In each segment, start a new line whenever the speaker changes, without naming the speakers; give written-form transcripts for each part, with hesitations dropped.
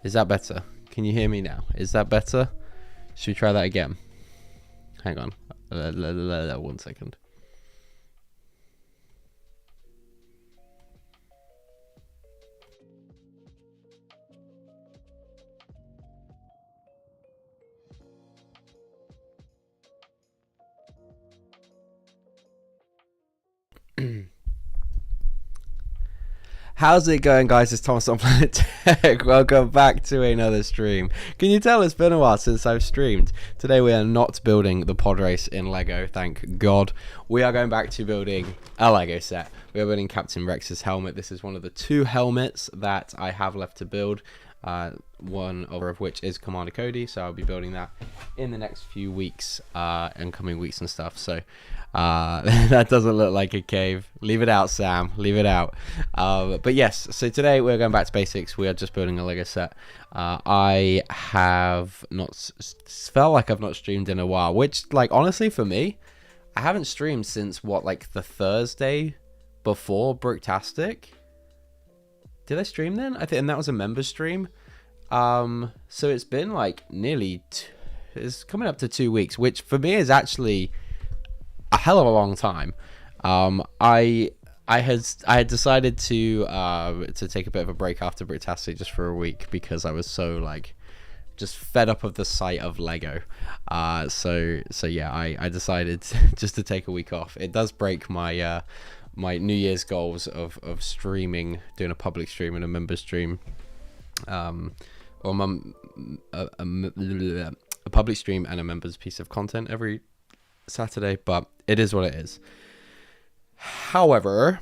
Is that better? Can you hear me now? Is that better? Should we try that again? Hang on. 1 second. How's it going, guys? It's Thomas on Planet Tech. Welcome back to another stream. Can you tell it's been a while since I've streamed? Today we are not building the pod race in Lego, thank God. We are going back to building a Lego set. We are building Captain Rex's helmet. This is one of the 2 helmets that I have left to build. One of which is Commander Cody, so I'll be building that in the next few weeks and coming weeks and stuff. So that doesn't look like a cave. Leave it out, Sam. Leave it out. But yes, so today we're going back to basics. We are just building a Lego set. I have not felt like I've not streamed in a while, which, like, honestly for me, I haven't streamed since like the Thursday before Bricktastic. Did I stream then? I think, and that was a member stream. So it's been like nearly, it's coming up to 2 weeks, which for me is actually a hell of a long time. I had decided to take a bit of a break after Bricktastic just for a week because I was so like just fed up of the sight of Lego. So yeah, I decided just to take a week off. It does break my my New Year's goals of streaming, doing a public stream and a member stream, or a public stream and a member's piece of content every Saturday, but it is what it is. However,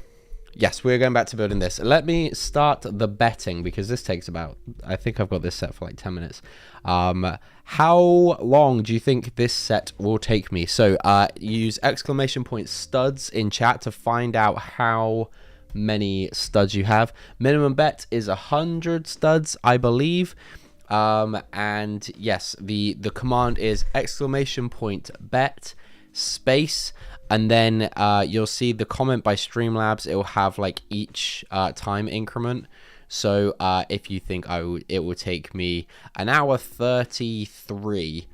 yes, we're going back to building this. Let me start the betting because this takes about, I think I've got this set for like 10 minutes. How long do you think this set will take me? So use !studs in chat to find out how many studs you have. Minimum bet is 100 studs, I believe. And yes, the command is !bet space, and then you'll see the comment by Streamlabs. It will have like each time increment. So if you think it will take me 1 hour 33,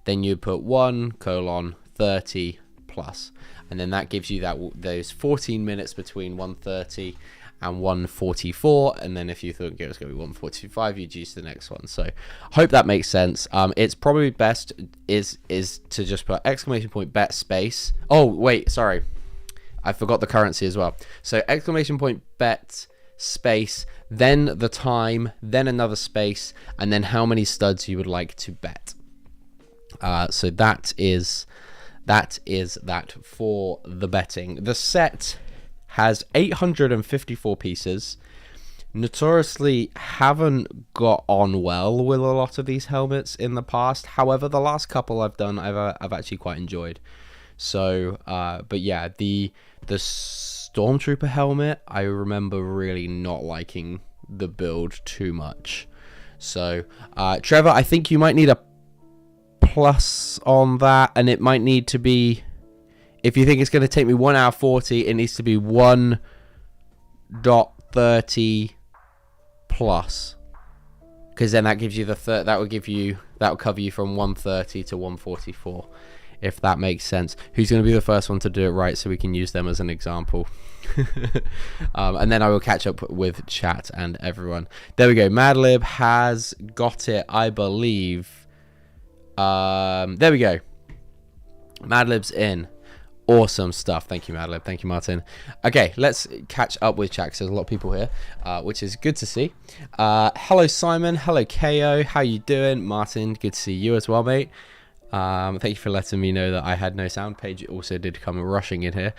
then you put 1:30 plus, and then that gives you those 14 minutes between 1:30 and 1:44, and then if you think it was going to be 1:45, you'd use the next one. So hope that makes sense. It's probably best is to just put !bet space. Oh wait, sorry, I forgot the currency as well. So !bet space, then the time, then another space, and then how many studs you would like to bet. So that is that for the betting. The set has 854 pieces. Notoriously haven't got on well with a lot of these helmets in the past. However, the last couple I've done, I've actually quite enjoyed. So, but yeah, the Stormtrooper helmet, I remember really not liking the build too much. So, Trevor, I think you might need a plus on that, and it might need to be, if you think it's going to take me 1 hour 40, it needs to be 1.30 plus, because then that gives you that will cover you from 1:30 to 1:44, if that makes sense. Who's going to be the first one to do it right so we can use them as an example? And then I will catch up with chat and everyone. There we go. Madlib has got it, I believe. There we go. Madlib's in. Awesome stuff. Thank you, Madlib. Thank you, Martin. Okay, let's catch up with chat because there's a lot of people here, which is good to see. Hello, Simon. Hello, KO. How you doing? Martin, good to see you as well, mate. Thank you for letting me know that I had no sound. Paige also did come rushing in here.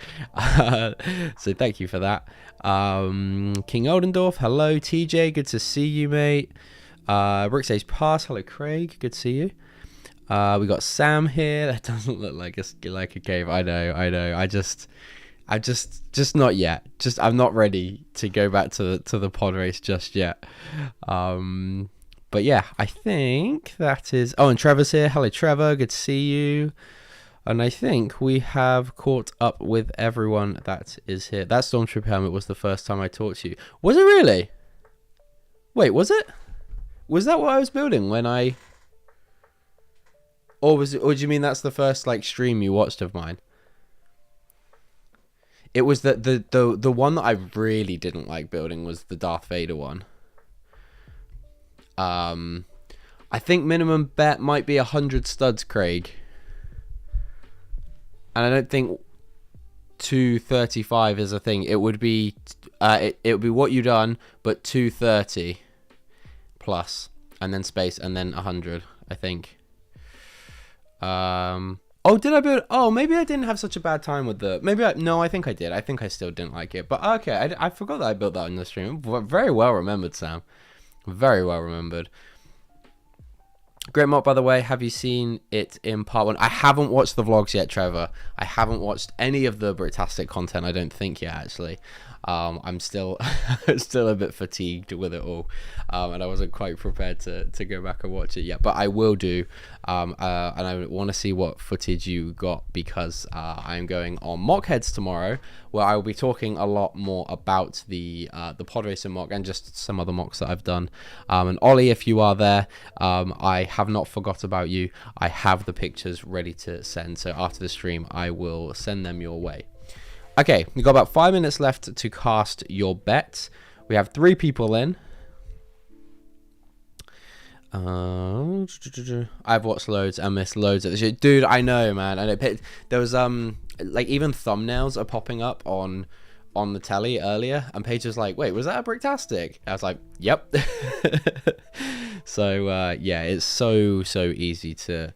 So thank you for that. King Oldendorf. Hello, TJ. Good to see you, mate. Rick's Age Pass. Hello, Craig. Good to see you. We got Sam here. That doesn't look like a cave. I know. I just not yet. I'm not ready to go back to the pod race just yet. But yeah, I think that is. Oh, and Trevor's here. Hello, Trevor. Good to see you. And I think we have caught up with everyone that is here. That Stormtrooper helmet was the first time I talked to you. Was it really? Wait, was it? Was that what I was building when I... Or was it, or do you mean that's the first like stream you watched of mine? It was the one that I really didn't like building was the Darth Vader one. I think minimum bet might be 100 studs, Craig. And I don't think 235 is a thing. It would be it would be what you done, but 230 plus, and then space, and then 100, I think. Oh, did I build? Oh, maybe I didn't have such a bad time with the. No, I think I did. I think I still didn't like it. But okay, I forgot that I built that in the stream. Very well remembered, Sam. Very well remembered. Great mock, by the way. Have you seen it in part 1? I haven't watched the vlogs yet, Trevor. I haven't watched any of the Britastic content, I don't think yet, actually. I'm still still a bit fatigued with it all, and I wasn't quite prepared to go back and watch it yet, but I will do, and I want to see what footage you got, because I'm going on Mockheads tomorrow, where I will be talking a lot more about the pod racing mock and just some other mocks that I've done. And Ollie, if you are there, I have not forgot about you. I have the pictures ready to send, so after the stream I will send them your way. Okay, we've got about 5 minutes left to cast your bet. We have 3 people in. I've watched loads and missed loads of this shit. Dude, I know, man. And there was like even thumbnails are popping up on the telly earlier, and Paige was like, "Wait, was that a Bricktastic?" I was like, "Yep." So yeah, it's so easy to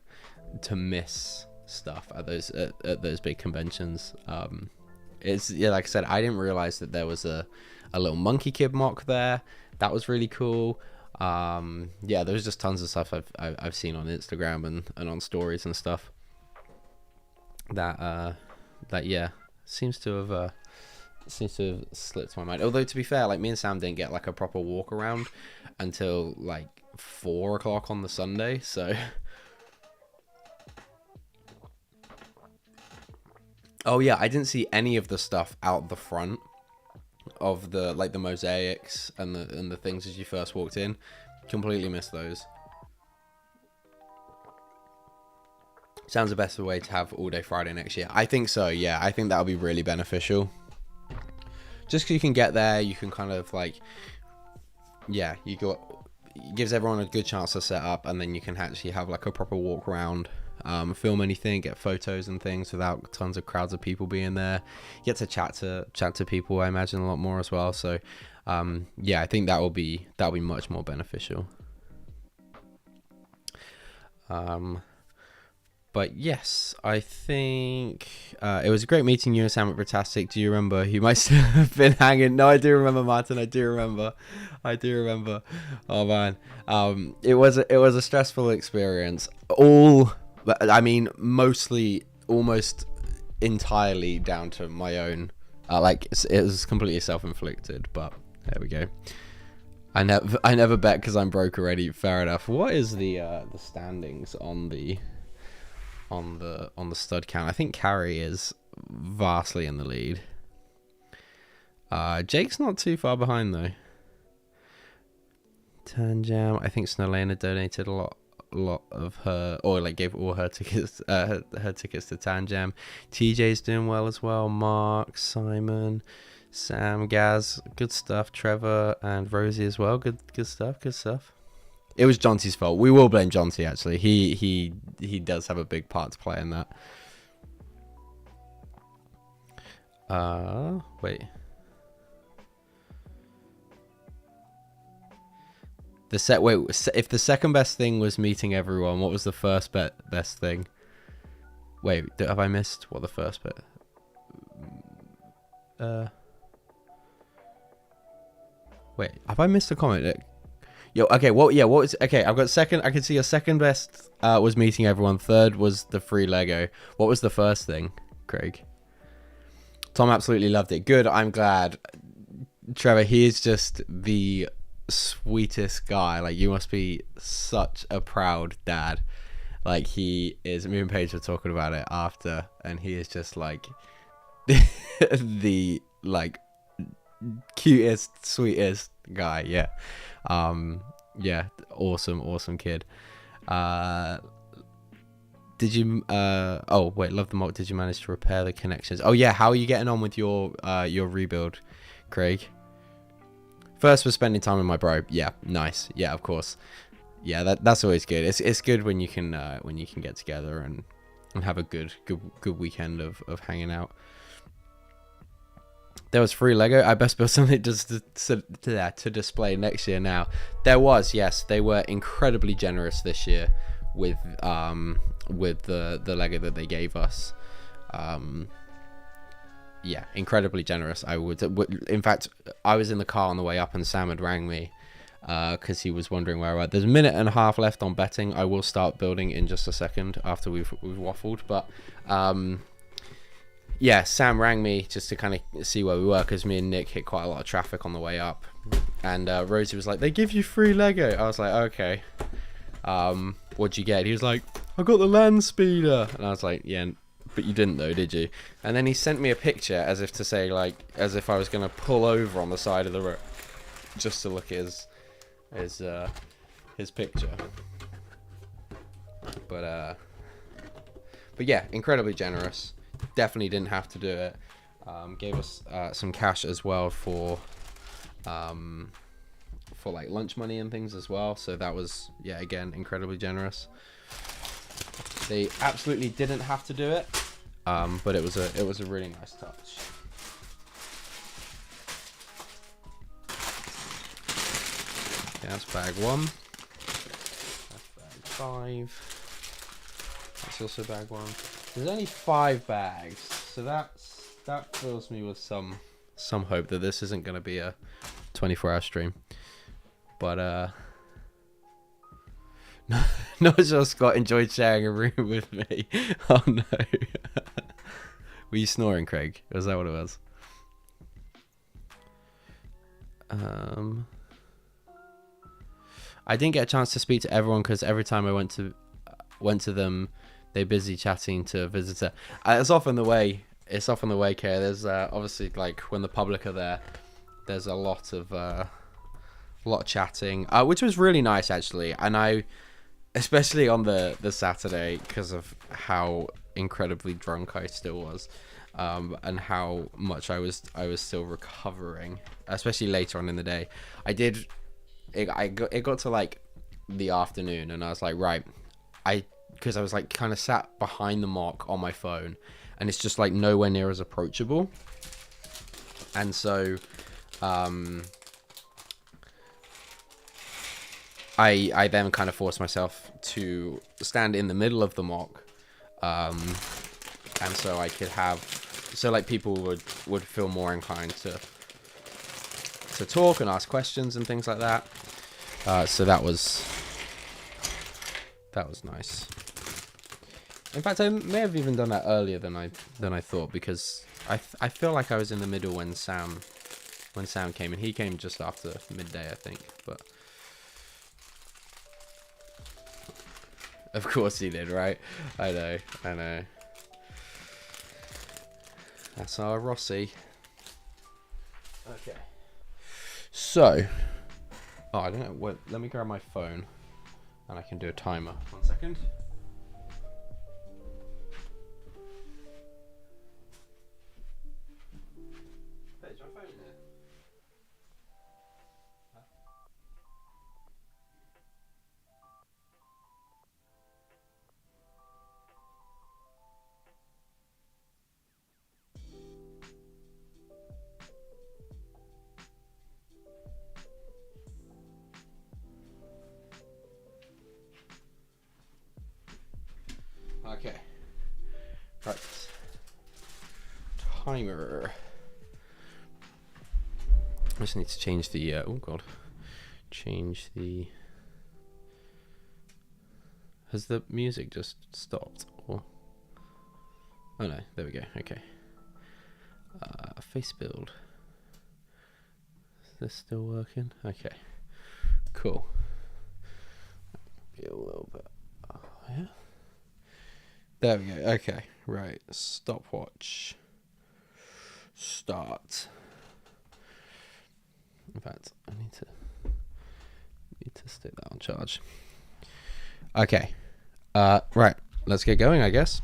miss stuff at those big conventions. It's, yeah, like I said, I didn't realize that there was a little Monkey Kid mock there. That was really cool. Yeah, there's just tons of stuff I've seen on Instagram and on stories and stuff that yeah, seems to have slipped my mind. Although, to be fair, like, me and Sam didn't get like a proper walk around until like 4 o'clock on the Sunday, so oh yeah, I didn't see any of the stuff out the front of the, like, the mosaics and the things as you first walked in. Completely missed those. Sounds the best way to have all day Friday next year. I think so, yeah. I think that'll be really beneficial. Just 'cause you can get there, you can kind of like, yeah, it gives everyone a good chance to set up, and then you can actually have like a proper walk around. Film anything, get photos and things without tons of crowds of people being there. You get to chat to people, I imagine, a lot more as well. So yeah, I think that'll be much more beneficial. But yes, I think it was a great meeting you and Sam at Britastic. Do you remember? You might still have been hanging. No, I do remember, Martin. I do remember. Oh man, it was a stressful experience. I mean, mostly, almost entirely down to my own. Like, it was completely self-inflicted. But there we go. I never bet because I'm broke already. Fair enough. What is the standings on the stud count? I think Carrie is vastly in the lead. Jake's not too far behind though. Tanjam, I think Snowlana donated a lot of her, or like gave all her tickets, her tickets to Tanjam. TJ's doing well as well. Mark, Simon, Sam, Gaz, good stuff. Trevor and Rosie as well. Good stuff. It was Jonty's fault. We will blame Jonty, actually. He does have a big part to play in that. Wait. If the second best thing was meeting everyone, what was the first best thing? Wait, have I missed what the first bit? Wait, have I missed a comment? Yo, okay, well, yeah, what was, okay, I've got second, I can see your second best was meeting everyone, third was the free Lego. What was the first thing, Craig? Tom absolutely loved it. Good, I'm glad. Trevor, he is just the sweetest guy. Like, you must be such a proud dad. Like, he is, me and Paige were talking about it after, and he is just like the like cutest, sweetest guy. Yeah. Yeah, awesome kid. Uh, did you? Oh wait, love the mock. Did you manage to repair the connections? Oh yeah, how are you getting on with your rebuild, Craig? First, we're spending time with my bro. Yeah, nice. Yeah, of course. Yeah, that's always good. It's good when you can get together and have a good weekend of hanging out. There was free Lego. I best build something just to display next year. Now there was, yes, they were incredibly generous this year with the Lego that they gave us. Yeah, incredibly generous. In fact, I was in the car on the way up, and Sam had rang me because he was wondering where I was. There's a minute and a half left on betting. I will start building in just a second after we've waffled, but yeah, Sam rang me just to kind of see where we were because me and Nick hit quite a lot of traffic on the way up, and Rosie was like, "They give you free Lego." I was like, "Okay, what'd you get?" He was like, "I got the land speeder," and I was like, "Yeah, but you didn't though, did you?" And then he sent me a picture as if to say, like, as if I was gonna pull over on the side of the road just to look at his picture. But yeah, incredibly generous. Definitely didn't have to do it. Gave us some cash as well for like lunch money and things as well. So that was, yeah, again, incredibly generous. They absolutely didn't have to do it, but it was a really nice touch. Okay, that's bag 1. That's bag 5. That's also bag 1. There's only 5 bags, so that fills me with some hope that this isn't going to be a 24-hour stream. But not just Scott enjoyed sharing a room with me. Oh no. Were you snoring, Craig? Was that what it was? I didn't get a chance to speak to everyone because every time I went to them, they're busy chatting to a visitor. It's often the way, Kay. There's obviously, like, when the public are there, there's a lot of chatting, which was really nice actually. And I, especially on the Saturday, because of how incredibly drunk I still was, and how much I was still recovering, especially later on in the day. It got to like the afternoon, and I was like, right, because I was like kind of sat behind the mock on my phone, and it's just like nowhere near as approachable. And so I then kind of forced myself to stand in the middle of the mock, and so I could like people would feel more inclined to talk and ask questions and things like that. So that was nice. In fact, I may have even done that earlier than I thought, because I feel like I was in the middle when Sam came, and he came just after midday, I think. But of course he did, right? I know. That's our Rossi. Okay. So, I don't know. Wait, let me grab my phone, and I can do a timer. 1 second. Hey, is my phone in here? Okay. Right. Timer. I just need to change the. Oh god. Change the. Has the music just stopped? Or... Oh no, there we go. Okay. Face build. Is this still working? Okay. Cool. Be a little bit. Oh, yeah. There we go. Okay. Right. Stopwatch. Start. In fact, I need Need to stick that on charge. Okay. Right. Let's get going, I guess.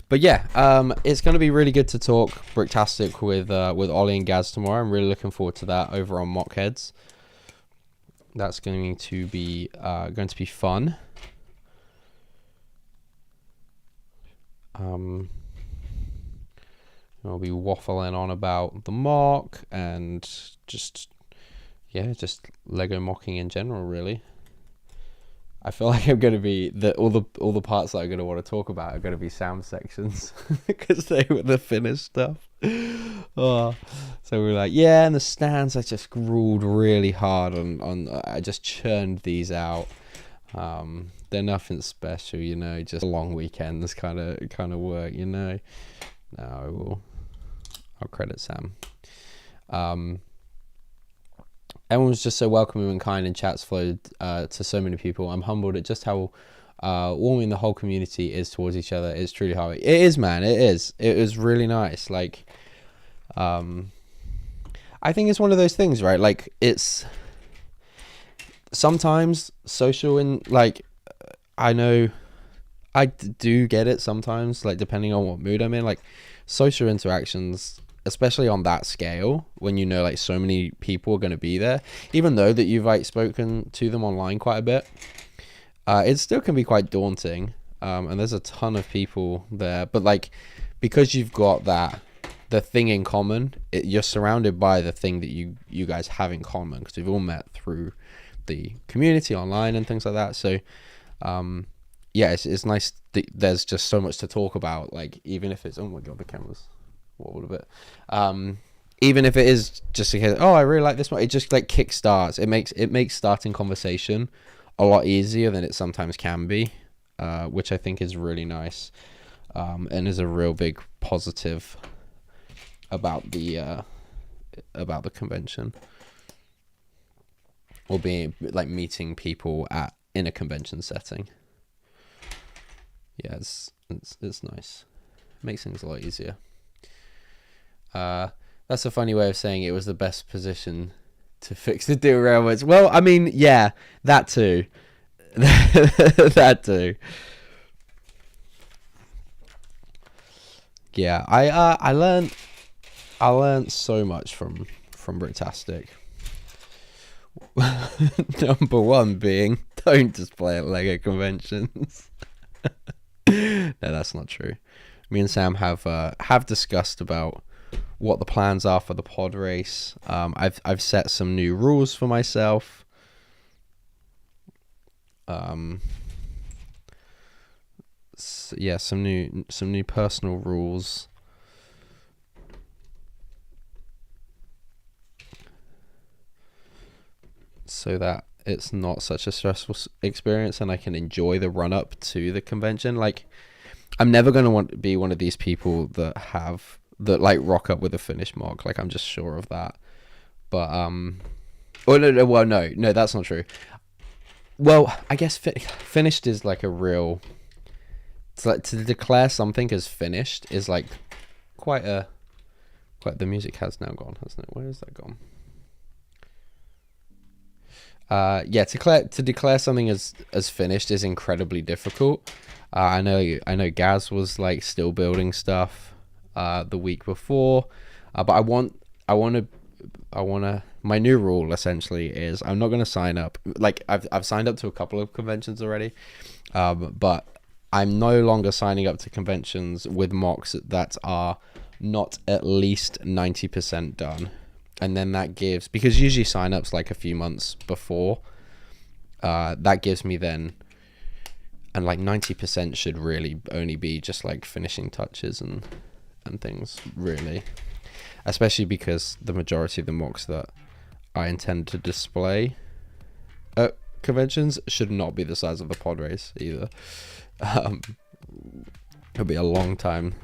But yeah, it's going to be really good to talk Bricktastic with Ollie and Gaz tomorrow. I'm really looking forward to that over on Mockheads. That's going to be fun. I'll be waffling on about the mock and just Lego mocking in general, really. I feel like I'm going to be all the parts that I'm going to want to talk about are going to be sound sections because they were the finished stuff. So we're like, and the stands I just grueled really hard on. I just churned these out. They're nothing special, just a long weekends kind of work, No, I'll credit Sam. Everyone was just so welcoming and kind, and chats flowed to so many people. I'm humbled at just how warming the whole community is towards each other. It's truly hard. It is, man. It is. It was really nice. Like, I think it's one of those things, right? Like, it's sometimes social and like, I know I do get it sometimes, like depending on what mood I'm in, like social interactions, especially on that scale, when like so many people are going to be there, even though that you've like spoken to them online quite a bit, it still can be quite daunting. And there's a ton of people there, but like, because you've got the thing in common, you're surrounded by the thing that you guys have in common, because we've all met through the community online and things like that. So, it's nice that there's just so much to talk about, like, even if it's, oh my god, the camera's wobbled a bit. Even if it is just a case, I really like this one, it just like kick starts. It makes starting conversation a lot easier than it sometimes can be, which I think is really nice, and is a real big positive about the convention, or being like meeting people in a convention setting. Yeah, it's nice. Makes things a lot easier. That's a funny way of saying it was the best position to fix the derailments. Well, I mean, yeah, that too. That too. Yeah, I learned so much from Bricktastic. Number one being, don't display at LEGO conventions. No, that's not true. Me and Sam have discussed about what the plans are for the pod race. I've set some new rules for myself. Some new personal rules. So that it's not such a stressful experience and I can enjoy the run up to the convention. Like, I'm never going to want to be one of these people that like rock up with a finished mock. Like, I'm just sure of that. But, no, that's not true. Well, I guess finished is like a real, it's like to declare something as finished is like quite the music has now gone, hasn't it? Where has that gone? To declare something as finished is incredibly difficult. I know Gaz was like still building stuff the week before, but I want to my new rule essentially is I'm not going to sign up. Like, I've signed up to a couple of conventions already, but I'm no longer signing up to conventions with mocks that are not at least 90% done. And then that gives, because usually sign-ups like a few months before, that gives me then, and like 90% should really only be just like finishing touches and things, really. Especially because the majority of the mocks that I intend to display at conventions should not be the size of the pod race either. It'll be a long time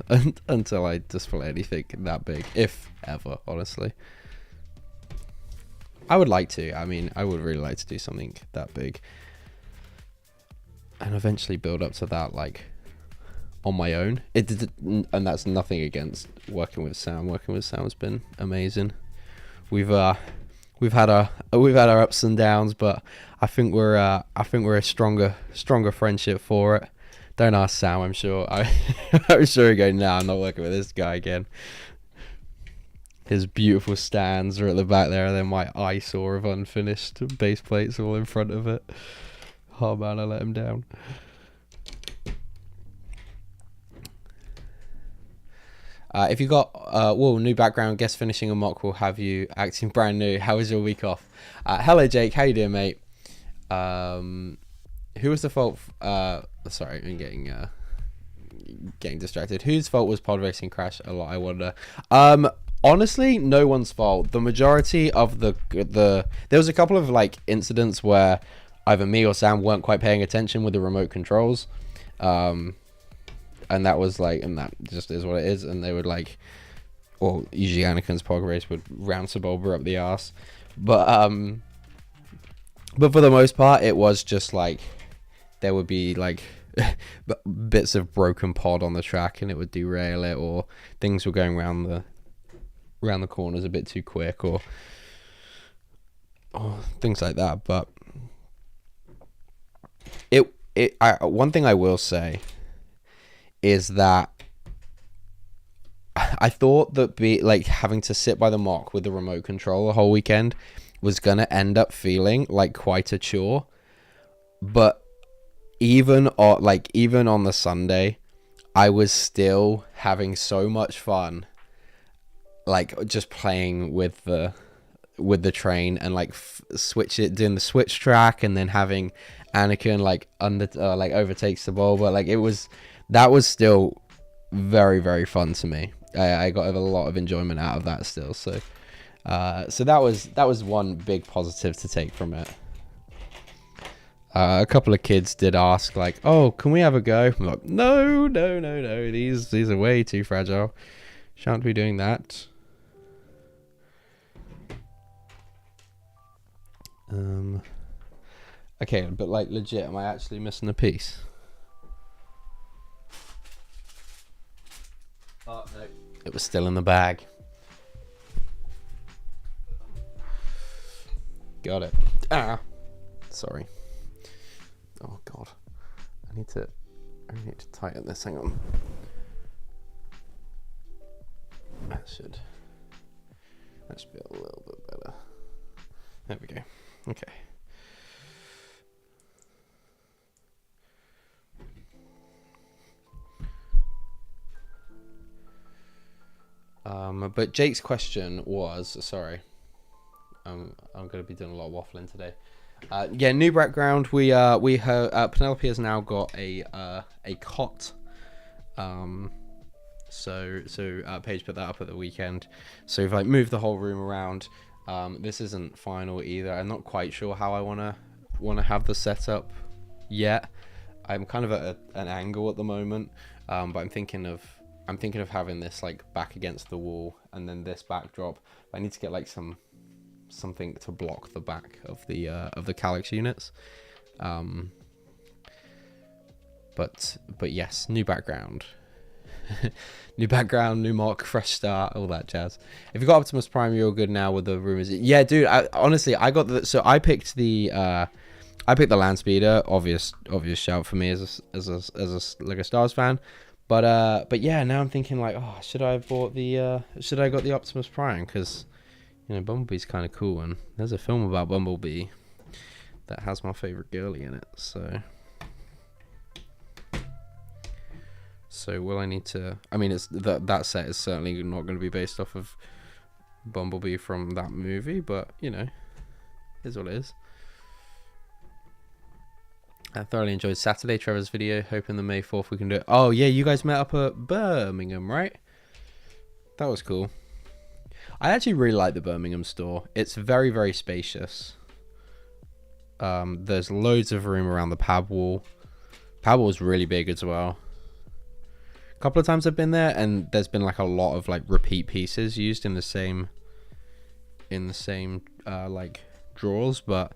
until I display anything that big, if ever, honestly. I would like to. I mean, I would really like to do something that big and eventually build up to that, like, on my own. And that's nothing against working with Sam. Working with Sam has been amazing. We've we've had our ups and downs, but I think we're a stronger friendship for it. Don't ask Sam. I'm sure I'm sure he go, nah, I'm not working with this guy again. His beautiful stands are at the back there, and then my eyesore of unfinished base plates all in front of it. Oh man, I let him down. If you got new background, guest finishing a mock will have you acting brand new. How was your week off? Hello Jake, how you doing, mate? Who was the fault? Sorry, I'm getting distracted. Whose fault was pod racing crash? A lot, I wonder. Honestly, no one's fault. The majority of the there was a couple of like incidents where either me or Sam weren't quite paying attention with the remote controls. And that was like, and that just is what it is. And they would like, well, usually Anakin's pod race would round Sebulba up the arse. But for the most part, it was just like, there would be like bits of broken pod on the track and it would derail it, or things were going around the corners a bit too quick, or things like that. But one thing I will say is that I thought that having to sit by the mock with the remote control the whole weekend was gonna end up feeling like quite a chore. But even on the Sunday, I was still having so much fun, like just playing with the train and like doing the switch track, and then having Anakin like overtakes the ball. But like that was still very, very fun to me. I got a lot of enjoyment out of that still. So that was one big positive to take from it. A couple of kids did ask like, "Oh, can we have a go?" I'm like, no. These are way too fragile. Shan't be doing that. Okay, but like legit, am I actually missing a piece? Oh, no. It was still in the bag. Got it. Sorry. Oh god. I need to tighten this. Hang on. That should be a little bit better. There we go. Okay. But Jake's question was, sorry, I'm going to be doing a lot of waffling today. Yeah, new background. We heard Penelope has now got a cot. So Paige put that up at the weekend. So we've like moved the whole room around. This isn't final either. I'm not quite sure how I wanna have the setup yet. I'm kind of at an angle at the moment, but I'm thinking of having this like back against the wall, and then this backdrop. I need to get like something to block the back of the Calyx units. But yes, new background. New background, new mock, fresh start, all that jazz. If you got Optimus Prime, you're good now with the rumors. Yeah, dude. Honestly, I picked the land speeder. Obvious shout for me as a Lego Stars fan. But yeah, now I'm thinking like, oh, should I have got the Optimus Prime? Because Bumblebee's kind of cool, and there's a film about Bumblebee that has my favorite girly in it. So will I need to? I mean, it's that set is certainly not going to be based off of Bumblebee from that movie, but is what it is. I thoroughly enjoyed Saturday Trevor's video. Hoping the May 4th we can do it. Oh yeah, you guys met up at Birmingham, right? That was cool. I actually really like the Birmingham store. It's very, very spacious. There's loads of room around the pad wall. Pad wall is really big as well. A couple of times I've been there, and there's been like a lot of like repeat pieces used in the same like drawers, but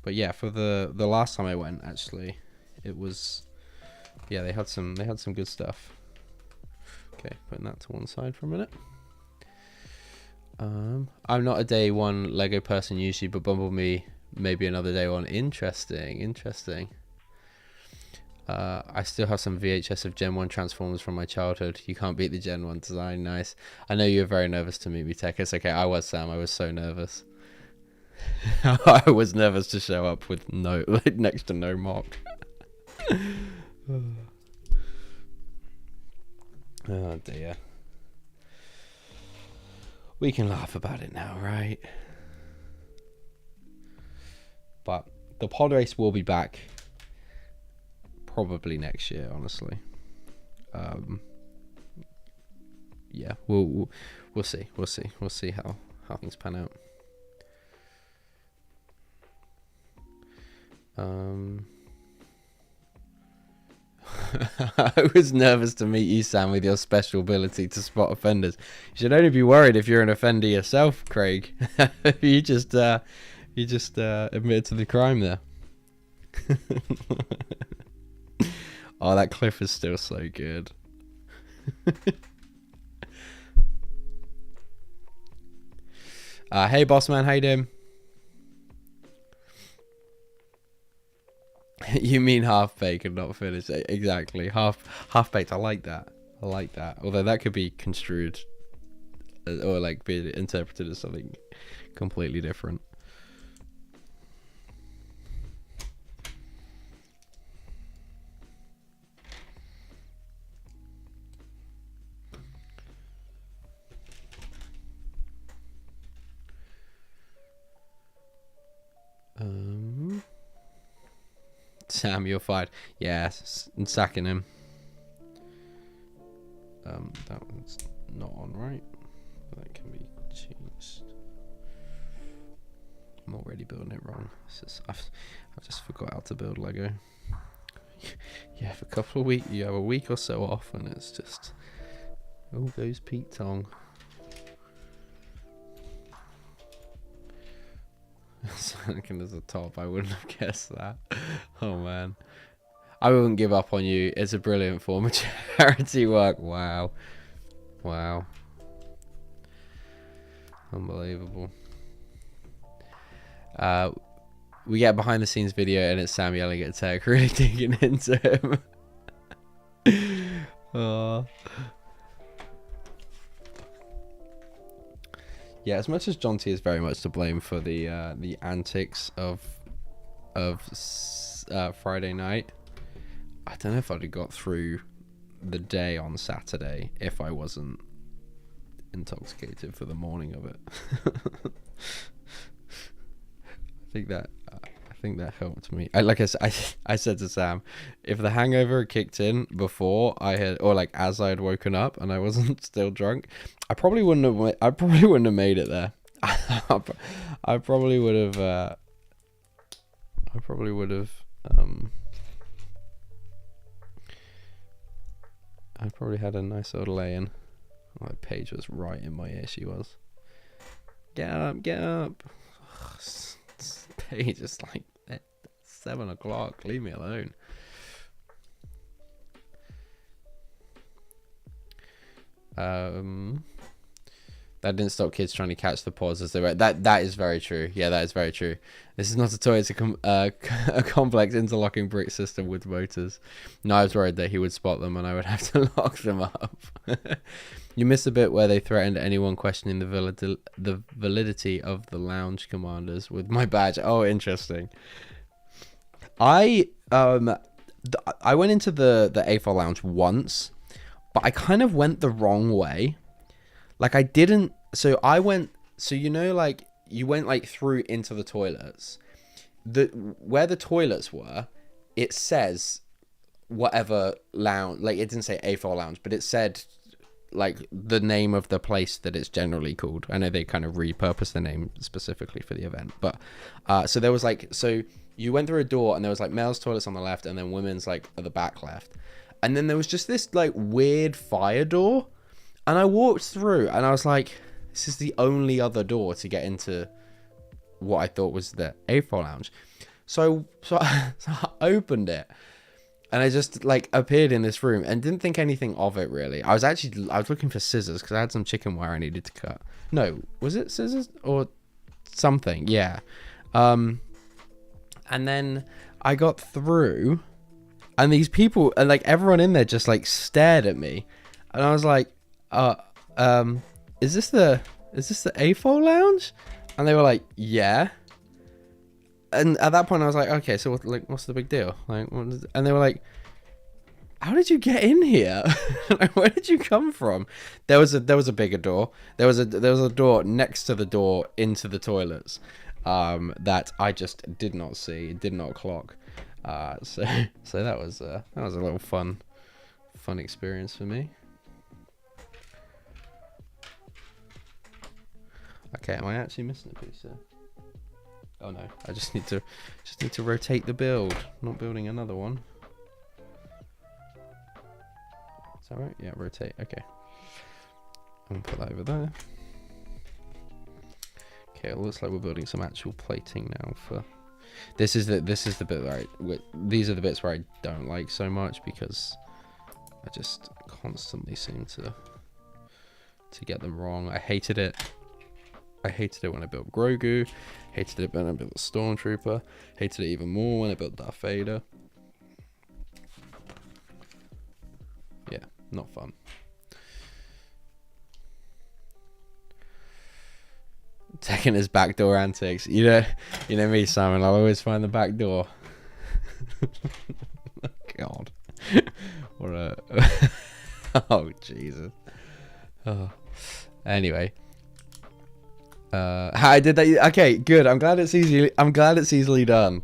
yeah, for the last time I went, actually, it was, yeah, they had some good stuff. Okay, putting that to one side for a minute. I'm not a day one Lego person usually, but Bumblebee maybe another day one. Interesting. I still have some VHS of Gen 1 Transformers from my childhood. You can't beat the Gen 1 design. Nice. I know you were very nervous to meet me, Tech. It's okay. I was, Sam. I was so nervous. I was nervous to show up with no, like, next to no mock. Oh dear. We can laugh about it now, right? But the pod race will be back probably next year, honestly. Yeah, we'll see. We'll see how things pan out. I was nervous to meet you, Sam, with your special ability to spot offenders. You should only be worried if you're an offender yourself, Craig. you just admitted to the crime there. Oh, that cliff is still so good. Hey, boss man, how you doing? You mean half baked and not finished? Exactly, half baked. I like that. Although that could be construed or like be interpreted as something completely different. Sam, you're fired. Yeah, and sacking him. That one's not on, right? That can be changed. I'm already building it wrong. I just forgot how to build Lego. You have a couple of weeks, you have a week or so off, and it's just, oh, goes Pete Tong. Anakin as a top, I wouldn't have guessed that. Oh man, I wouldn't give up on you. It's a brilliant form of charity work. Wow, unbelievable. We get behind the scenes video and it's Sam yelling at Tech, really digging into him. Oh. Yeah, as much as John T is very much to blame for the antics of Friday night, I don't know if I'd have got through the day on Saturday if I wasn't intoxicated for the morning of it. I think that helped me. I said to Sam, if the hangover kicked in before I had, or like as I had woken up and I wasn't still drunk, I probably wouldn't have made it there. I probably would have. I probably had a nice old lay-in. Oh, Paige was right in my ear. She was. Get up. Paige is like 7 o'clock. Leave me alone. That didn't stop kids trying to catch the paws as they were. That is very true. Yeah, that is very true. This is not a toy. It's a complex interlocking brick system with motors. No, I was worried that he would spot them and I would have to lock them up. You missed a bit where they threatened anyone questioning the validity of the lounge commanders with my badge. Oh, interesting. I went into the A4 lounge once, but I kind of went the wrong way. Like I didn't, so I went, so you know, like you went like through into the toilets. Where the toilets were, it says whatever lounge, like it didn't say A4 lounge, but it said like the name of the place that it's generally called. I know they kind of repurposed the name specifically for the event, but so there was like, so you went through a door and there was like male's toilets on the left and then women's like at the back left. And then there was just this like weird fire door. And I walked through and I was like, this is the only other door to get into what I thought was the A4 lounge. So I opened it. And I just like appeared in this room and didn't think anything of it really. I was looking for scissors because I had some chicken wire I needed to cut. No, was it scissors or something? Yeah. And then I got through, and these people and like everyone in there just like stared at me, and I was like, is this the AFOL lounge? And they were like, yeah. And at that point I was like, okay, so what's the big deal? Like, and they were like, how did you get in here? Like, where did you come from? There was a bigger door. There was a door next to the door into the toilets, that I just did not see, did not clock. So that was a little fun experience for me. Okay, am I actually missing a piece here? Oh no, I just need to rotate the build. Not building another one. Is that right? Yeah, rotate. Okay. I'm gonna put that over there. Okay, it looks like we're building some actual plating now. For this is the bit where these are the bits where I don't like so much, because I just constantly seem to get them wrong. I hated it. I hated it when I built Grogu. Hated it when I built the Stormtrooper. Hated it even more when I built Darth Vader. Yeah, not fun. Taking his backdoor antics. You know me, Simon. I'll always find the back door. God. What a... Oh, Jesus. Oh. Anyway. How I did that. Okay, good. I'm glad it's easily done.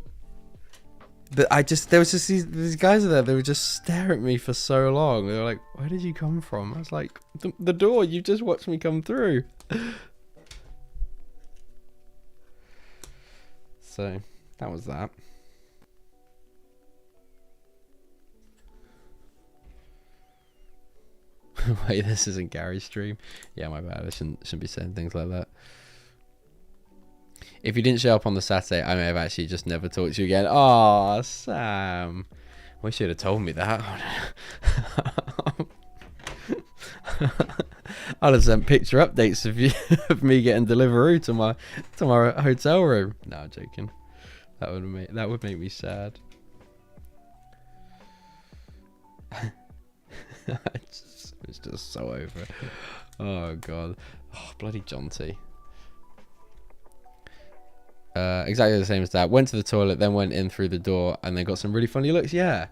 But there was just these guys there. They would just stare at me for so long. They were like, "Where did you come from?" I was like, "The door. You just watched me come through." So that was that. Wait, this isn't Gary's stream. Yeah, my bad. I shouldn't be saying things like that. If you didn't show up on the Saturday, I may have actually just never talked to you again. Oh, Sam. We should have told me that. I'd have sent picture updates of me getting Deliveroo to my hotel room. No, I'm joking. That would make me sad. It's just so over. Oh god. Oh, bloody Jonty. Exactly the same as that. Went to the toilet, then went in through the door, and then got some really funny looks. Yeah,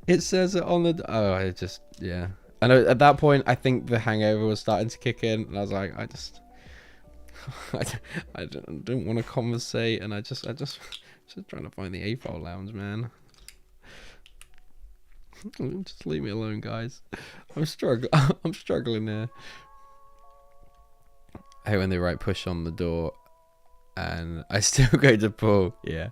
it says it on the. Oh, it just, yeah. And at that point, I think the hangover was starting to kick in, and I was like, I don't want to conversate, and I just trying to find the AFOL lounge, man. Just leave me alone, guys. I'm struggling there. I hate when they write push on the door and I still go to pull. Yeah.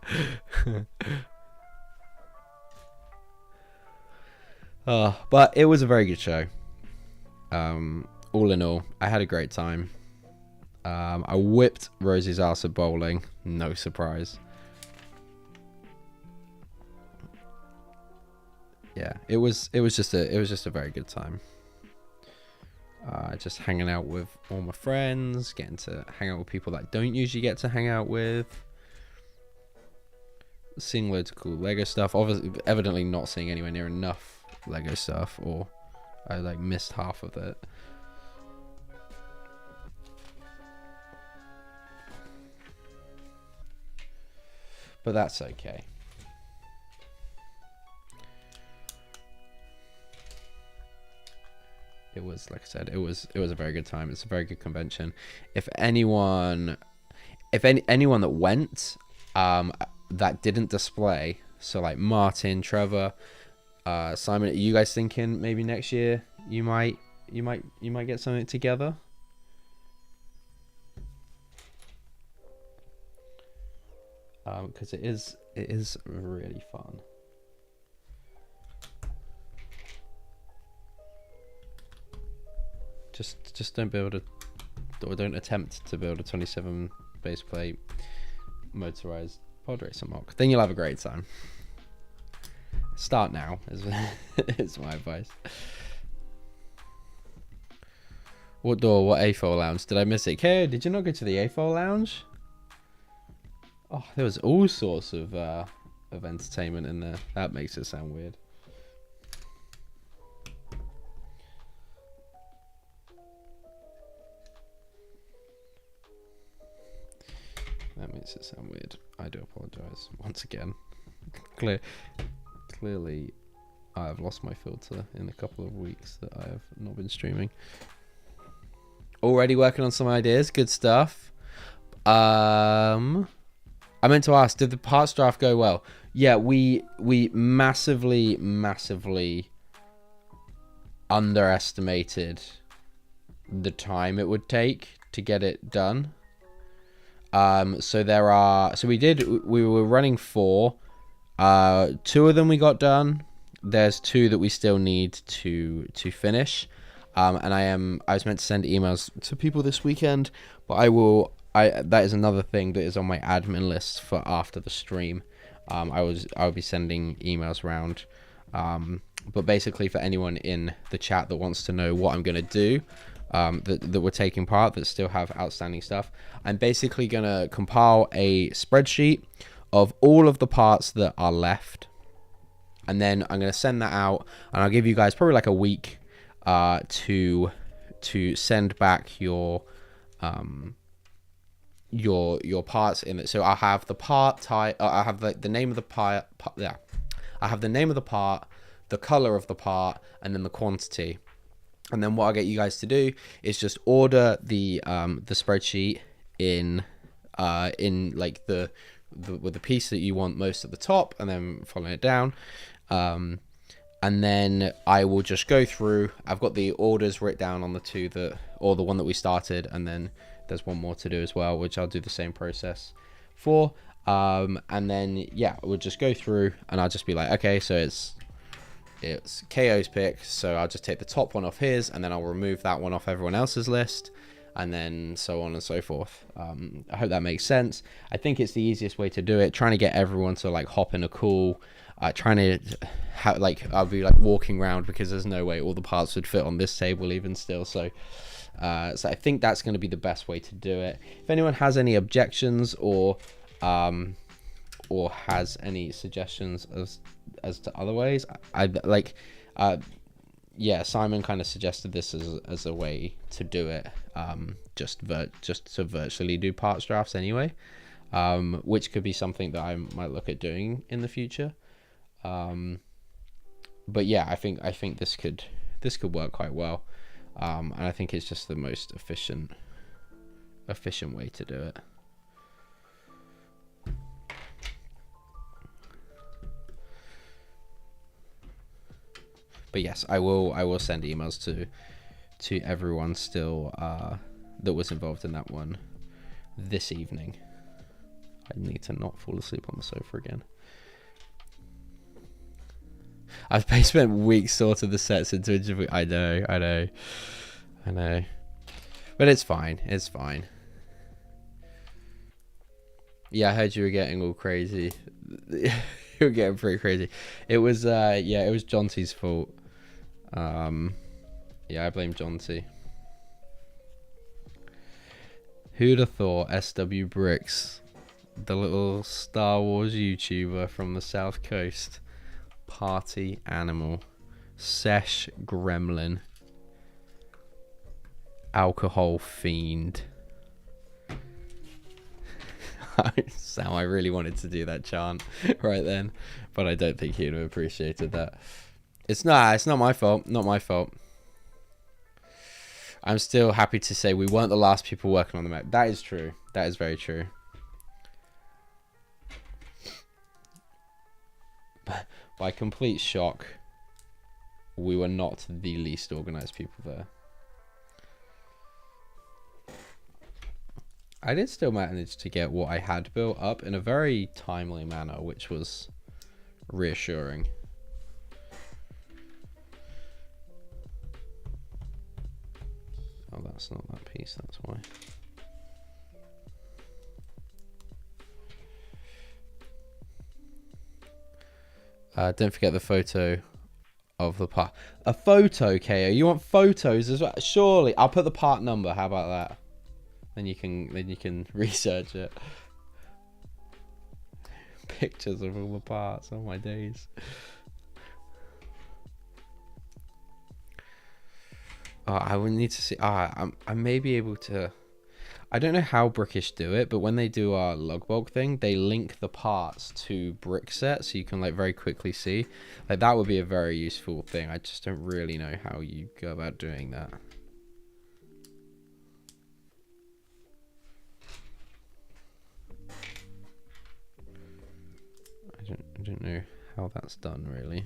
But it was a very good show. All in all, I had a great time. I whipped Rosie's ass at bowling. No surprise. Yeah, it was just a very good time. Just hanging out with all my friends, getting to hang out with people that I don't usually get to hang out with, seeing loads of cool Lego stuff. Obviously, evidently not seeing anywhere near enough Lego stuff, or I like missed half of it. But that's okay. It was, like I said, it was a very good time. It's a very good convention. If anyone that went, that didn't display, so like Martin, Trevor, Simon, are you guys thinking maybe next year you might get something together? Because it is really fun. Just don't attempt to build a 27 base plate motorized pod racer mock. Then you'll have a great time. Start now is my advice. What door? What AFOL lounge? Did I miss it? KO, did you not go to the AFOL lounge? Oh, there was all sorts of entertainment in there. That makes it sound weird. That makes it sound weird. I do apologize once again. Clearly, I have lost my filter in a couple of weeks that I have not been streaming. Already working on some ideas. Good stuff. I meant to ask, did the parts draft go well? Yeah, we massively underestimated the time it would take to get it done. So we were running 4. 2 of them we got done. There's 2 that we still need to finish. And I was meant to send emails to people this weekend, but that is another thing that is on my admin list for after the stream. I'll be sending emails around. But basically for anyone in the chat that wants to know what I'm going to do, that we're taking part, that still have outstanding stuff, I'm basically going to compile a spreadsheet of all of the parts that are left. And then I'm going to send that out, and I'll give you guys probably like a week to send back your parts in it. So I have the part type, I have the name of the part, yeah, I have the name of the part, the color of the part, and then the quantity. And then what I'll get you guys to do is just order the spreadsheet in like with the piece that you want most at the top, and then following it down. And then I will just go through. I've got the orders written down on the 2 or the one that we started, and then there's one more to do as well, which I'll do the same process for. And then yeah, we'll just go through, and I'll just be like, okay, so it's KO's pick, so I'll just take the top one off his, and then I'll remove that one off everyone else's list, and then so on and so forth. I hope that makes sense. I think it's the easiest way to do it, trying to get everyone to like hop in a call. Trying to I'll be like walking around because there's no way all the parts would fit on this table even still. So I think that's going to be the best way to do it. If anyone has any objections or has any suggestions as to other ways, Simon kind of suggested this as a way to do it, just to virtually do parts drafts anyway, which could be something that I might look at doing in the future. But yeah, I think this could work quite well, and I think it's just the most efficient way to do it. But yes, I will send emails to everyone still that was involved in that one this evening. I need to not fall asleep on the sofa again. I've spent weeks sorting the sets into individual. I know. But it's fine. It's fine. Yeah, I heard you were getting all crazy. You were getting pretty crazy. It was it was Jonty's fault. Yeah, I blame Jonty. Who'd have thought SW Bricks, the little Star Wars YouTuber from the South Coast, party animal, sesh gremlin, alcohol fiend. Sam, I really wanted to do that chant right then, but I don't think he'd have appreciated that. It's not my fault. Not my fault. I'm still happy to say we weren't the last people working on the map. That is true. That is very true. By complete shock, we were not the least organized people there. I did still manage to get what I had built up in a very timely manner, which was reassuring. Oh, that's not that piece, that's why. Don't forget the photo of the part. A photo, KO. You want photos as well? Surely. I'll put the part number. How about that? Then you can research it. Pictures of all the parts. Oh my days. I would need to see. I may be able to. I don't know how Brickish do it, but when they do our Logbog thing, they link the parts to Brickset, so you can like very quickly see. Like that would be a very useful thing. I just don't really know how you go about doing that. I don't know how that's done really.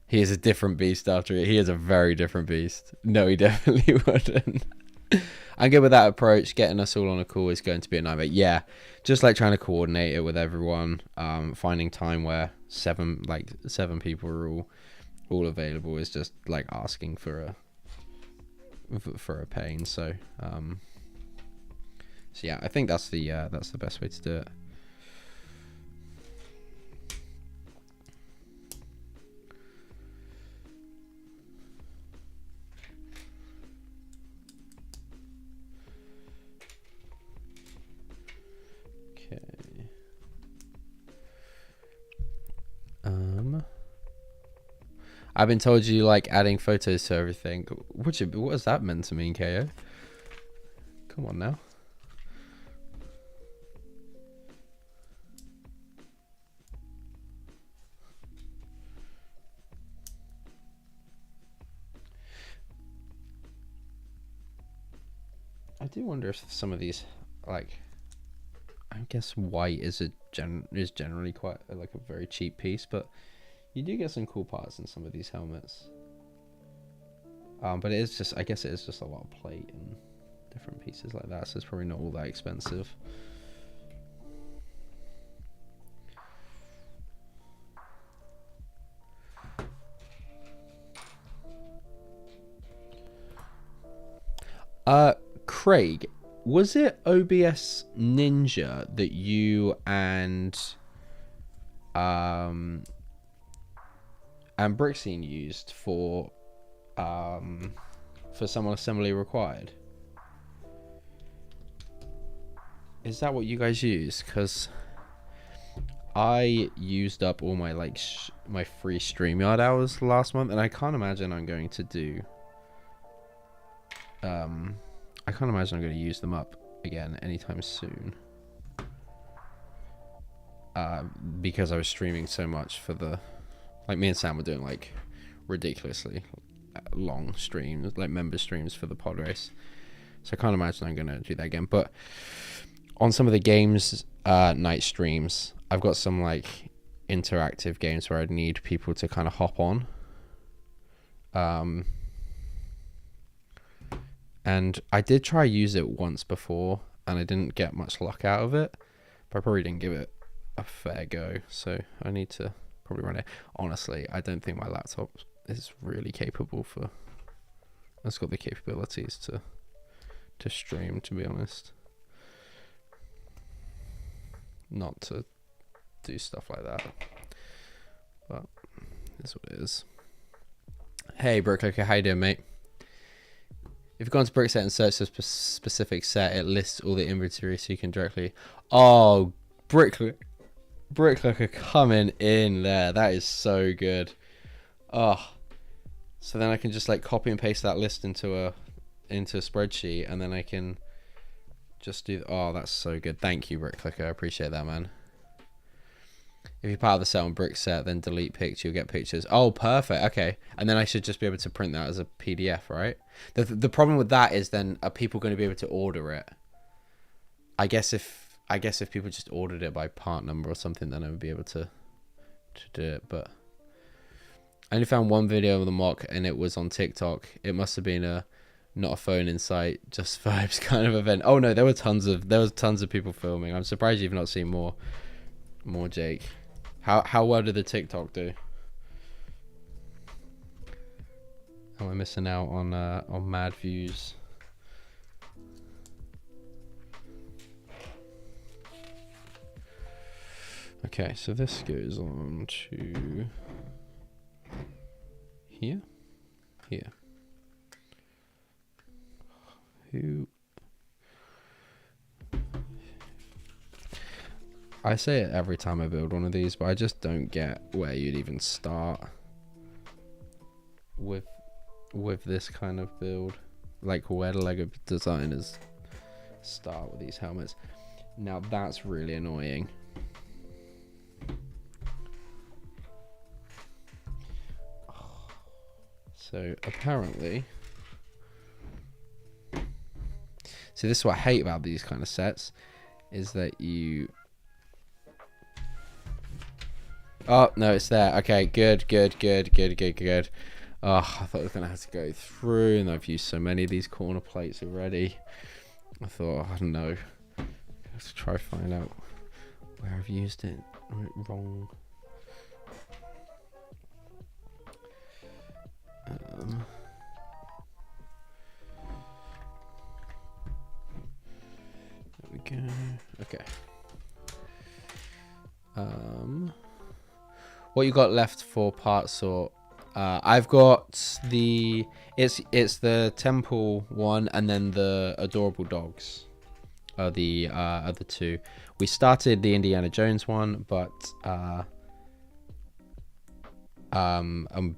He is a different beast after it. He is a very different beast. No, he definitely wouldn't. I'm good with that approach. Getting us all on a call is going to be a nightmare. Yeah, just like trying to coordinate it with everyone. Finding time where seven people are all available is just like asking for a pain. So yeah, I think that's the best way to do it. I've been told you like adding photos to everything. What is that meant to mean, KO? Come on now. I do wonder if some of these, like, I guess white is generally quite like a very cheap piece, but you do get some cool parts in some of these helmets. But it is just, I guess it is just a lot of plate and different pieces like that, so it's probably not all that expensive. Craig, was it OBS Ninja that you and Brixine used for someone assembly required? Is that what you guys use? Because I used up all my my free StreamYard hours last month, and I can't imagine I'm going to do I can't imagine I'm going to use them up again anytime soon. Because I was streaming so much for the, like me and Sam were doing like ridiculously long streams, like member streams for the pod race. So I can't imagine I'm going to do that again. But on some of the games night streams, I've got some like interactive games where I'd need people to kind of hop on. And I did try use it once before, and I didn't get much luck out of it. But I probably didn't give it a fair go, so I need to probably run it. Honestly, I don't think my laptop is really capable for. It's got the capabilities to stream, to be honest. Not to do stuff like that, but it's what it is. Hey, Bricklicker, how you doing, mate? If you've gone to Brickset and searched a specific set, it lists all the inventory so you can directly... Oh, Bricklicker coming in there. That is so good. Oh, so then I can just like copy and paste that list into a spreadsheet, and then I can just do... Oh, that's so good. Thank you, Bricklicker. I appreciate that, man. If you're part of the set on Brickset, then delete picture, you'll get pictures. Oh, perfect. Okay. And then I should just be able to print that as a PDF, right? The problem with that is then are people going to be able to order it? I guess if people just ordered it by part number or something, then I would be able to do it. But I only found one video of the mock, and it was on TikTok. It must have been not a phone in sight, just vibes kind of event. Oh no, there was tons of people filming. I'm surprised you've not seen more, Jake. How well did the TikTok do? Am I missing out on mad views? Okay, so this goes on to here. Who? I say it every time I build one of these, but I just don't get where you'd even start with this kind of build. Like, where the LEGO designers start with these helmets. Now that's really annoying. So apparently, so this is what I hate about these kind of sets, is that you... Oh, no, it's there. Okay, good. Oh, I thought I was going to have to go through, and I've used so many of these corner plates already. I thought, I don't know. Let's try to find out where I've used it wrong. There we go. Okay. What you got left for part sort? I've got the it's the temple one, and then the adorable dogs are the other two. We started the Indiana Jones one, but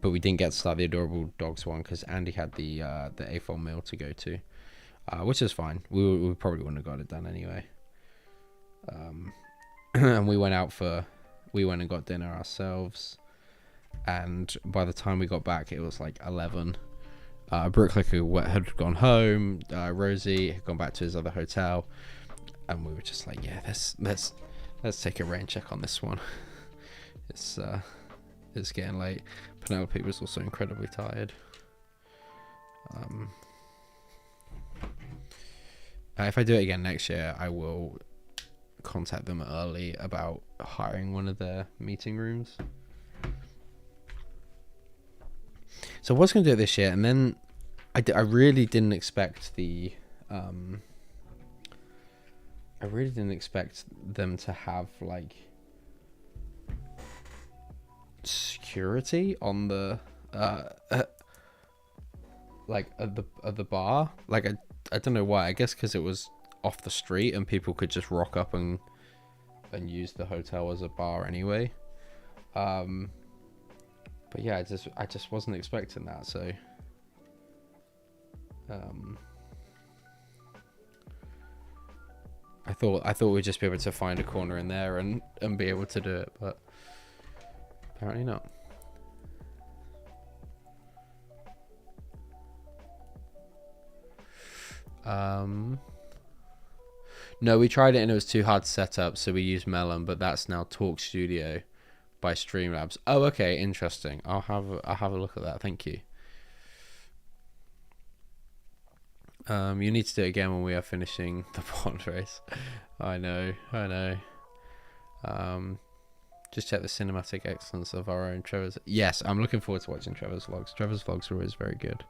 we didn't get to start the adorable dogs one because Andy had the AFOL meal to go to, which is fine. We probably wouldn't have got it done anyway. And we went and got dinner ourselves, and by the time we got back it was like 11. Brooklyn had gone home, Rosie had gone back to his other hotel, and we were just like, yeah, let's take a rain check on this one. It's getting late. Penelope was also incredibly tired. If I do it again next year, I will contact them early about hiring one of their meeting rooms. So I was going to do it this year, and then I really didn't expect the I really didn't expect them to have like security on the like at the bar. Like I don't know why. I guess because it was off the street and people could just rock up and use the hotel as a bar anyway. But yeah, I just wasn't expecting that. So I thought we'd just be able to find a corner in there and be able to do it, but apparently not. No, we tried it and it was too hard to set up, so we used Melon, but that's now Talk Studio by Streamlabs. Oh, okay, interesting. I'll have a look at that. Thank you. You need to do it again when we are finishing the pond race. I know. Just check the cinematic excellence of our own Trevor's. Yes, I'm looking forward to watching Trevor's vlogs. Trevor's vlogs are always very good.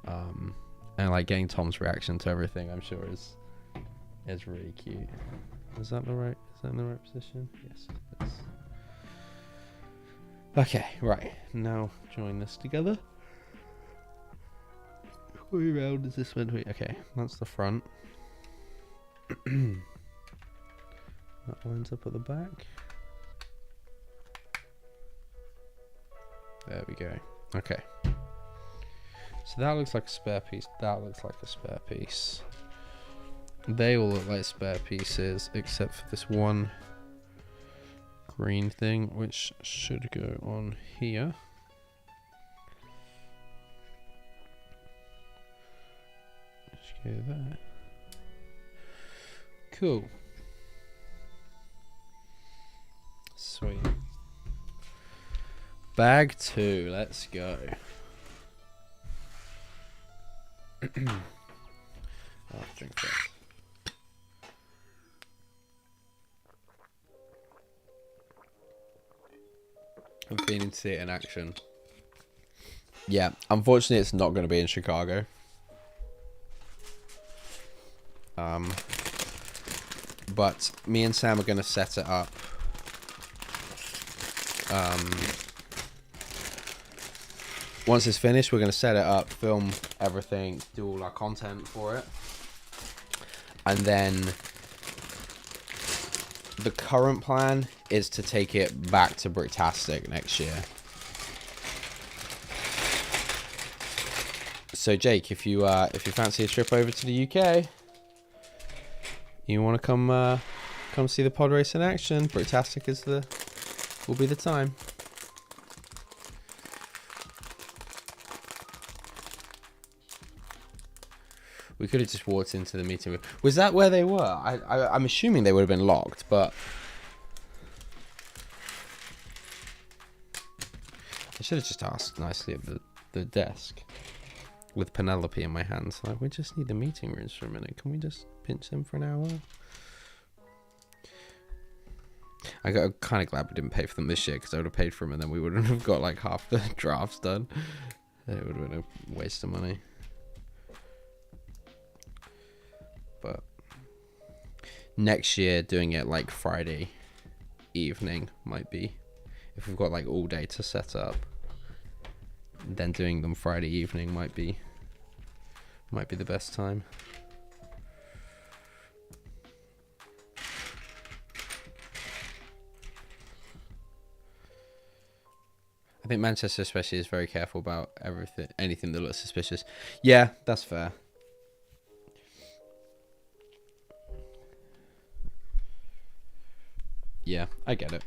And like getting Tom's reaction to everything, I'm sure is really cute. Is that in the right position? Yes, it is. Okay, right. Now join this together. Way round is this meant to be? Okay, that's the front. That lines up at the back. There we go. Okay. So that looks like a spare piece. That looks like a spare piece. They all look like spare pieces, except for this one green thing, which should go on here. Go there. Cool. Sweet. Bag 2, let's go. I'll drink first. I'm feeling to see it in action. Yeah, unfortunately it's not going to be in Chicago. But me and Sam are going to set it up Once it's finished, we're going to set it up, film everything, do all our content for it. And then the current plan is to take it back to Bricktastic next year. So Jake, if you fancy a trip over to the UK, you want to come see the pod race in action, Bricktastic will be the time. We could have just walked into the meeting room. Was that where they were? I'm assuming they would have been locked, but I should have just asked nicely at the desk with Penelope in my hands. Like, we just need the meeting rooms for a minute. Can we just pinch them for an hour? I got kind of glad we didn't pay for them this year, because I would have paid for them and then we wouldn't have got like half the drafts done. It would have been a waste of money. But next year, doing it like Friday evening might be, if we've got like all day to set up, then doing them Friday evening might be the best time. I think Manchester especially is very careful about anything that looks suspicious. Yeah, that's fair. Yeah, I get it.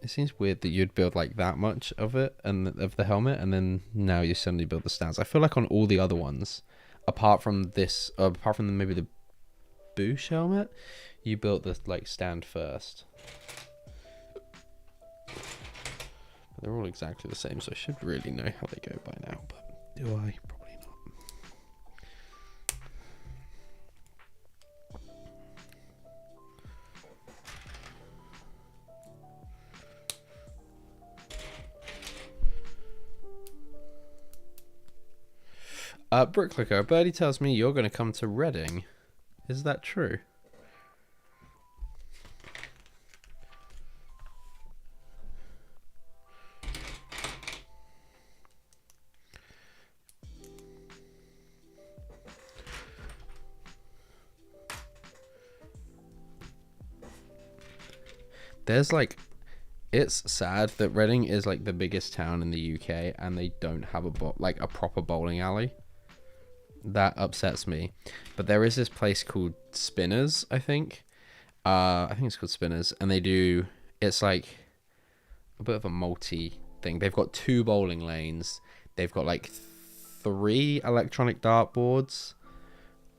It seems weird that you'd build like that much of it and of the helmet, and then now you suddenly build the stands. I feel like on all the other ones, apart from maybe the Boosh helmet, you built the like stand first. But they're all exactly the same, so I should really know how they go by now. But do I? Probably not. Bricklicker, a birdie tells me you're going to come to Reading. Is that true? There's like, it's sad that Reading is like the biggest town in the UK and they don't have a proper bowling alley. That upsets me. But there is this place called Spinners, I think. I think it's called Spinners, and it's like a bit of a multi thing. They've got 2 bowling lanes. They've got like 3 electronic dartboards,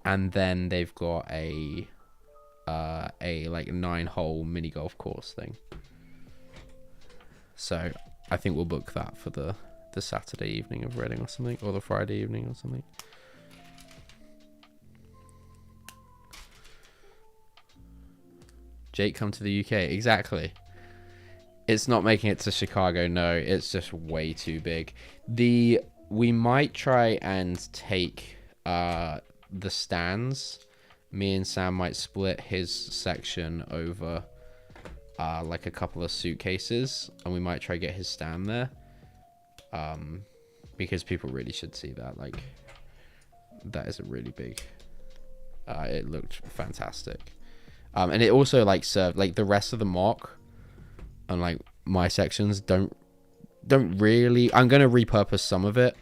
and then they've got a like 9-hole mini golf course thing. So I think we'll book that for the Saturday evening of Reading or something, or the Friday evening or something. Jake, come to the UK. Exactly. It's not making it to Chicago. No, it's just way too big. We might try and take the stands. Me and Sam might split his section over like a couple of suitcases, and we might try to get his stand there. Because people really should see that. Like, that is a really big. It looked fantastic. And it also like served like the rest of the mock and like my sections don't really. I'm gonna repurpose some of it,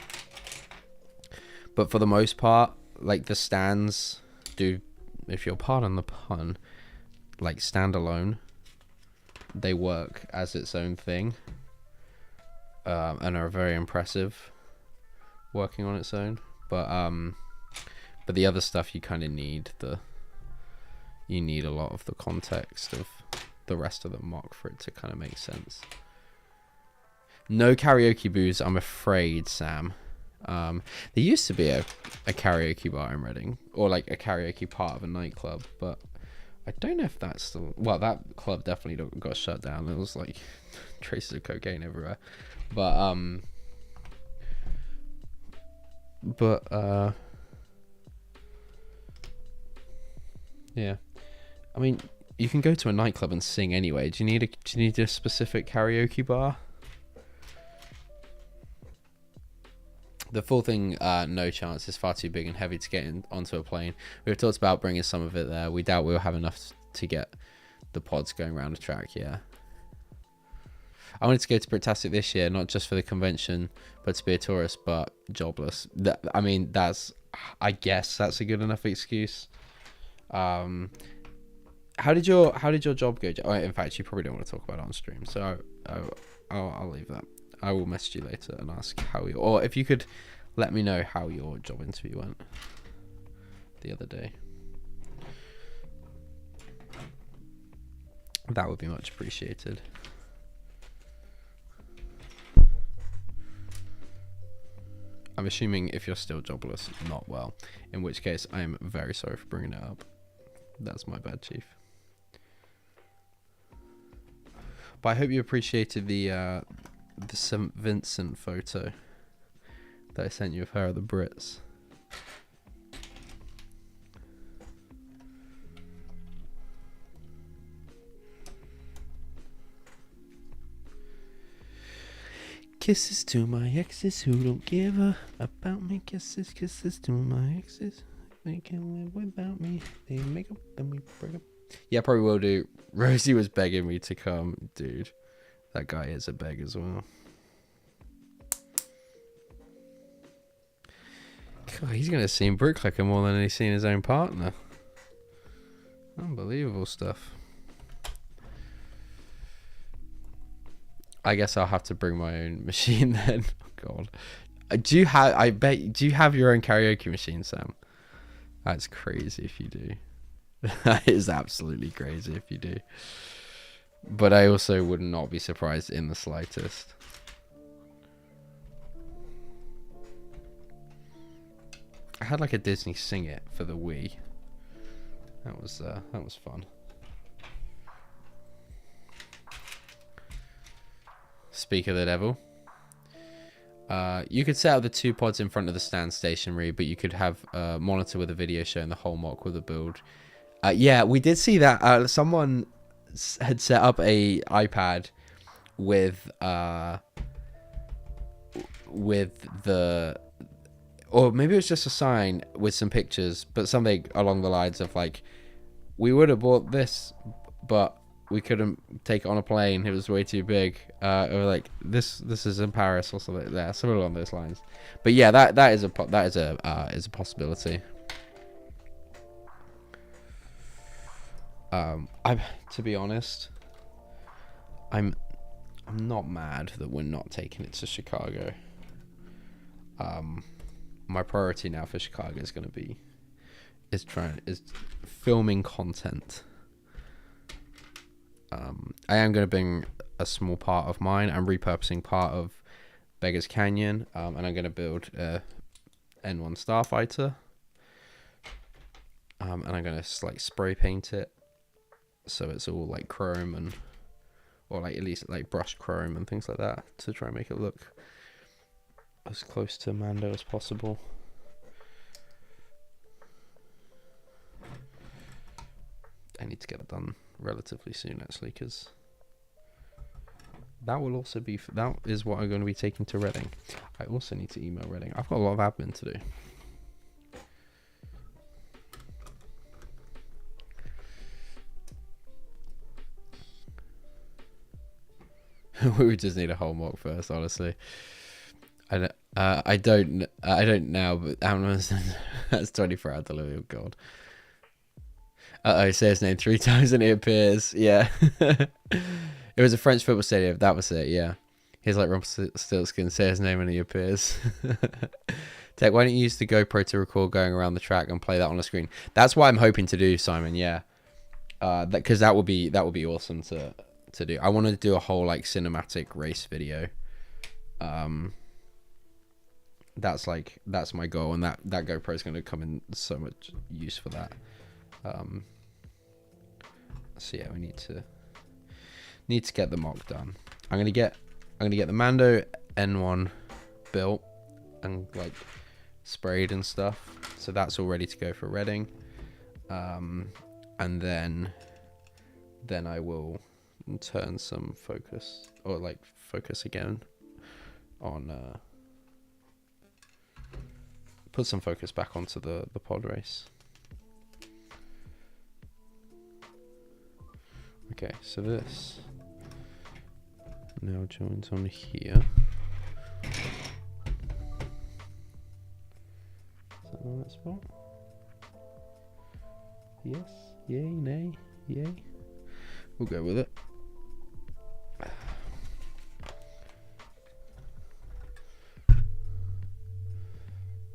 but for the most part, like the stands do, if you'll pardon the pun, like standalone. They work as its own thing, and are very impressive working on its own. But the other stuff you kind of need you need a lot of the context of the rest of the mock for it to kind of make sense. No karaoke booths, I'm afraid, Sam. There used to be a karaoke bar in Reading, or like a karaoke part of a nightclub, but I don't know if that's still. Well, that club definitely got shut down. It was like traces of cocaine everywhere, but Yeah. I mean, you can go to a nightclub and sing anyway. Do you need a specific karaoke bar? The full thing, no chance. It's far too big and heavy to get onto a plane. We've talked about bringing some of it there. We doubt we'll have enough to get the pods going around the track, yeah. I wanted to go to Britastic this year, not just for the convention, but to be a tourist, but jobless. I mean, I guess that's a good enough excuse. How did your job go? Oh, in fact, you probably don't want to talk about it on stream, so I'll leave that. I will message you later and ask or if you could let me know how your job interview went the other day. That would be much appreciated. I'm assuming if you're still jobless, not well, in which case I am very sorry for bringing it up. That's my bad, Chief. But I hope you appreciated the St. Vincent photo that I sent you of her at the Brits. Kisses to my exes who don't give a about me. Kisses to my exes. They can live without me. They make up and we break up. Yeah, probably will do. Rosie was begging me to come. Dude, that guy is a beg as well. God, he's going to see Bricklayer more than he's seen his own partner. Unbelievable stuff. I guess I'll have to bring my own machine then. Oh, God. Do you have your own karaoke machine, Sam? That's crazy if you do. That is absolutely crazy if you do. But I also would not be surprised in the slightest. I had like a Disney Sing It for the Wii. That was fun. Speak of the devil. You could set up the 2 pods in front of the stand stationary, but you could have a monitor with a video showing the whole mock with a build. Yeah, we did see that. Someone had set up a iPad with the, or maybe it was just a sign with some pictures, but something along the lines of like, we would have bought this, but we couldn't take it on a plane. It was way too big. Or like this is in Paris or something like that, something along those lines. But yeah, that is a possibility. To be honest, I'm not mad that we're not taking it to Chicago. My priority now for Chicago is going to be is filming content. I am going to bring a small part of mine. I'm repurposing part of Beggars Canyon, and I'm going to build a N1 Starfighter, and I'm going to like spray paint it so it's all like chrome or like at least like brushed chrome and things like that to try and make it look as close to Mando as possible. I need to get it done relatively soon actually, because that will also be that is what I'm going to be taking to Reading. I also need to email Reading. I've got a lot of admin to do. We would just need a whole mock first, honestly. I don't now, but that's 24 hour delivery. Oh God. Say his name 3 times and it appears. Yeah. It was a French football stadium. That was it. Yeah. He's like Rumpelstiltskin. Say his name and he appears. Tech, why don't you use the GoPro to record going around the track and play that on the screen? That's what I'm hoping to do, Simon. Yeah. Because that would be awesome to do. I want to do a whole like cinematic race video. That's my goal, and that GoPro is going to come in so much use for that. So yeah, we need to get the mock done. I'm gonna get the Mando N1 built and like sprayed and stuff, so that's all ready to go for Reading. and then I will turn some focus, or like focus again on put some focus back onto the pod race. Okay, so this now joins on here. Is that the right spot? Yes, yay, nay, yay. We'll go with it.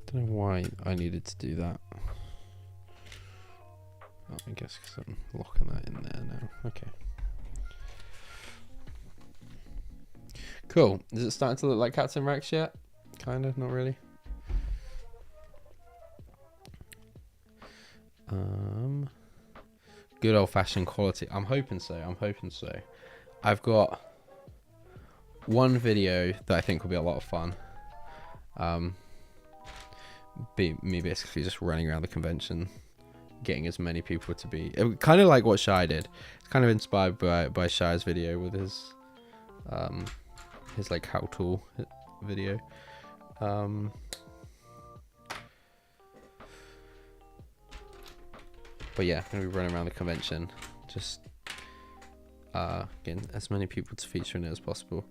Don't know why I needed to do that. Oh, I guess because I'm locking that in there now. Okay. Cool. Is it starting to look like Captain Rex yet? Kind of, not really. Good old-fashioned quality. I'm hoping so. I've got one video that I think will be a lot of fun. Be me basically just running around the convention, getting as many people to be kind of like what Shy did. It's kind of inspired by Shy's video with his like how tool video. But yeah, I'm gonna be running around the convention, just getting as many people to feature in it as possible.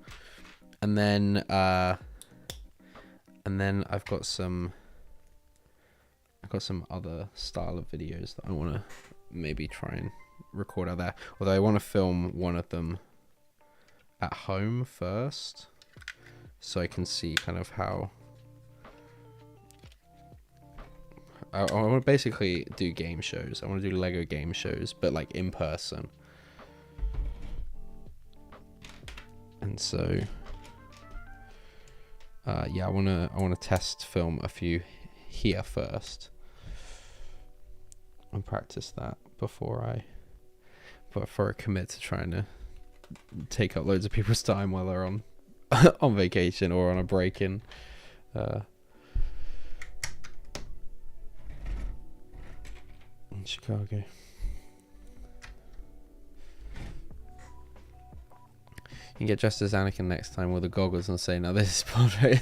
And then I've got some other style of videos that I want to maybe try and record out there. Although I want to film one of them at home first, so I can see kind of how. I want to basically do game shows. I want to do Lego game shows, but like in person. And so, yeah, I want to test film a few here first and practice that before I commit to trying to take up loads of people's time while they're on on vacation or on a break in Chicago. You can get dressed as Anakin next time with the goggles and say, "Now this is portrait."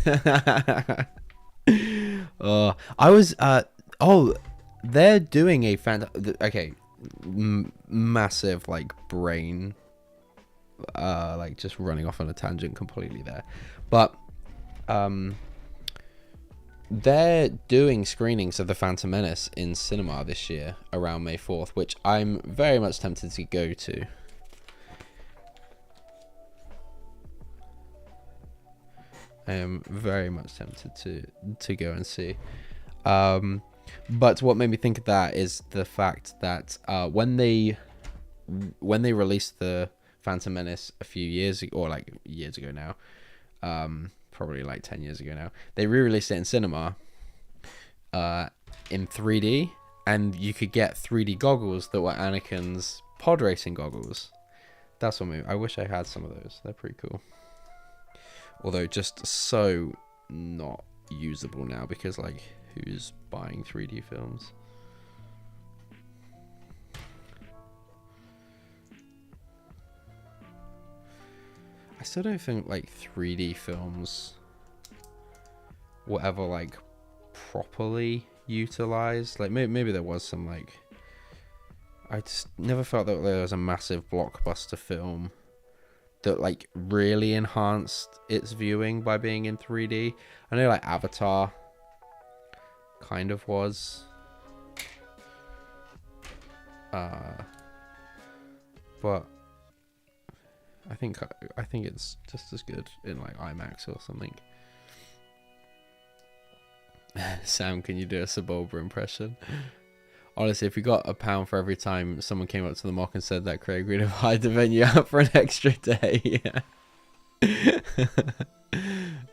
They're doing a massive like brain, like just running off on a tangent completely there, but they're doing screenings of The Phantom Menace in cinema this year around May 4th, which I'm very much tempted to go to. I am very much tempted to go and see. But what made me think of that is the fact that when they released The Phantom Menace a few years ago, or like years ago now, probably like 10 years ago now, they re-released it in cinema in 3D, and you could get 3D goggles that were Anakin's pod racing goggles. That's what made me. I wish I had some of those. They're pretty cool. Although just so not usable now, because like who's buying 3D films? I still don't think like 3D films were ever like properly utilized. Like maybe there was some, like, I just never felt that there was a massive blockbuster film that like really enhanced its viewing by being in 3D. I know like Avatar kind of was, but I think it's just as good in like IMAX or something. Sam, can you do a Sebulba impression? Honestly, if we got £1 for every time someone came up to the mock and said that, Craig, we'd have hired the venue out for an extra day.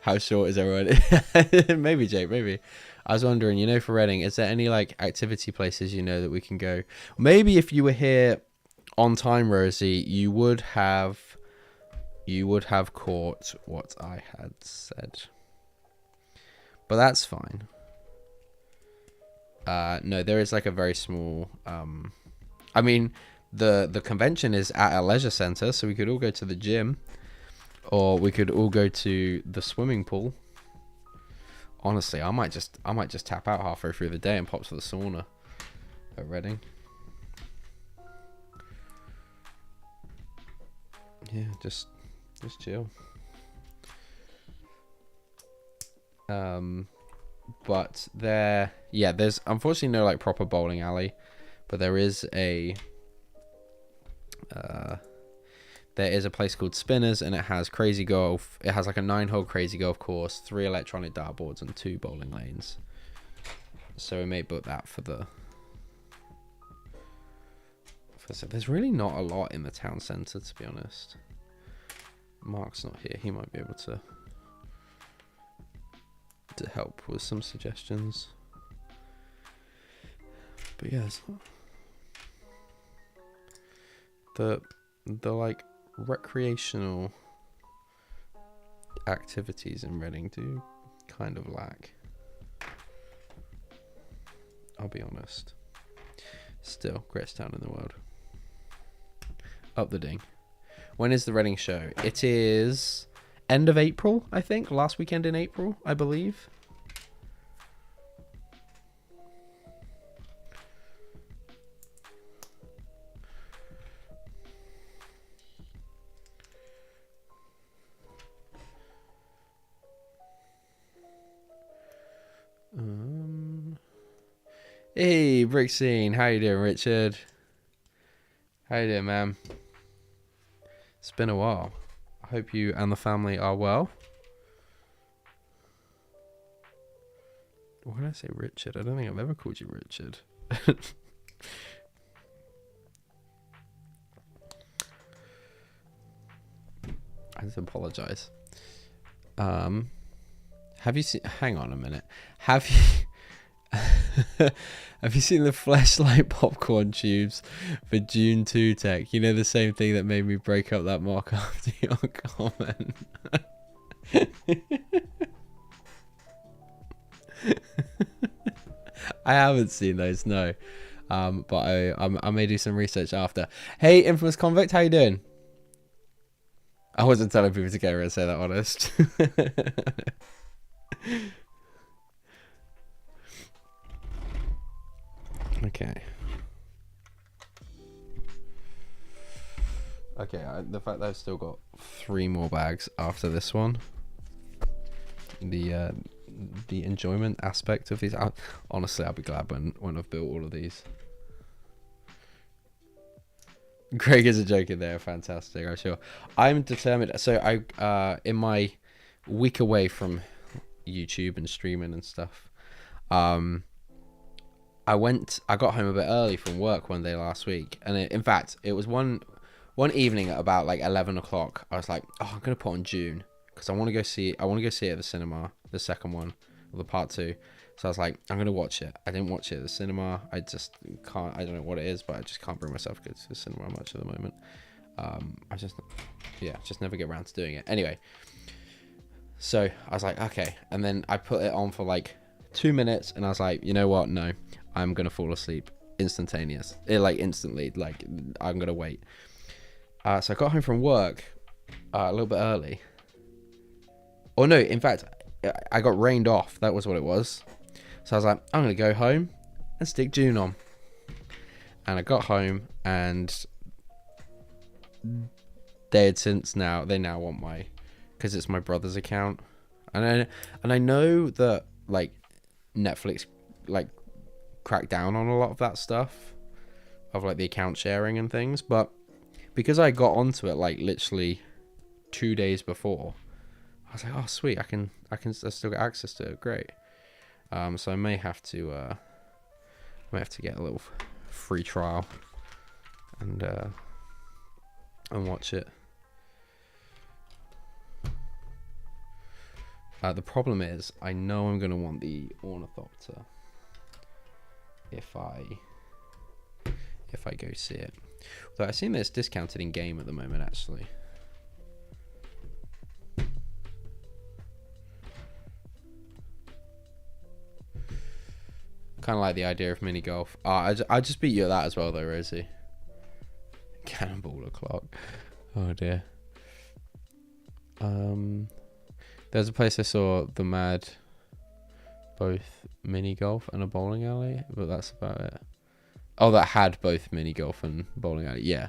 How short is everyone? Maybe, Jake, maybe. I was wondering, for Reading, is there any like activity places that we can go? Maybe if you were here on time, Rosie, you would have caught what I had said. But that's fine. No, there is like a very small I mean, the convention is at a leisure center, so we could all go to the gym, or we could all go to the swimming pool. Honestly, I might just tap out halfway through the day and pop to the sauna at Reading. Yeah, just chill. But there's unfortunately no like proper bowling alley, but there is a place called Spinners, and it has crazy golf. It has like a 9-hole crazy golf course, 3 electronic dartboards, and 2 bowling lanes. So we may book that for the. So there's really not a lot in the town centre, to be honest. Mark's not here. He might be able to help with some suggestions. But yeah, it's not... the like recreational activities in Reading do kind of lack. I'll be honest. Still, greatest town in the world. Up the ding. When is the Reading show? It is end of April, I think. Last weekend in April, I believe. Hey, Brixine. How you doing, Richard? How you doing, man? It's been a while. I hope you and the family are well. Why did I say Richard? I don't think I've ever called you Richard. I just apologize. Have you seen... Hang on a minute. Have you... Have you seen the flashlight popcorn tubes for June 2 tech? You know, the same thing that made me break up that mock after your comment. I haven't seen those, no. But I may do some research after. Hey, Infamous Convict, how you doing? I wasn't telling people to get over and say that, honest. Okay. The fact that I've still got 3 more bags after this one. The enjoyment aspect of these. Honestly, I'll be glad when I've built all of these. Greg is a joke in there. Fantastic, I'm sure. I'm determined. So in my week away from YouTube and streaming and stuff, I got home a bit early from work one day last week, and in fact, it was one evening at about like 11 o'clock. I was like, oh, I'm gonna put on Dune because I want to go see it at the cinema, the second one, or the part 2. So I was like, I'm gonna watch it. I didn't watch it at the cinema. I just can't. I don't know what it is, but I just can't bring myself to go to the cinema much at the moment. I just never get around to doing it. Anyway, so I was like, okay, and then I put it on for like 2 minutes, and I was like, you know what? No, I'm gonna fall asleep instantly. Like I'm gonna wait. So I got home from work a little bit early. Or no, in fact, I got rained off. That was what it was. So I was like, I'm gonna go home and stick Dune on. And I got home, and they now want because it's my brother's account, and I know that like Netflix like cracked down on a lot of that stuff of like the account sharing and things, but because I got onto it like literally 2 days before, I was like, oh sweet, I still get access to it. Great. So I may have to get a little free trial and watch it. The problem is, I know I'm going to want the Ornithopter if I go see it. Though I've seen that it's discounted in game at the moment, actually. Kind of like the idea of mini golf. I just beat you at that as well, though, Rosie. Cannonball o'clock. Oh dear. There's a place I saw the Mad, both mini golf and a bowling alley, but that's about it. Oh, that had both mini golf and bowling alley. Yeah.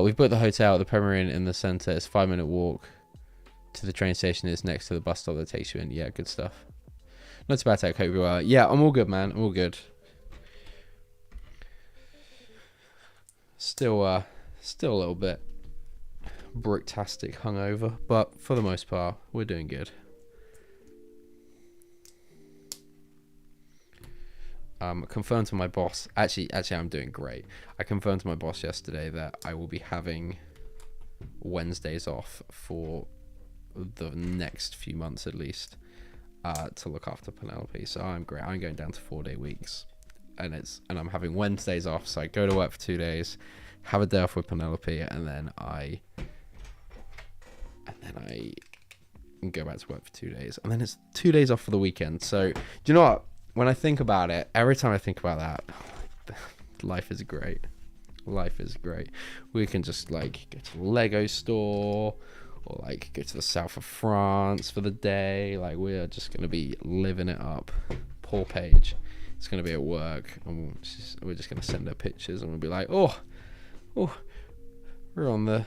We've booked the hotel at the Premier Inn in the centre. It's a 5-minute walk to the train station. It's next to the bus stop that takes you in. Yeah, good stuff. Not too bad, hope you well. Yeah, I'm all good, man. I'm all good. Still a little bit bricktastic hungover, but for the most part, we're doing good. Confirmed to my boss. Actually, I'm doing great. I confirmed to my boss yesterday that I will be having Wednesdays off for the next few months at least, to look after Penelope. So I'm great. I'm going down to 4-day weeks, and I'm having Wednesdays off. So I go to work for 2 days, have a day off with Penelope, and then I go back to work for 2 days, and then it's 2 days off for the weekend. So do you know what? When I think about it, every time I think about that, life is great. Life is great. We can just like go to the Lego store, or like go to the south of France for the day. Like, we're just gonna be living it up. Poor Paige. It's gonna be at work, and we're just gonna send her pictures, and we'll be like, oh, we're on the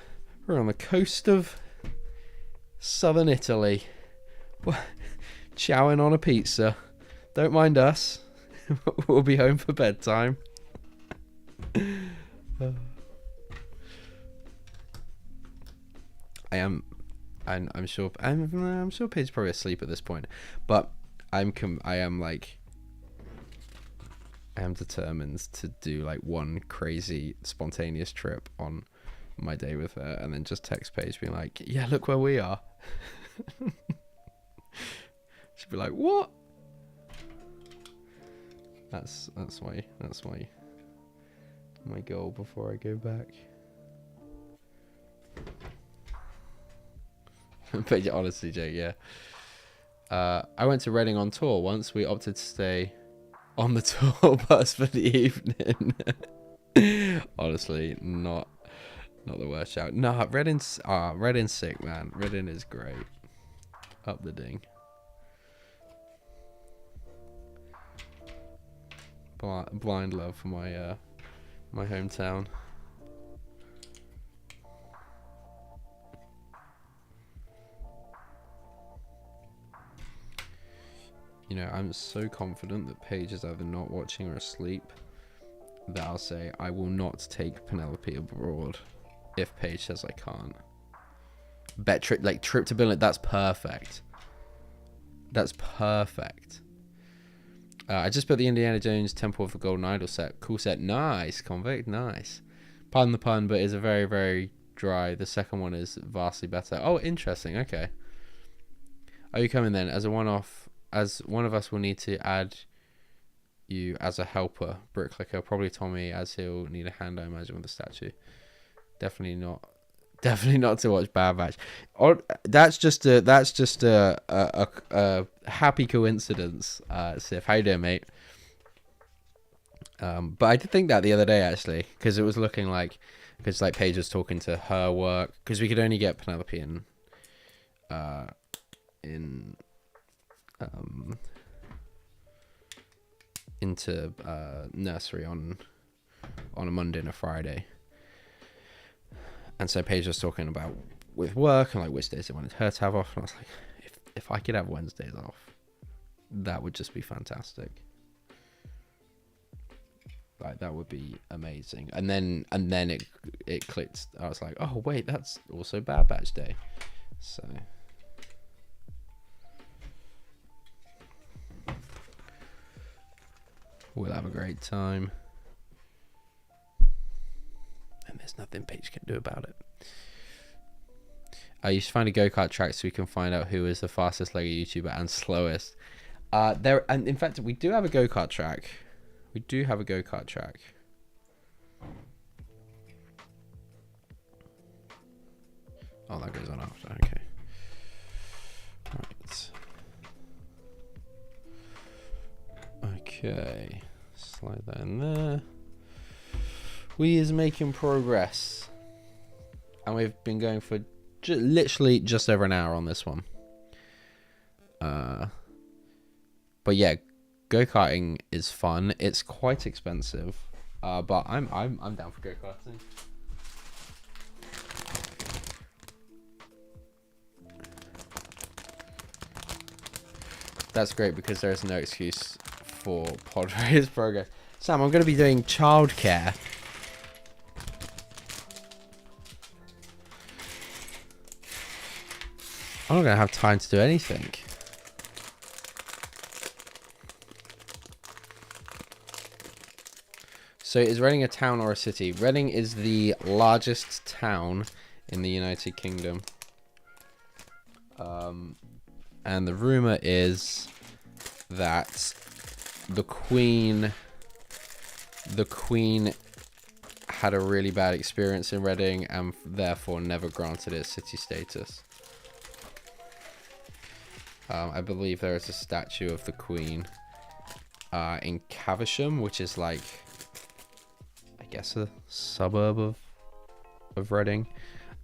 coast of southern Italy, chowing on a pizza. Don't mind us. We'll be home for bedtime. I'm sure Paige's probably asleep at this point, but I am determined to do like one crazy spontaneous trip on my day with her, and then just text Paige being like, yeah, look where we are. She'd be like, what? That's my goal before I go back. But yeah, honestly, Jake, yeah. I went to Reading on tour once. We opted to stay on the tour bus for the evening. Honestly, not the worst shout. Nah, Reading's sick, man. Reading is great. Up the ding. Blind love for my my hometown. You know, I'm so confident that Paige is either not watching or asleep that I'll say I will not take Penelope abroad if Paige says I can't. Trip to Berlin. That's perfect. That's perfect. I just put the Indiana Jones Temple of the Golden Idol set. Cool set. Nice, Convict. Nice. Pardon the pun, but it's a very, very dry. The second one is vastly better. Oh, interesting. Okay. Are you coming then? As a one-off, as one of us will need to add you as a helper, Bricklicker. Probably Tommy, as he'll need a hand, I imagine, with the statue. Definitely not to watch Bad Batch. Or that's just a happy coincidence. Sif, how you doing, mate? But I did think that the other day actually, because it was looking like, because like Paige was talking to her work, because we could only get Penelope into nursery on a Monday and a Friday. And so Paige was talking about with work and like which days they wanted her to have off, and I was like, if I could have Wednesdays off, that would just be fantastic. Like, that would be amazing. And then it clicked. I was like, oh wait, that's also Bad Batch Day. So we'll have a great time. And there's nothing Paige can do about it. You should find a go-kart track so we can find out who is the fastest Lego YouTuber and slowest. And in fact, we do have a go-kart track. Oh, that goes on after. Okay. Right. Okay. Slide that in there. We is making progress. And we've been going for literally just over an hour on this one. But yeah, go-karting is fun. It's quite expensive. But I'm down for go-karting. That's great because there is no excuse for pod race progress. Sam, I'm going to be doing childcare. I'm not going to have time to do anything. So is Reading a town or a city? Reading is the largest town in the United Kingdom. And the rumor is that the Queen had a really bad experience in Reading and therefore never granted it city status. I believe there is a statue of the Queen in Caversham, which is like, I guess, a suburb of Reading.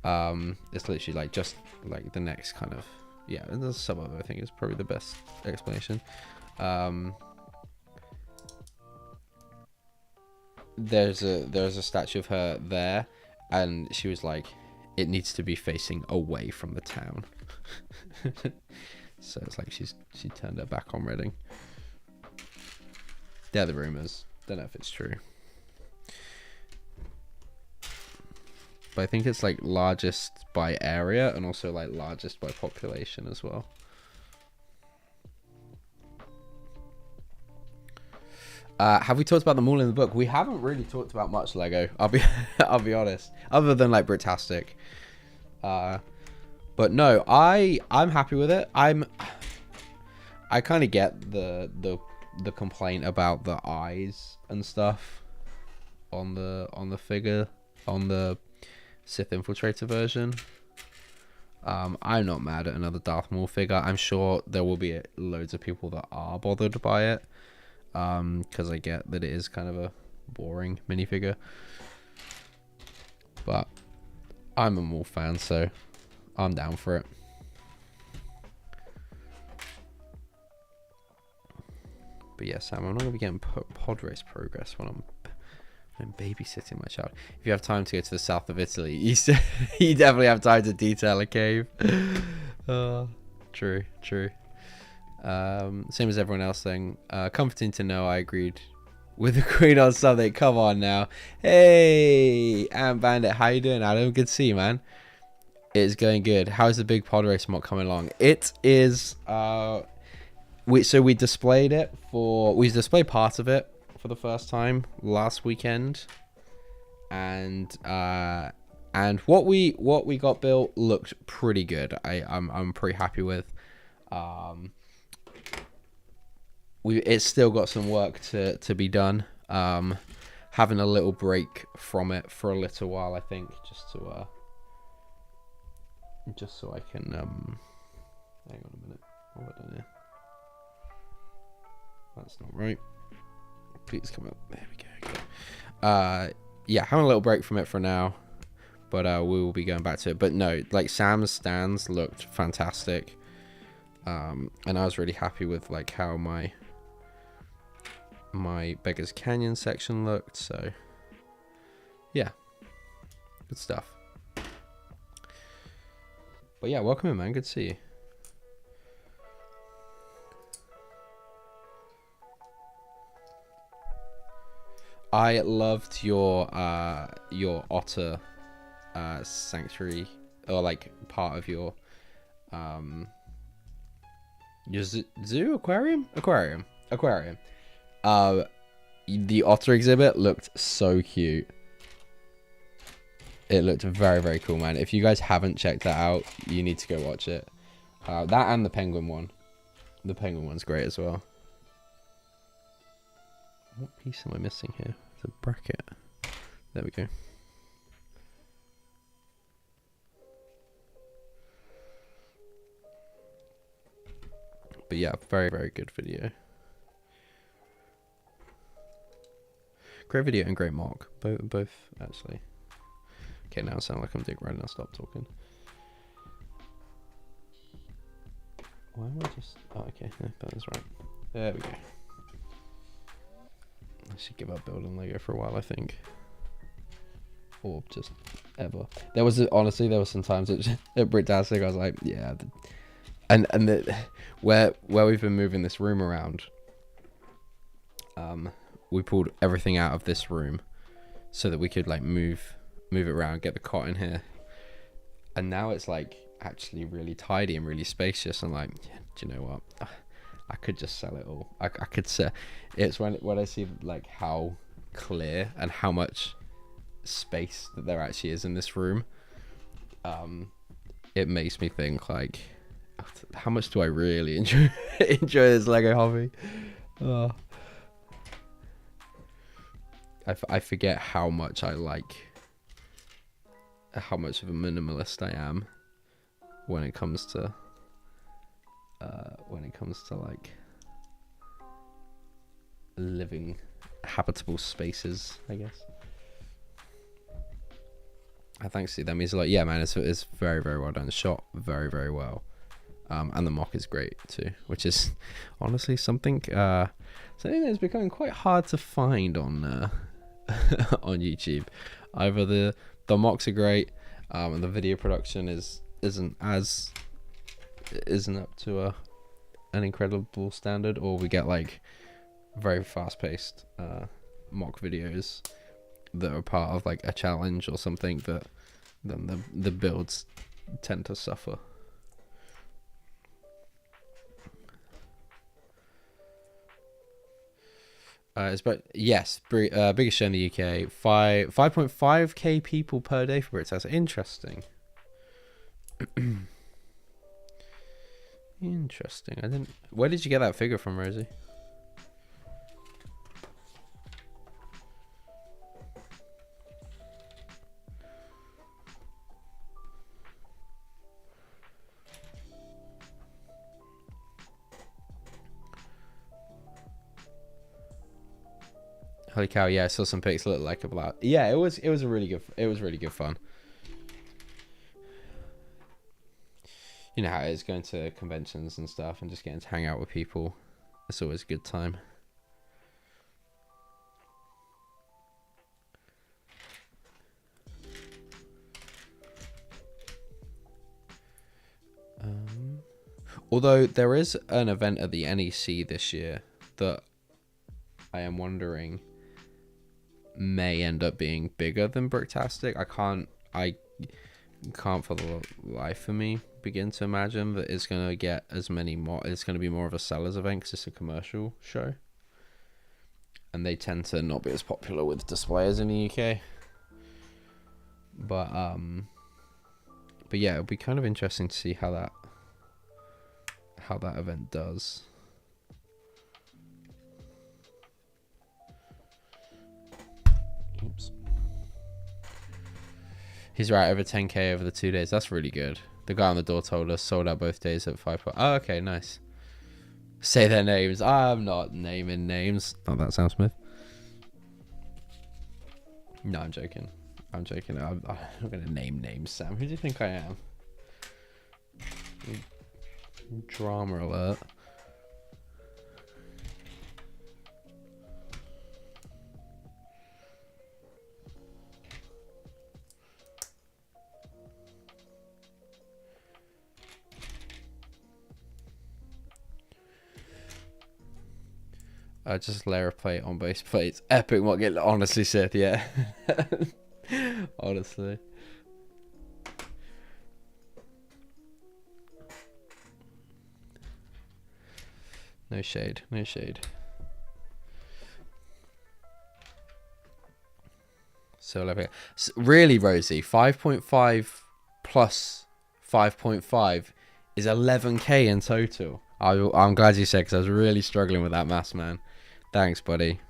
It's literally like just like the next kind of, yeah, the suburb, I think, is probably the best explanation. There's a statue of her there, and she was like, it needs to be facing away from the town. So it's like she turned her back on Reading. They're the rumors. Don't know if it's true. But I think it's like largest by area and also like largest by population as well. Have we talked about them all in the book? We haven't really talked about much Lego. I'll be honest. Other than like Britastic. But no, I'm happy with it. I kind of get the complaint about the eyes and stuff on the figure, on the Sith Infiltrator version. I'm not mad at another Darth Maul figure. I'm sure there will be loads of people that are bothered by it, because I get that it is kind of a boring minifigure. But I'm a Maul fan, so I'm down for it. But yeah, Sam, I'm not going to be getting pod race progress when I'm babysitting my child. If you have time to go to the south of Italy, you definitely have time to detail a cave. True. Same as everyone else saying. Comforting to know I agreed with the Queen on something. Come on now. Hey, Ant Bandit, how you doing, Adam? Good to see you, man. It's going good. How's the big pod race mod coming along? It is. We displayed it we displayed part of it for the first time last weekend, and what we got built looked pretty good. I'm pretty happy with. It's still got some work to be done. Having a little break from it for a little while, I think, just so I can hang on a minute. What have I done here? That's not right. Please come up. There we go. Yeah, having a little break from it for now, but we will be going back to it. But no, like Sam's stands looked fantastic, and I was really happy with like how my Beggars Canyon section looked. So yeah, good stuff. But yeah, welcome in, man. Good to see you. I loved your otter sanctuary, or like part of your zoo aquarium. The otter exhibit looked so cute. It looked very, very cool, man. If you guys haven't checked that out, you need to go watch it. That and the penguin one. The penguin one's great as well. What piece am I missing here? The bracket. There we go. But yeah, very, very good video. Great video and great mock. Both actually. Okay, now I sound like I'm Dick Red. I'll stop talking. Why am I just... Oh, okay. No, that's right. There we go. I should give up building Lego for a while, I think. Or just ever. Honestly, there was some times at Bricktastic I was like, yeah. Where we've been moving this room around, we pulled everything out of this room so that we could like move it around, get the cot in here. And now it's like actually really tidy and really spacious. And like, yeah, do you know what? I could just sell it all. I could sell. It's when I see like how clear and how much space that there actually is in this room. It makes me think like, how much do I really enjoy this Lego hobby? I forget how much I like, how much of a minimalist I am when it comes to like living habitable spaces, I guess. Thanks to them. He's like, yeah, man, it's very, very well done. Shot very, very well. And the mock is great too, which is honestly something that's becoming quite hard to find on on YouTube. Either the mocks are great, and the video production isn't up to an incredible standard, or we get like very fast-paced mock videos that are part of like a challenge or something, that then the builds tend to suffer. Biggest show in the UK. 5.5k people per day for Brits. That's interesting. Interesting. Where did you get that figure from, Rosie? Holy cow! Yeah, I saw some pics. Look like a blast. Yeah, it was really good fun. You know how it is going to conventions and stuff and just getting to hang out with people. It's always a good time. Although there is an event at the NEC this year that I am wondering may end up being bigger than Bricktastic. I can't for the life of me begin to imagine that it's going to get as many more. It's going to be more of a sellers event because it's a commercial show, and they tend to not be as popular with displayers in the UK. But yeah, it'll be kind of interesting to see how that event does. Oops. He's right, over 10k over the 2 days. That's really good. The guy on the door told us sold out both days at 5. Oh, okay, nice. Say their names. I'm not naming names. Oh, that sounds smooth. No, I'm joking. I'm not going to name names, Sam. Who do you think I am? Drama alert. Just layer a plate on base plates. Epic what get honestly Sith, yeah. Honestly. No shade, no shade. So really, Rosie, 5.5 plus 5.5 is 11k in total. I'm glad you said, because I was really struggling with that maths, man. Thanks, buddy.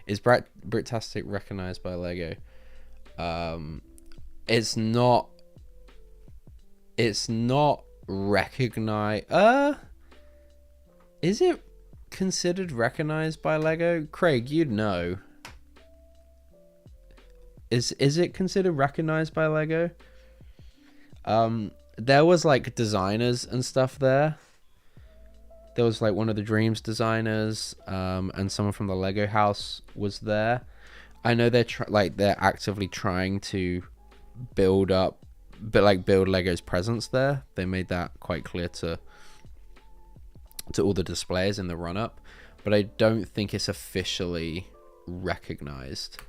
Is Bricktastic recognized by Lego? It's not recognized. Is it? considered recognized by Lego? Craig, you'd know. Is it considered recognized by Lego? There was like designers and stuff there. There was like one of the Dreams designers, and someone from the Lego house was there. I know they're actively trying to build Lego's presence there. They made that quite clear to all the displays in the run up, but I don't think it's officially recognized.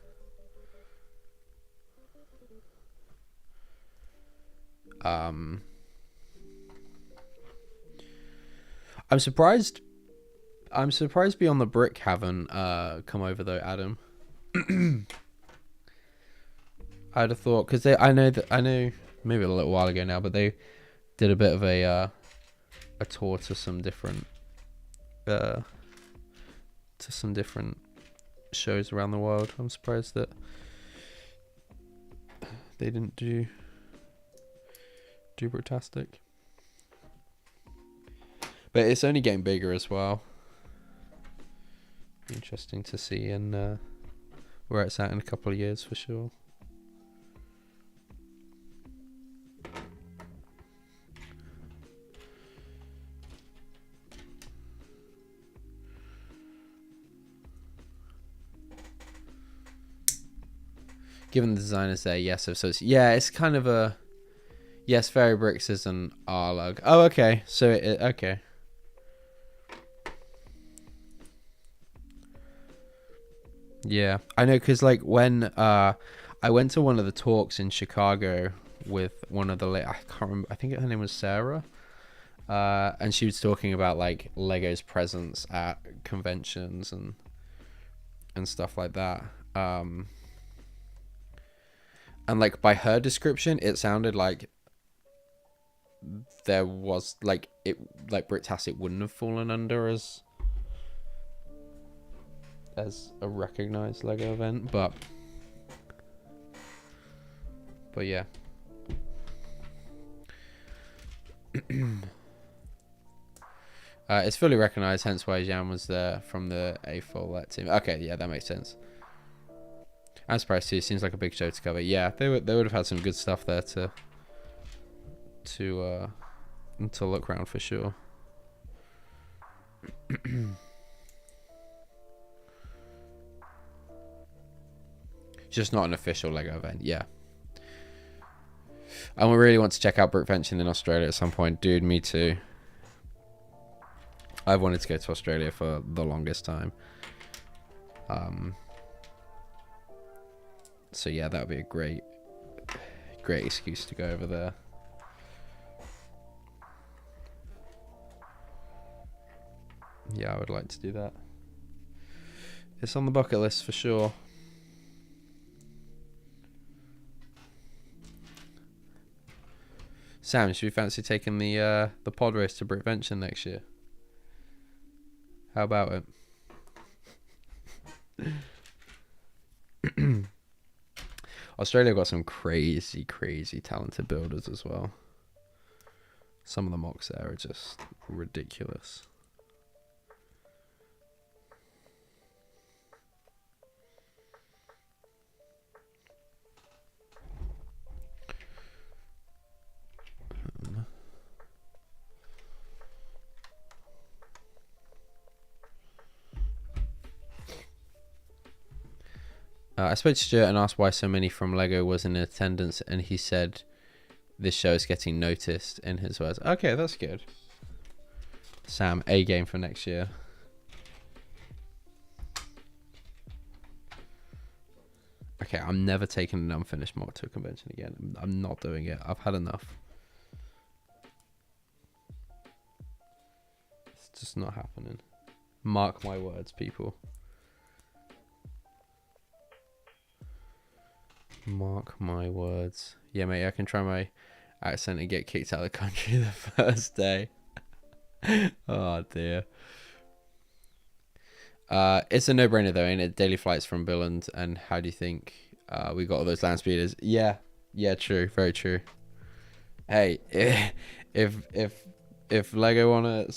I'm surprised Beyond the Brick haven't come over though, Adam. I'd have thought, because I know maybe a little while ago now, but they did a bit of a tour to some different shows around the world. I'm surprised that they didn't do Bricktastic. But it's only getting bigger as well. Interesting to see where it's at in a couple of years for sure. Given the designers there, yes. So it's kind of a yes. Fairy Bricks is an R-Lug. Oh, okay. So okay. Yeah, I know, because like when I went to one of the talks in Chicago with one of the I can't remember. I think her name was Sarah, and she was talking about like Lego's presence at conventions and stuff like that. And like by her description, it sounded like there was like Bricktastic wouldn't have fallen under as a recognized Lego event, but yeah. It's fully recognized, hence why Jan was there from the A4 team. Okay, yeah, that makes sense. I'm surprised too. Seems like a big show to cover. Yeah, they would have had some good stuff there to look around for sure. Just not an official Lego event, yeah. And we really want to check out Brickvention in Australia at some point. Dude, me too. I've wanted to go to Australia for the longest time. So yeah, that would be a great excuse to go over there. Yeah, I would like to do that. It's on the bucket list for sure. Sam, should we fancy taking the pod race to Brickvention next year? How about it? Australia got some crazy talented builders as well. Some of the mocks there are just ridiculous. I spoke to Stuart and asked why so many from Lego was in attendance, and he said this show is getting noticed, in his words. Okay, that's good. Sam, A game for next year. Okay, I'm never taking an unfinished mock to a convention again. I'm not doing it. I've had enough. It's just not happening. Mark my words, people. Mark my words. Yeah, mate, I can try my accent and get kicked out of the country the first day. Oh, dear. It's a no-brainer, though, ain't it? Daily flights from Billund, and how do you think we got all those land speeders? Yeah, true, very true. Hey, if Lego want to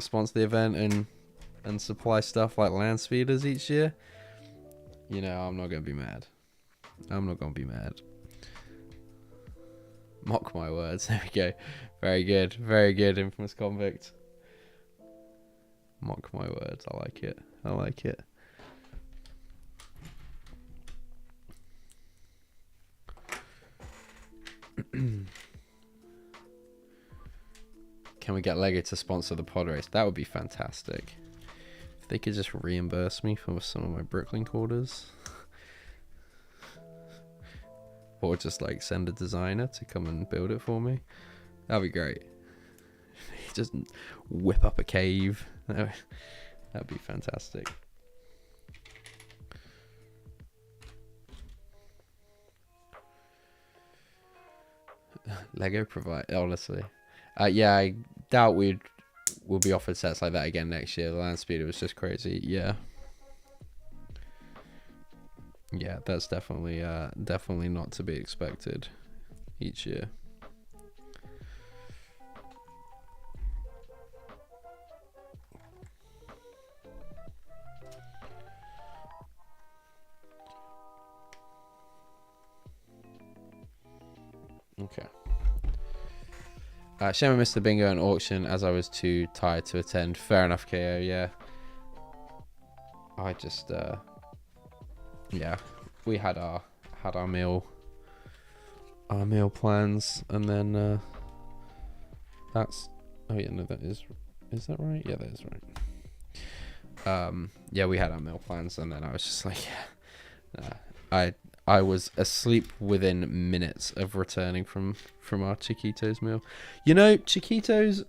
sponsor the event and supply stuff like land speeders each year, you know, I'm not going to be mad. I'm not going to be mad. Mock my words. There we go. Very good. Very good, Infamous Convict. Mock my words. I like it. I like it. Can we get Lego to sponsor the pod race? That would be fantastic. If they could just reimburse me for some of my Bricklink orders. Or just like send a designer to come and build it for me. That'd be great. Just whip up a cave. That'd be fantastic. Lego provide, honestly. Yeah, I doubt we'll be offered sets like that again next year. The land speeder was just crazy. Yeah. Yeah, that's definitely not to be expected each year. Okay. Shame I missed the bingo and auction as I was too tired to attend. Fair enough, KO. Yeah. I just yeah, we had our meal plans, and then that's, oh yeah, no, that is that right? Yeah, that is right. Yeah, we had our meal plans, and then I was just like, I was asleep within minutes of returning from our Chiquitos meal. You know, Chiquitos,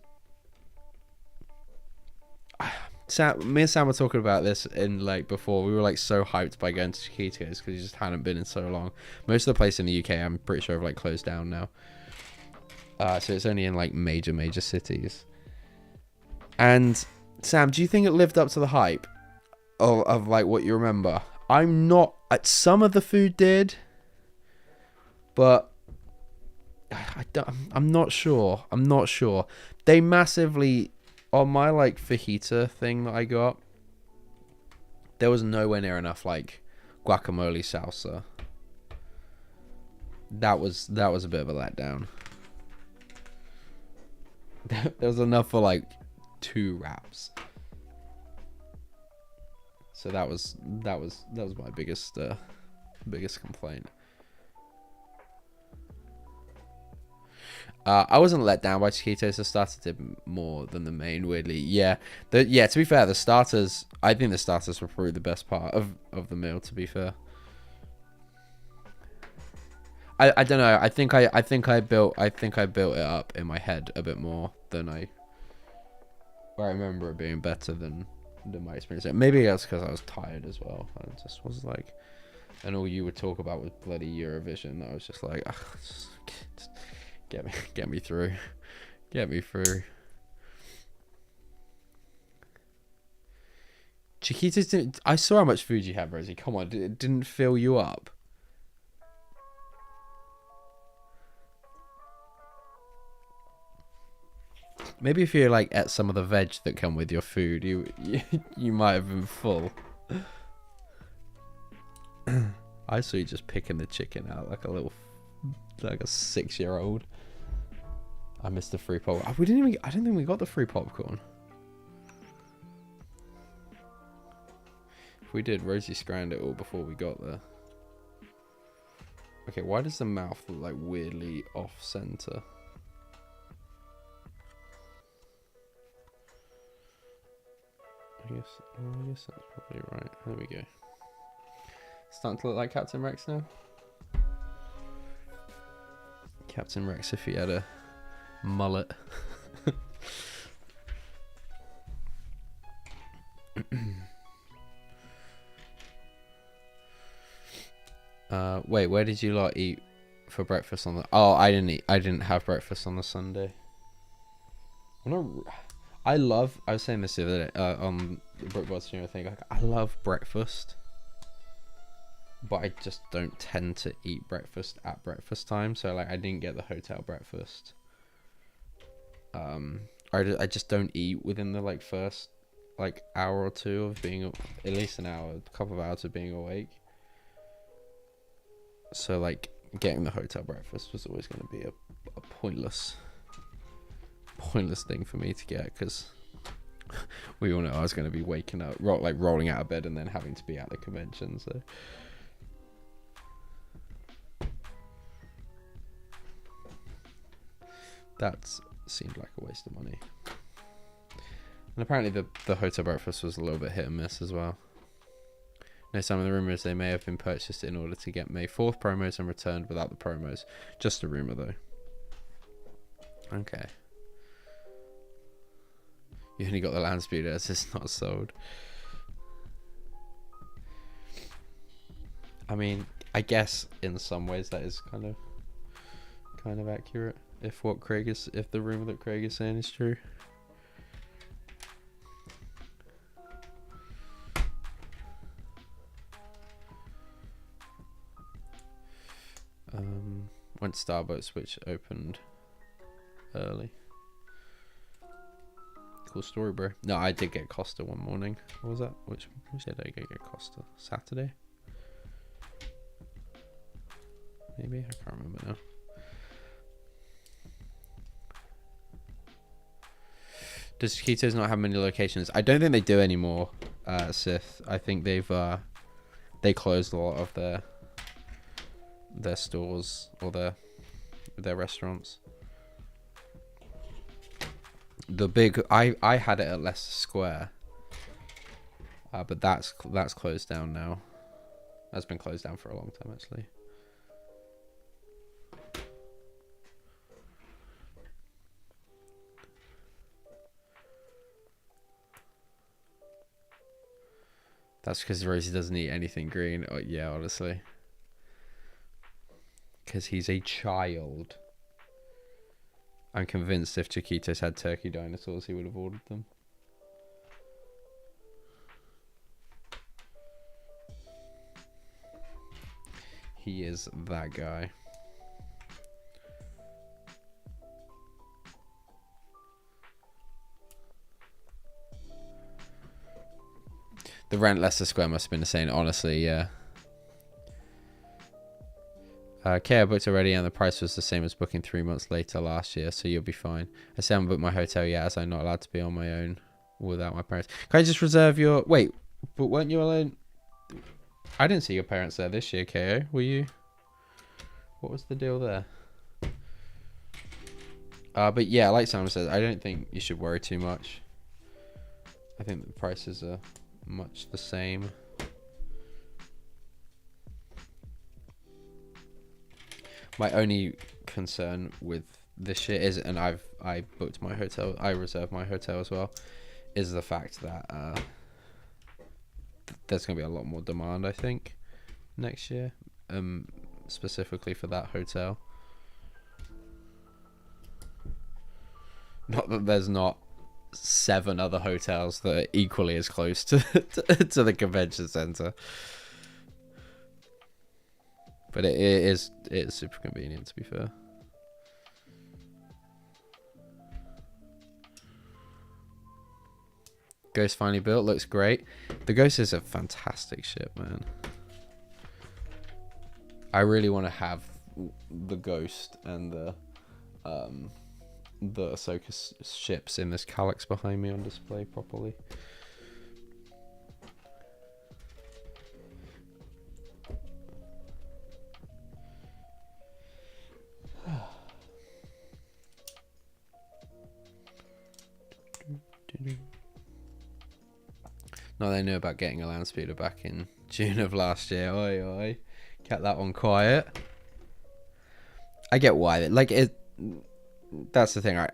Sam, me and Sam were talking about this in like before. We were like so hyped by going to Chiquitos because we just hadn't been in so long. Most of the places in the UK, I'm pretty sure, have like closed down now. So it's only in like major cities. And Sam, do you think it lived up to the hype of like what you remember? I'm not. Some of the food did, but I'm not sure. I'm not sure. They massively, on my like fajita thing that I got, there was nowhere near enough like guacamole salsa. That was a bit of a letdown. There was enough for like 2 wraps. So that was my biggest complaint. I wasn't let down by Chiquitos. The starters did more than the main, weirdly. Yeah. To be fair, the starters, I think the starters were probably the best part of the meal, to be fair. I don't know. I think I built it up in my head a bit more than I remember it being better than my experience. Maybe that's because I was tired as well. I just was like, and all you would talk about was bloody Eurovision. I was just like, just get me through. Get me through. Chiquitos didn't. I saw how much food you had, Rosie. Come on, it didn't fill you up. Maybe if you like ate some of the veg that come with your food, you might have been full. I saw you just picking the chicken out like a 6-year-old. I missed the free pop. I don't think we got the free popcorn. If we did, Rosie scanned it all before we got there. Okay, why does the mouth look like weirdly off center? I guess that's probably right. There we go. Starting to look like Captain Rex now. Captain Rex if he had a mullet. Wait, where did you lot eat for breakfast on the? Oh, I didn't have breakfast on the Sunday. I was saying this the other day on the Brookbot stream. I think like, I love breakfast, but I just don't tend to eat breakfast at breakfast time. So like I didn't get the hotel breakfast. I just don't eat within the like first like hour or two of being, at least an hour, a couple of hours of being awake. So like getting the hotel breakfast was always going to be a pointless thing for me to get, because we all know I was going to be waking up, rolling out of bed and then having to be at the convention. So that seemed like a waste of money. And apparently the hotel breakfast was a little bit hit and miss as well. No, some of the rumours they may have been purchased in order to get May 4th promos and returned without the promos. Just a rumour though. Okay. You only got the land speeder as it's not sold. I mean, I guess in some ways that is kind of accurate if the rumor that Craig is saying is true. Went Starboats, which opened early. Cool story, bro. No, I did get Costa one morning. What was that? Which day did I get Costa? Saturday? Maybe? I can't remember now. Does Chiquitos not have many locations? I don't think they do anymore, Sith. I think they closed a lot of their stores or their restaurants. The big I had it at Leicester Square, but that's closed down now. That's been closed down for a long time actually. That's because Rosie doesn't eat anything green. Oh, yeah, honestly. Because he's a child. I'm convinced if Chiquitos had turkey dinosaurs, he would have ordered them. He is that guy. The rent Leicester Square must have been insane, honestly, yeah. Okay, I booked already and the price was the same as booking 3 months later last year, so you'll be fine. I still haven't booked my hotel yet as I'm not allowed to be on my own without my parents. Can I just reserve your... Wait, but weren't you alone? I didn't see your parents there this year, KO. Were you? What was the deal there? But yeah, like Simon says, I don't think you should worry too much. I think the prices are much the same. My only concern with this year is, and I booked my hotel, I reserved my hotel as well, is the fact that there's going to be a lot more demand, I think, next year, specifically for that hotel. Not that there's not 7 other hotels that are equally as close to to the convention center, but it is super convenient, to be fair. Ghost finally built, looks great. The Ghost is a fantastic ship, man. I really want to have the Ghost and the Ahsoka ships in this Calyx behind me on display properly. Now they knew about getting a land speeder back in June of last year. Oi, oi. Kept that one quiet. I get why. Like, it. That's the thing, right?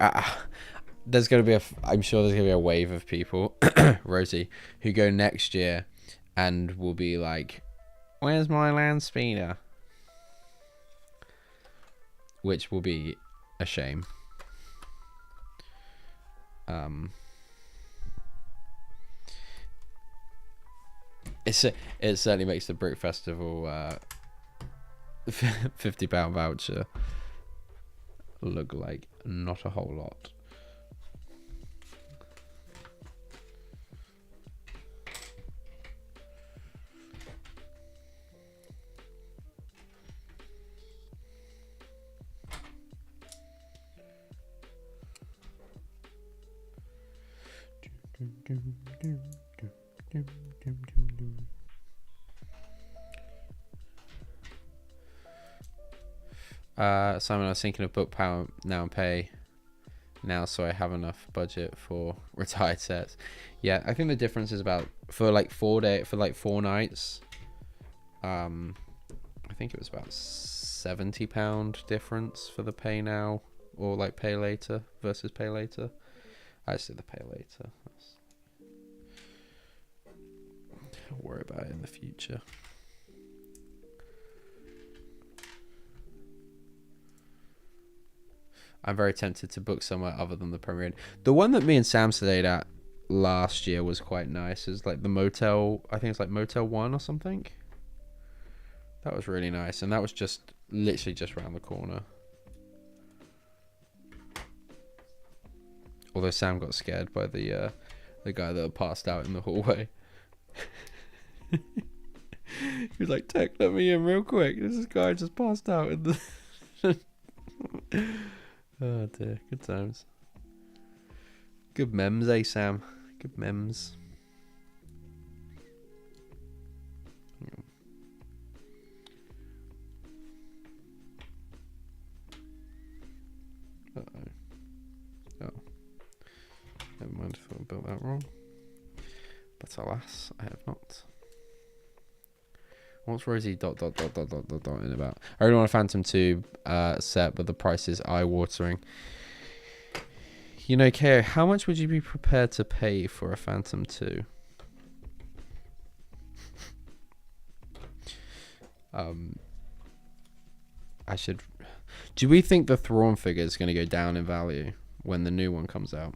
There's going to be I'm sure there's going to be a wave of people, Rosie, who go next year and will be like, where's my land speeder? Which will be a shame. It certainly makes the Brick Festival £50 voucher look like not a whole lot. Simon, I was thinking of book power now and pay now, so I have enough budget for retired sets. Yeah, I think the difference is about for like 4 nights. I think it was about £70 difference for the pay now or like pay later versus pay later. I just did the pay later. I'll worry about it in the future. I'm very tempted to book somewhere other than the Premier Inn. The one that me and Sam stayed at last year was quite nice. It's like the motel, I think it's like Motel 1 or something. That was really nice, and that was just literally just around the corner. Although Sam got scared by the guy that passed out in the hallway. He was like, "Tech, let me in real quick. This guy just passed out in the." Oh dear, good times. Good memes, eh, Sam? Good memes. Uh-oh. Oh. Never mind if I built that wrong. But alas, I have not. What's Rosie ... in about? I really want a Phantom 2 set, but the price is eye-watering. You know, KO, how much would you be prepared to pay for a Phantom 2? I should... Do we think the Thrawn figure is going to go down in value when the new one comes out?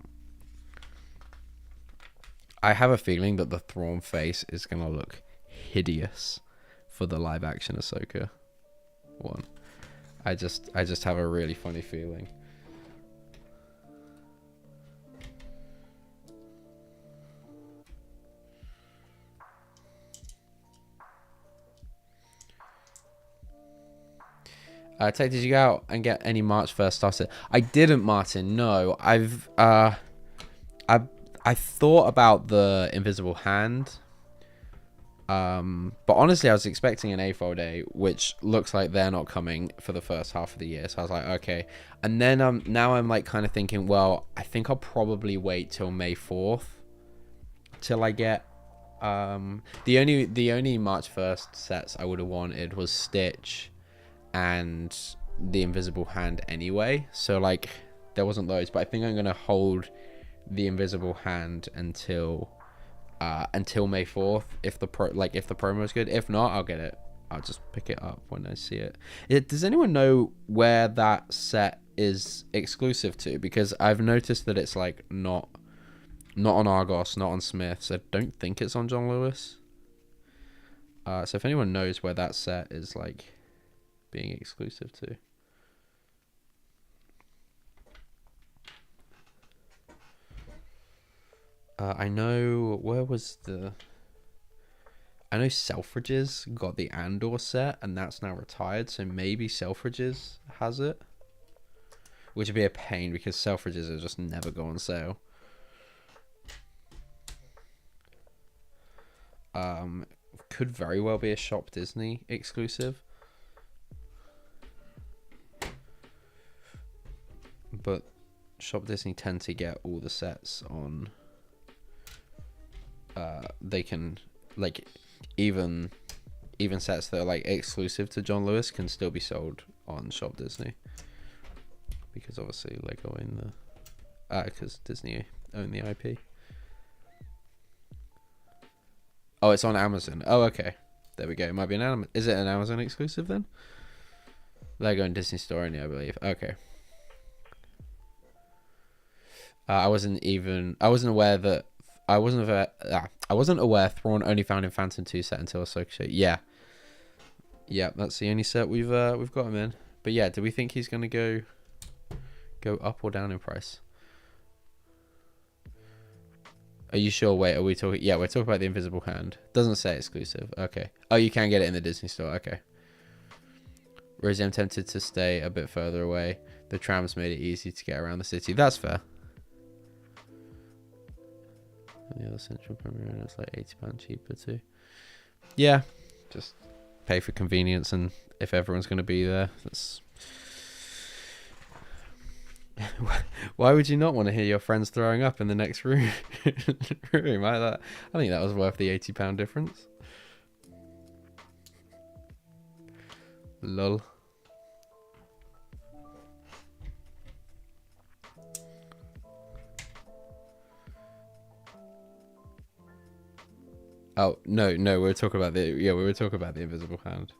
I have a feeling that the Thrawn face is going to look hideous for the live action Ahsoka one. I just have a really funny feeling. Tate, did you go out and get any March 1st started? I didn't, Martin. No, I thought about the Invisible Hand. But honestly, I was expecting an AFOL day, which looks like they're not coming for the first half of the year. So I was like, okay. And then now I'm like kind of thinking, well, I think I'll probably wait till May 4th till I get the only March 1st sets I would have wanted was Stitch and the Invisible Hand anyway. So like there wasn't those, but I think I'm gonna hold the Invisible Hand until May 4th if the promo is good. If not, I'll get it. I'll just pick it up when I see it. Does anyone know where that set is exclusive to? Because I've noticed that it's like not on Argos, not on Smiths. I don't think it's on John Lewis. So if anyone knows where that set is like being exclusive to. I know Selfridges got the Andor set and that's now retired, so maybe Selfridges has it, which would be a pain because Selfridges will just never go on sale. Could very well be a Shop Disney exclusive, but Shop Disney tend to get all the sets on. They can like even sets that are like exclusive to John Lewis can still be sold on Shop Disney because obviously Lego own because Disney own the IP. Oh, it's on Amazon. Oh, okay. There we go. It might be is it an Amazon exclusive then? Lego and Disney Store only, I believe. Okay. I wasn't aware Thrawn only found in Phantom 2 set until Ahsoka show. Yeah, that's the only set we've got him in. But yeah, do we think he's gonna go up or down in price? Are you sure? Wait, are we talking? Yeah, we're talking about the Invisible Hand. Doesn't say exclusive. Okay. Oh, you can get it in the Disney Store. Okay. Rosie, I'm tempted to stay a bit further away. The trams made it easy to get around the city. That's fair. And the other Central Premier, and it's like £80 cheaper too. Yeah, just pay for convenience, and if everyone's going to be there, that's... Why would you not want to hear your friends throwing up in the next room? I think that was worth the £80 difference. Lol. Oh, no, we were talking about the Invisible Hand.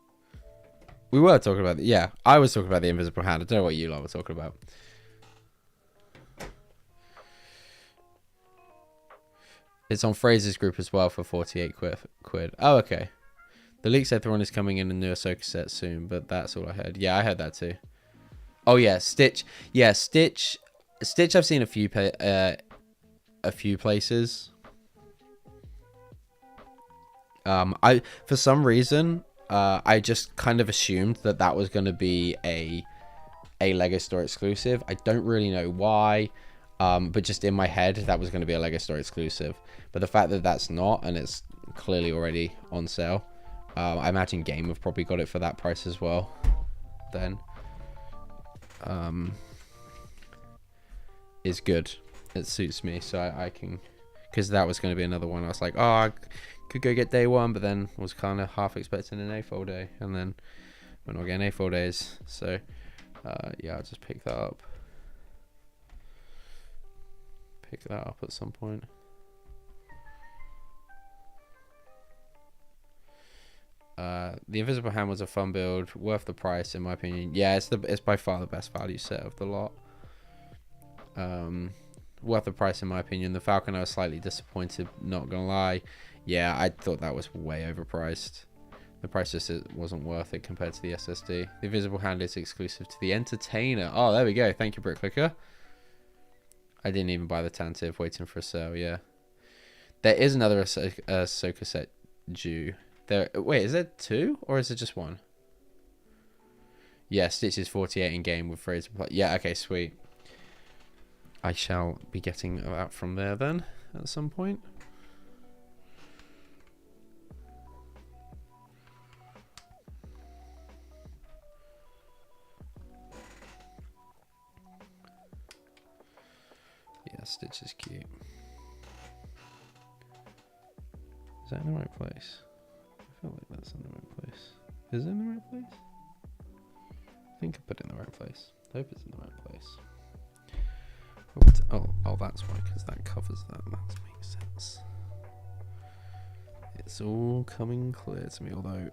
We were talking about I was talking about the Invisible Hand. I don't know what you lot were talking about. It's on Fraser's group as well for 48 quid. Oh, okay. The leak said Thrawn is coming in a new Ahsoka set soon, but that's all I heard. Yeah, I heard that too. Oh yeah, Stitch. Yeah, Stitch I've seen a few places. I for some reason, I just kind of assumed that was going to be a Lego Store exclusive. I don't really know why. But just in my head, that was going to be a Lego Store exclusive. But the fact that that's not, and it's clearly already on sale, I imagine Game have probably got it for that price as well. Then, is good. It suits me, so I can, because that was going to be another one. I was like, oh, I could go get day one, but then was kind of half expecting an A4 day, and then we're not getting A4 days. So, yeah, I'll just pick that up. Pick that up at some point. The Invisible Hand was a fun build, worth the price in my opinion. Yeah, it's by far the best value set of the lot. Worth the price in my opinion. The Falcon, I was slightly disappointed, not gonna lie. Yeah, I thought that was way overpriced. The price just wasn't worth it compared to the SSD. The Invisible Hand is exclusive to the Entertainer. Oh, there we go. Thank you, Bricklicker. I didn't even buy the Tantive, waiting for a sale, yeah. There is another Ahsoka set due. Wait, is there two? Or is it just one? Yeah, Stitch is 48 in game with Fraser. Yeah, okay, sweet. I shall be getting that from there then, at some point. Yeah, Stitch is cute. Is that in the right place? I feel like that's in the right place. Is it in the right place? I think I put it in the right place. I hope it's in the right place. Oh, that's why, because that covers that. That makes sense. It's all coming clear to me, although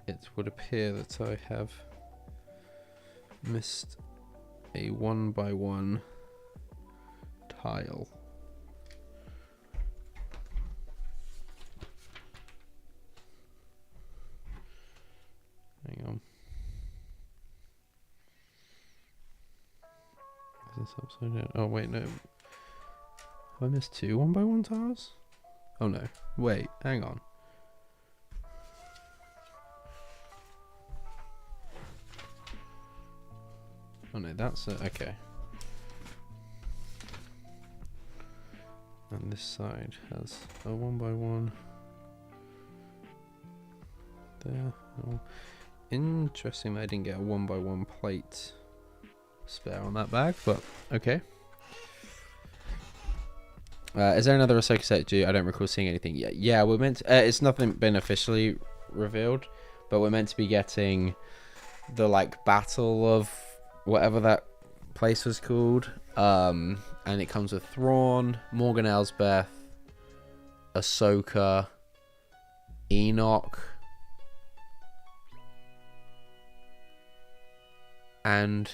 it would appear that I have missed a 1x1 tile. Hang on. Is this upside down? Oh wait, no. Have I missed two 1x1 tiles? Oh no. Wait, hang on. Oh no, that's okay. And this side has a 1x1 there. Oh. Interesting that I didn't get a 1x1 plate spare on that bag, but okay. Is there another Ahsoka set due? I don't recall seeing anything yet. Yeah, we're meant to, it's nothing been officially revealed, but we're meant to be getting the like battle of whatever that place was called, and it comes with Thrawn, Morgan Elsbeth, Ahsoka, Enoch, and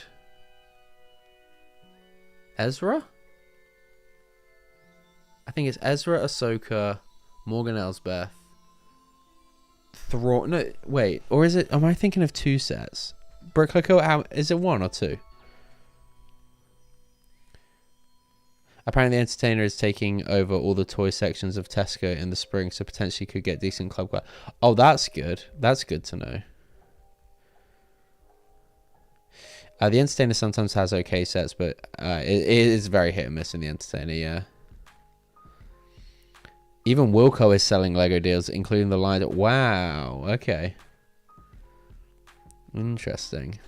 Ezra? I think it's Ezra, Ahsoka, Morgan Elsbeth, Thrawn. No, wait, or is it? Am I thinking of two sets? Bricklicker, is it one or two? Apparently, the Entertainer is taking over all the toy sections of Tesco in the spring, so potentially could get decent clubwear. Oh, that's good. That's good to know. The Entertainer sometimes has okay sets, but it is very hit and miss in the Entertainer, yeah. Even Wilco is selling Lego deals, including the line. Wow, okay. Interesting.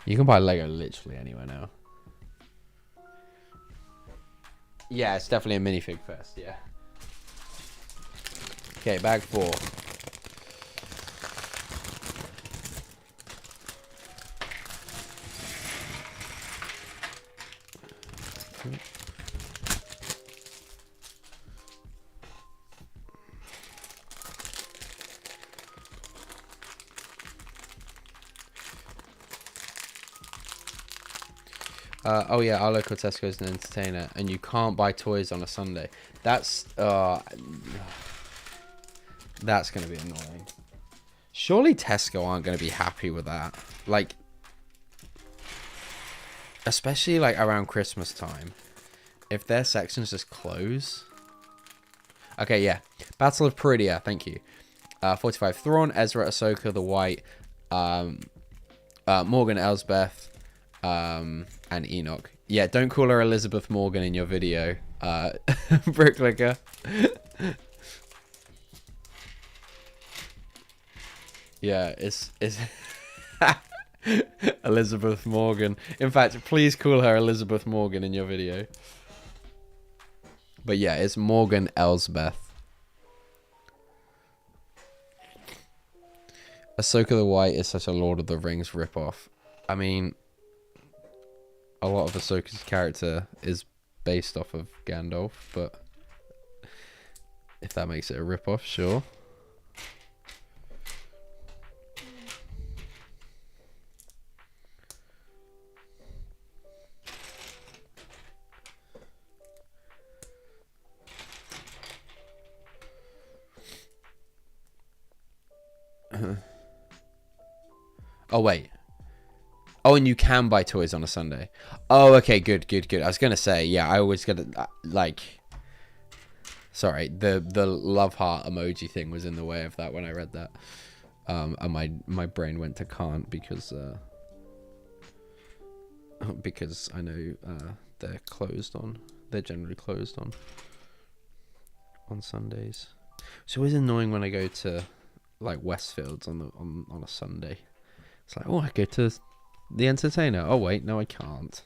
You can buy Lego literally anywhere now. Yeah, it's definitely a minifig fest, yeah. Okay, bag 4. Oh yeah, our local Tesco is an Entertainer, and you can't buy toys on a Sunday. That's gonna be annoying. Surely Tesco aren't gonna be happy with that. Like, especially like around Christmas time, if their sections just close. Okay, yeah. Battle of Peridia, thank you. 45 Thrawn, Ezra, Ahsoka, the White, Morgan, Elsbeth, and Enoch. Yeah, don't call her Elizabeth Morgan in your video, Bricklicker. Yeah, it's Elizabeth Morgan. In fact, please call her Elizabeth Morgan in your video. But yeah, it's Morgan Elsbeth. Ahsoka the White is such a Lord of the Rings ripoff. I mean, a lot of Ahsoka's character is based off of Gandalf, but if that makes it a ripoff, sure. Oh, wait. Oh, and you can buy toys on a Sunday. Oh, okay, good. I was going to say, yeah, I always get like... Sorry, the love heart emoji thing was in the way of that when I read that. And my brain went to can't because I know they're closed on... They're generally closed on Sundays. It's always annoying when I go to like Westfields on a Sunday. It's like, oh, I go to the Entertainer. Oh wait, no, I can't.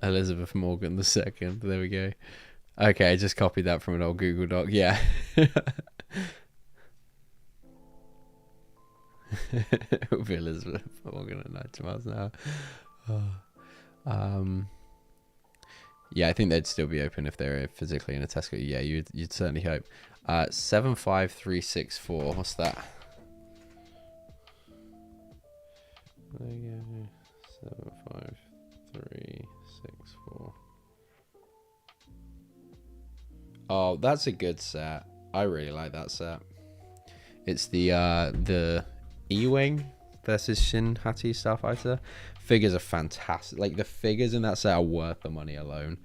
Elizabeth Morgan the second. There we go. Okay, I just copied that from an old Google Doc. Yeah. It would be Elizabeth Morgan at 90 miles an hour. Yeah, I think they'd still be open if they're physically in a Tesco. Yeah, you'd certainly hope. 75364. What's that? 75364. Oh, that's a good set. I really like that set. It's the E-Wing versus Shin Hati Starfighter. Figures are fantastic. Like, the figures in that set are worth the money alone.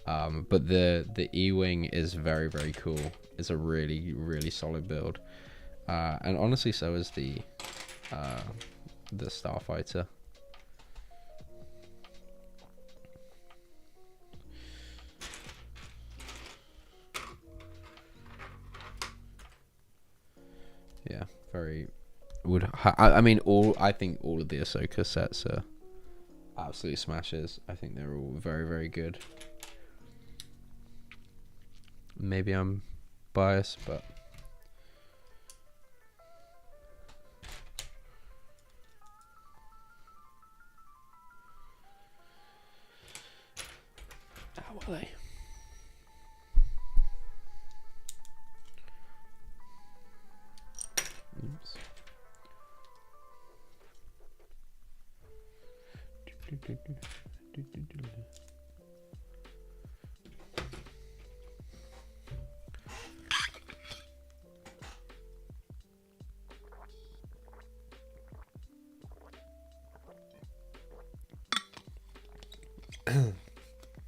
But the E-Wing is very, very cool. It's a really, really solid build. And honestly, so is the Starfighter. Yeah, very I mean, I think all of the Ahsoka sets are absolute smashes. I think they're all very, very good. Maybe I'm biased, but how are they? Oops.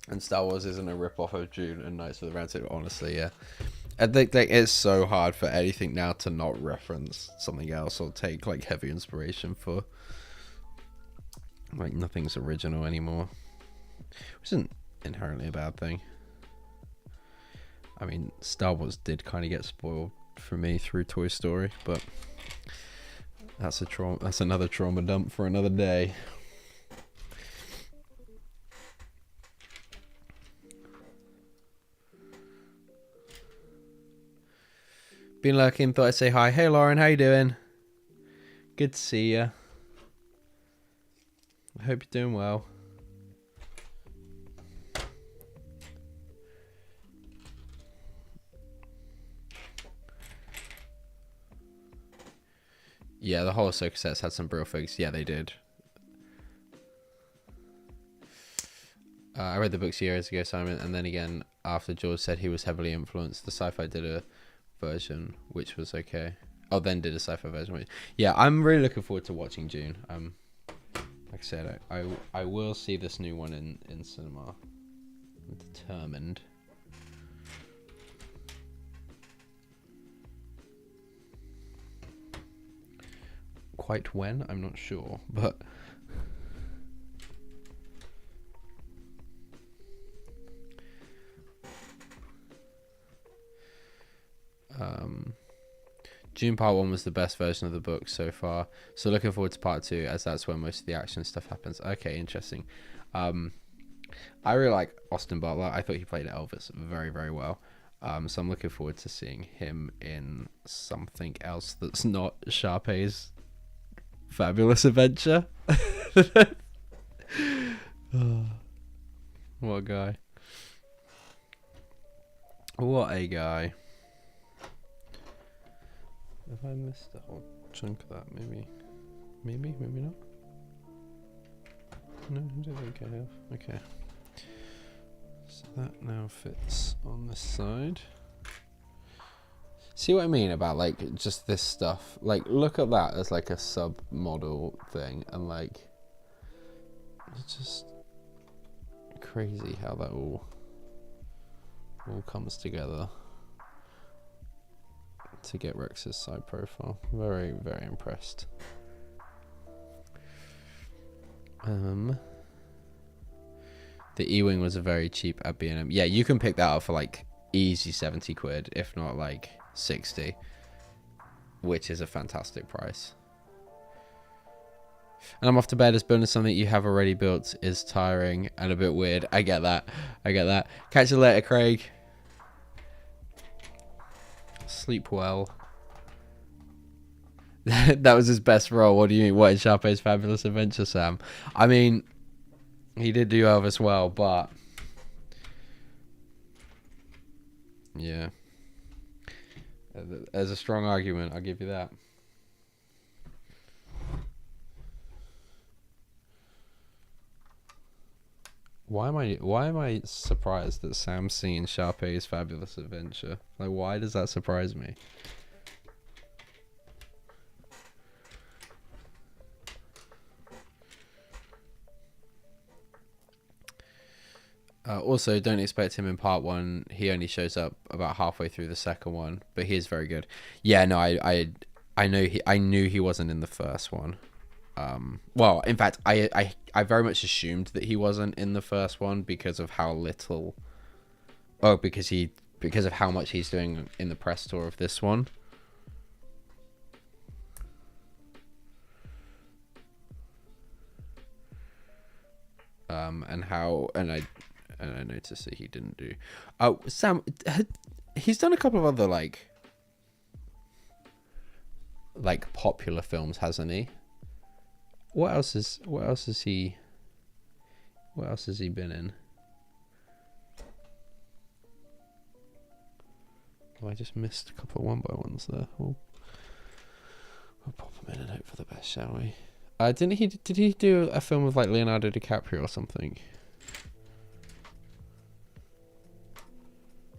And Star Wars isn't a rip-off of Dune and Knights of the Round Table, honestly, yeah. I think like it's so hard for anything now to not reference something else or take like heavy inspiration for like nothing's original anymore. Which isn't inherently a bad thing. I mean, Star Wars did kind of get spoiled for me through Toy Story, but that's another trauma dump for another day. Been lurking, thought I'd say hi. Hey Lauren, how you doing? Good to see you. I hope you're doing well. Yeah, the whole Ahsoka sets had some brilliant figs. Yeah, they did. I read the books years ago, Simon, and then again after George said he was heavily influenced. The sci-fi did a version which was okay. Oh, then did a sci-fi version. Yeah, I'm really looking forward to watching Dune. Like I said, I will see this new one in cinema. I'm determined. Quite when, I'm not sure, but Dune Part 1 was the best version of the book so far, so looking forward to Part 2 as that's where most of the action stuff happens. Okay, interesting. I really like Austin Butler. I thought he played Elvis very, very well. So I'm looking forward to seeing him in something else that's not Sharpay's Fabulous Adventure. What a guy. What a guy. Have I missed a whole chunk of that? Maybe not. No, I don't think I have. Okay. So that now fits on this side. See what I mean about like just this stuff? Like look at that as like a sub model thing, and like it's just crazy how that all comes together to get Rex's side profile. Very, very impressed. The E-Wing was a very cheap at B&M. Yeah, you can pick that up for like easy 70 quid, if not like 60, which is a fantastic price. And I'm off to bed as building something you have already built is tiring and a bit weird. I get that. Catch you later, Craig. Sleep well. That was his best role. What do you mean? What is Sharpay's Fabulous Adventure, Sam? I mean, he did do Elvis well, but yeah, there's a strong argument. I'll give you that. Why am I surprised that Sam's seen Sharpay's Fabulous Adventure? Like, why does that surprise me? Also, don't expect him in part 1. He only shows up about halfway through the second one, but he is very good. Yeah, no, I knew he wasn't in the first one. Well, in fact, I very much assumed that he wasn't in the first one because of how little. Oh, because of how much he's doing in the press tour of this one. And I noticed that he didn't do. Oh, Sam, he's done a couple of other like popular films, hasn't he? What else has he been in? Oh, I just missed a couple of 1x1s there. We'll pop them in and hope for the best, shall we? Did he do a film with like Leonardo DiCaprio or something?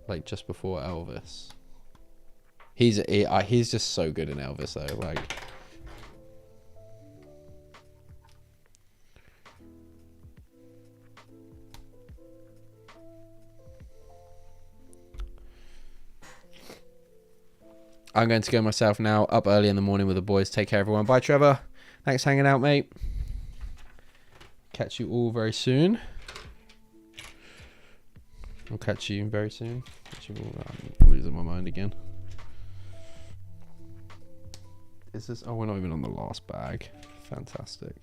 Like just before Elvis. He's just so good in Elvis though. Like, I'm going to go myself now. Up early in the morning with the boys. Take care, everyone. Bye, Trevor. Thanks for hanging out, mate. Catch you all very soon. I'll catch you very soon. Catch you all. I'm losing my mind again. Is this? Oh, we're not even on the last bag. Fantastic.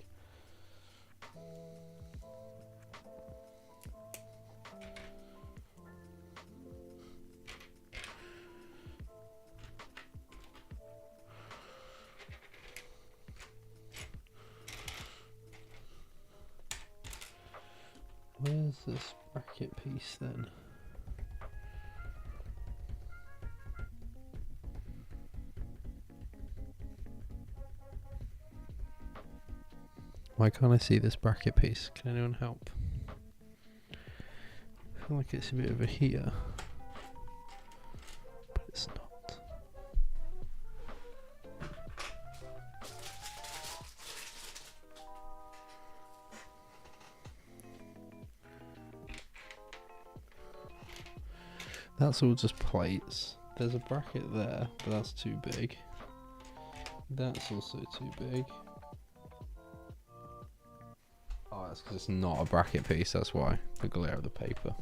Where's this bracket piece then? Why can't I see this bracket piece? Can anyone help? I feel like it's a bit over here, but it's not. That's all just plates. There's a bracket there, but that's too big. That's also too big. Oh, that's because it's not a bracket piece, that's why. The glare of the paper.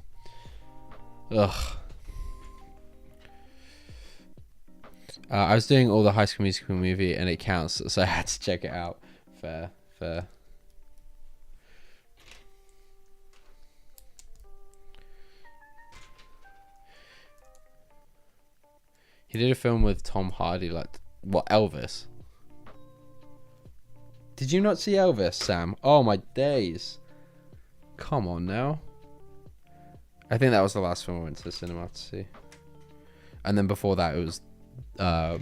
Ugh. I was doing all the High School Musical movie and it counts, so I had to check it out. Fair. He did a film with Tom Hardy, like, what, Elvis? Did you not see Elvis, Sam? Oh my days. Come on now. I think that was the last film I went to the cinema to see. And then before that it was Rob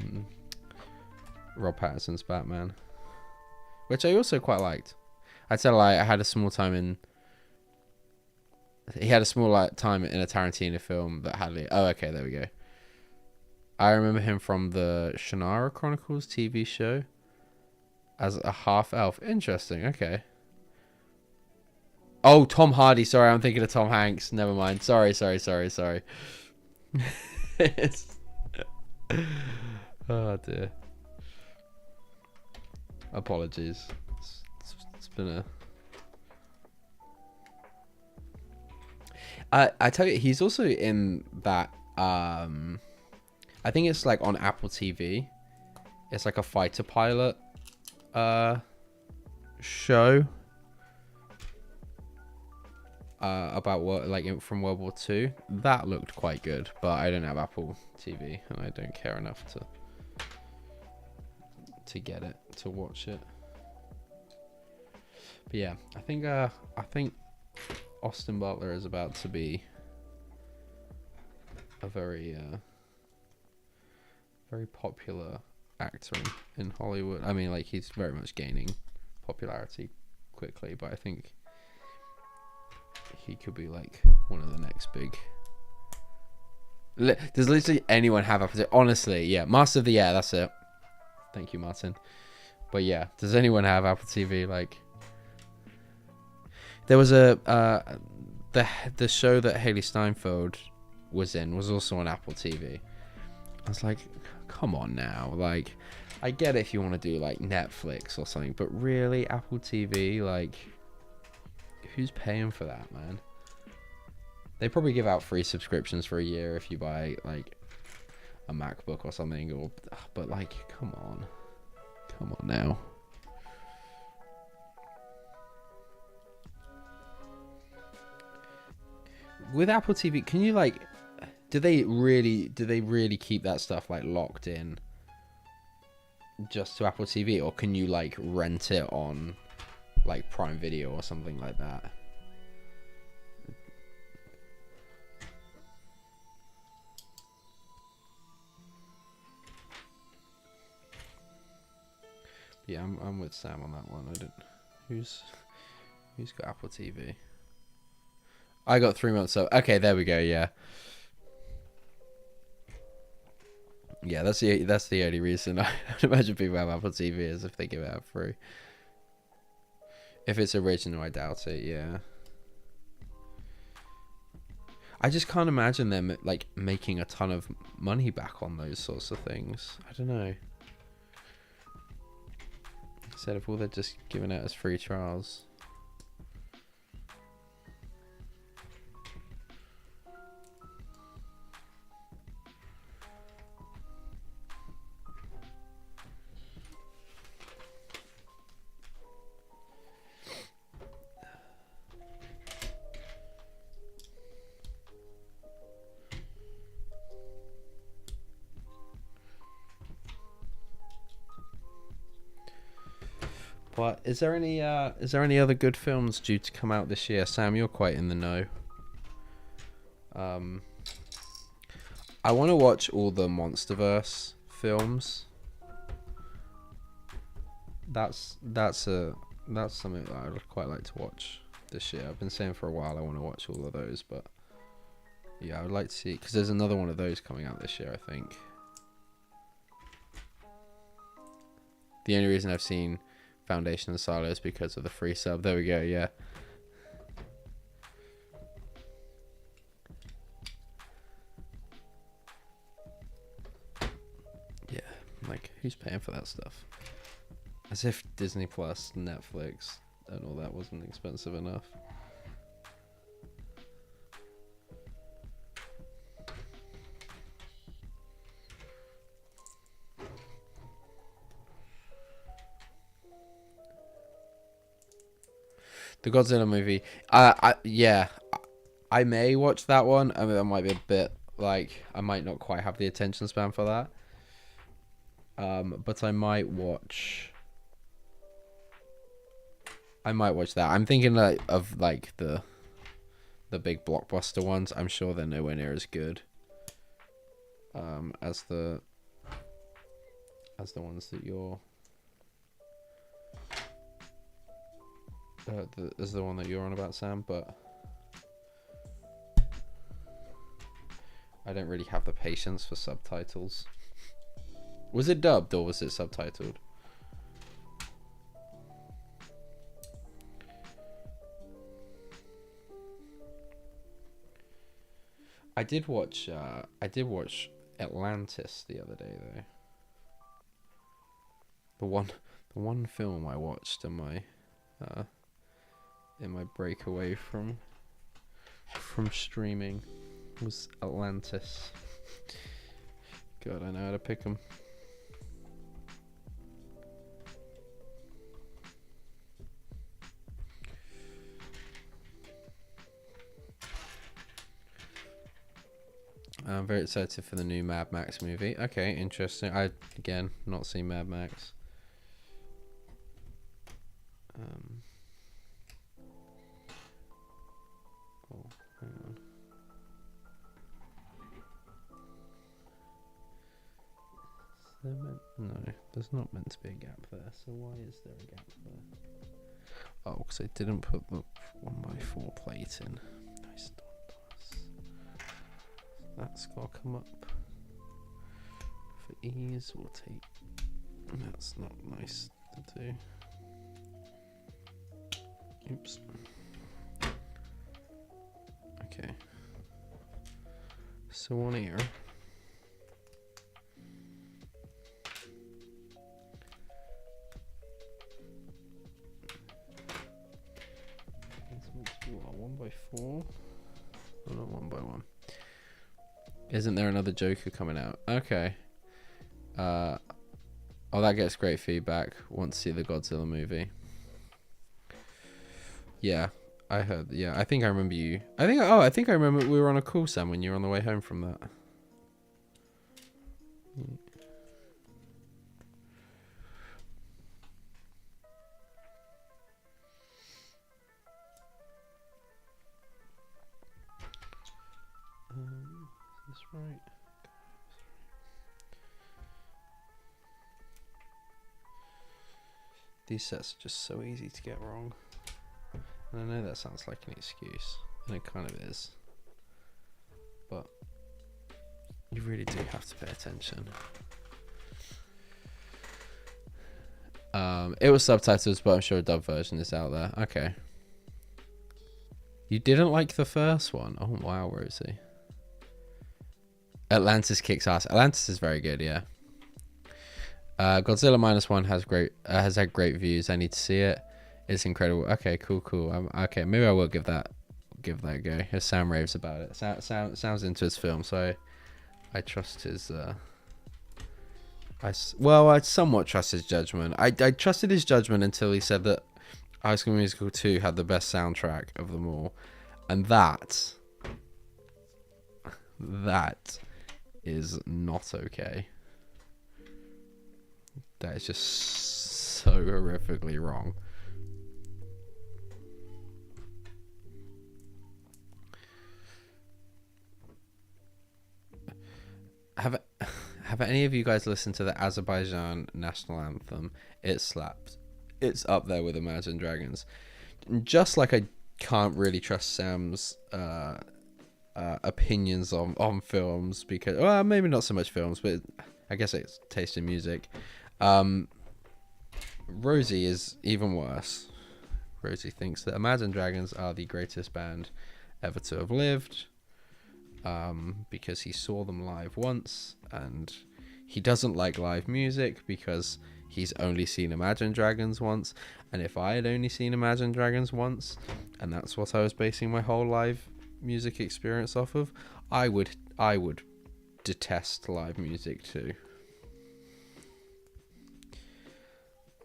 Pattinson's Batman, which I also quite liked. I'd say like I had a small time in. He had a small time in a Tarantino film that had. Oh, okay, there we go. I remember him from the Shannara Chronicles TV show as a half elf. Interesting. Okay. Oh, Tom Hardy. Sorry, I'm thinking of Tom Hanks. Never mind. Sorry. Oh dear. Apologies. It's been a. I tell you, he's also in that. I think it's like on Apple TV. It's like a fighter pilot show about what from World War II. That looked quite good, but I don't have Apple TV and I don't care enough to get it, to watch it. But yeah, I think Austin Butler is about to be a very popular actor in Hollywood. I mean, like, he's very much gaining popularity quickly, but I think he could be like one of the next big. Does literally anyone have Apple TV? Honestly, yeah, Master of the Air, that's it. Thank you, Martin. But yeah, does anyone have Apple TV? Like, there was the show that Haley Steinfeld was in was also on Apple TV. I was like, come on now, like, I get it if you want to do like Netflix or something, but really, Apple TV, like, who's paying for that, man? They probably give out free subscriptions for a year if you buy like a MacBook or something, but like, come on now. With Apple TV, can you like, do they really keep that stuff like locked in just to Apple TV, or can you like rent it on like Prime Video or something like that? Yeah, I'm with Sam on that one. I don't. Who's got Apple TV? I got 3 months. So okay, there we go. Yeah. Yeah, that's the only reason I imagine people have Apple TV is if they give it out free. If it's original, I doubt it. Yeah. I just can't imagine them like making a ton of money back on those sorts of things. I don't know. Instead of all they're just giving it as free trials. But is there any other good films due to come out this year? Sam, you're quite in the know. I want to watch all the MonsterVerse films. That's something that I would quite like to watch this year. I've been saying for a while I want to watch all of those, but yeah, I would like to see, because there's another one of those coming out this year, I think. The only reason I've seen Foundation and Silo is because of the free sub. There we go, yeah. Yeah, like, who's paying for that stuff? As if Disney Plus, Netflix, and all that wasn't expensive enough. The Godzilla movie. Yeah, I may watch that one. I mean, that might be a bit like, I might not quite have the attention span for that. But I might watch that. I'm thinking of like the big blockbuster ones. I'm sure they're nowhere near as good as the ones that you're as the one that you're on about, Sam, but I don't really have the patience for subtitles. Was it dubbed or was it subtitled? I did watch Atlantis the other day though. The one film I watched in my break away from streaming was Atlantis. God, I know how to pick them. I'm very excited for the new Mad Max movie. Okay, interesting. I, again, not seen Mad Max. Oh, hang on. No, there's not meant to be a gap there. So why is there a gap there? Oh, because I didn't put the 1x4 plate in. Nice. That's got to come up. For ease, we'll take. That's not nice to do. Oops. Okay. So on here. It's meant to be what, 1x4? Oh, not 1x1. Isn't there another Joker coming out? Okay. Oh, that gets great feedback. Want to see the Godzilla movie. Yeah, I heard. Yeah, I think I remember you. I think I remember we were on a call, Sam, when you were on the way home from that. Is this right? These sets are just so easy to get wrong. And I know that sounds like an excuse, and it kind of is. But you really do have to pay attention. It was subtitles, but I'm sure a dub version is out there. Okay. You didn't like the first one? Oh wow, Rosie. Atlantis kicks ass. Atlantis is very good, yeah. Godzilla Minus One has had great views. I need to see it. It's incredible. Okay, cool. Okay, maybe I will give that a go. If Sam raves about it. Sounds into his film, so I trust his. I somewhat trust his judgment. I trusted his judgment until he said that High School Musical 2 had the best soundtrack of them all, and that is not okay. That is just so horrifically wrong. Have any of you guys listened to the Azerbaijan national anthem? It slaps. It's up there with Imagine Dragons. Just like I can't really trust Sam's opinions on films, because, well, maybe not so much films, but I guess it's taste in music. Rosie is even worse. Rosie thinks that Imagine Dragons are the greatest band ever to have lived, because he saw them live once, and he doesn't like live music because he's only seen Imagine Dragons once. And if I had only seen Imagine Dragons once, and that's what I was basing my whole live music experience off of, I would detest live music too.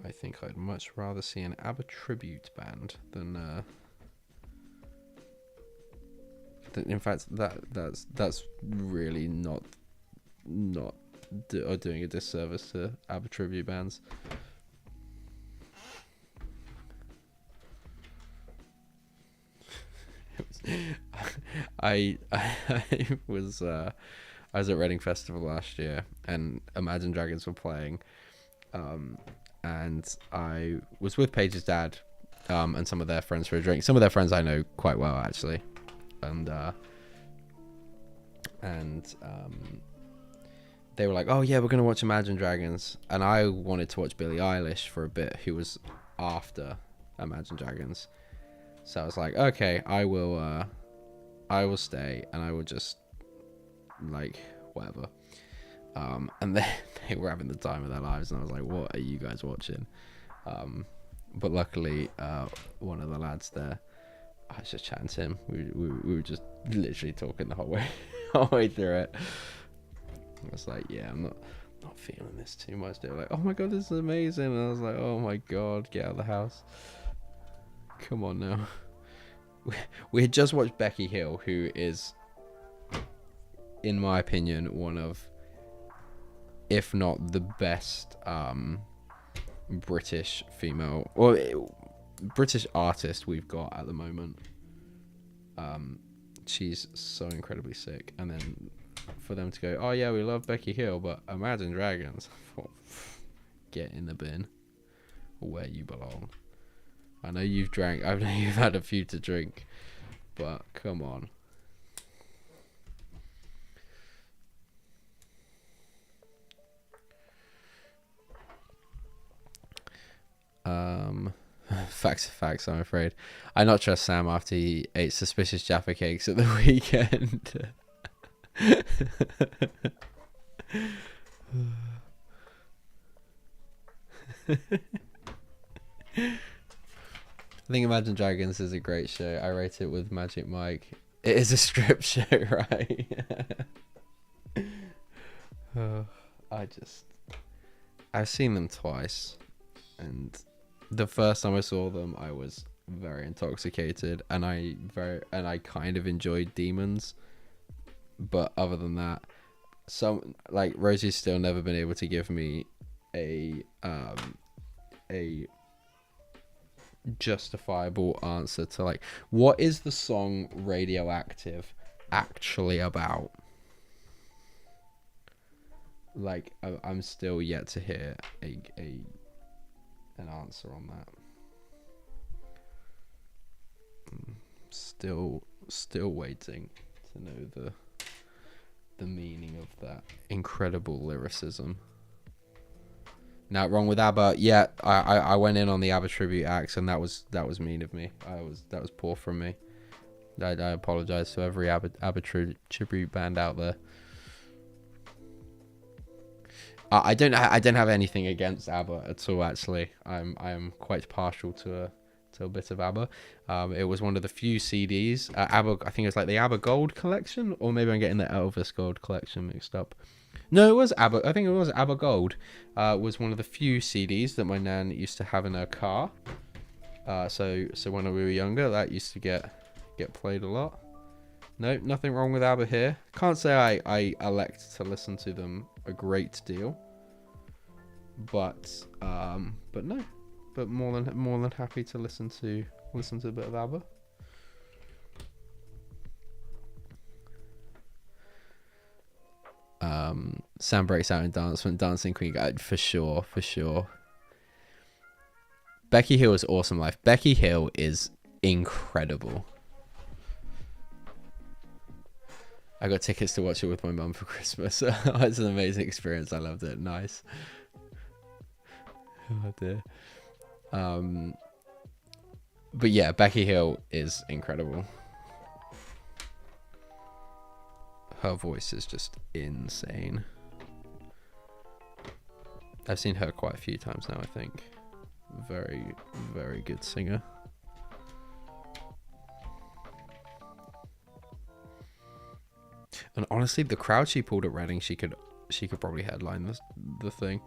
I think I'd much rather see an ABBA tribute band than in fact that's really not doing a disservice to ABBA tribute bands. I was at Reading Festival last year, and Imagine Dragons were playing, and I was with Paige's dad, and some of their friends for a drink. Some of their friends I know quite well, actually, and they were like, "Oh yeah, we're gonna watch Imagine Dragons," and I wanted to watch Billie Eilish for a bit, who was after Imagine Dragons. So I was like, okay, I will stay, and I will just, like, whatever. And they were having the time of their lives, and I was like, what are you guys watching? But luckily, one of the lads there, I was just chatting to him. We were just literally talking the whole way through it. I was like, yeah, I'm not feeling this too much. They were like, oh my god, this is amazing. And I was like, oh my god, get out of the house. Come on now. We had just watched Becky Hill, who is, in my opinion, one of, if not the best British female, or British artist we've got at the moment. She's so incredibly sick. And then for them to go, oh yeah, we love Becky Hill, but Imagine Dragons, get in the bin where you belong. I know you've drank, I know you've had a few to drink, but come on. Facts, I'm afraid. I not trust Sam after he ate suspicious Jaffa cakes at the weekend. I think Imagine Dragons is a great show. I rate it with Magic Mike. It is a strip show, right? I've seen them twice, and the first time I saw them, I was very intoxicated, and I kind of enjoyed Demons, but other than that, Rosie's still never been able to give me a justifiable answer to, like, what is the song Radioactive actually about? Like, I'm still yet to hear an answer on that. Still waiting to know the meaning of that incredible lyricism. Not wrong with ABBA. Yeah, I went in on the ABBA tribute acts, and that was mean of me. That was poor from me. I apologize to every ABBA tribute band out there. I don't have anything against ABBA at all. Actually, I am quite partial to a bit of ABBA. It was one of the few CDs. ABBA, I think it was like the ABBA Gold collection, or maybe I'm getting the Elvis Gold collection mixed up. No, it was ABBA. I think it was ABBA Gold. Was one of the few CDs that my nan used to have in her car. So when we were younger, that used to get played a lot. No, nothing wrong with ABBA here. Can't say I elect to listen to them a great deal. But no. But more than happy to listen to a bit of ABBA. Sam breaks out in dance when Dancing Queen for sure. Becky Hill is awesome live. Becky Hill is incredible. I got tickets to watch it with my mum for Christmas. It's an amazing experience. I loved it. Nice. Oh dear. But yeah, Becky Hill is incredible. Her voice is just insane. I've seen her quite a few times now, I think. Very, very good singer. And honestly, the crowd she pulled at Reading, she could probably headline the thing.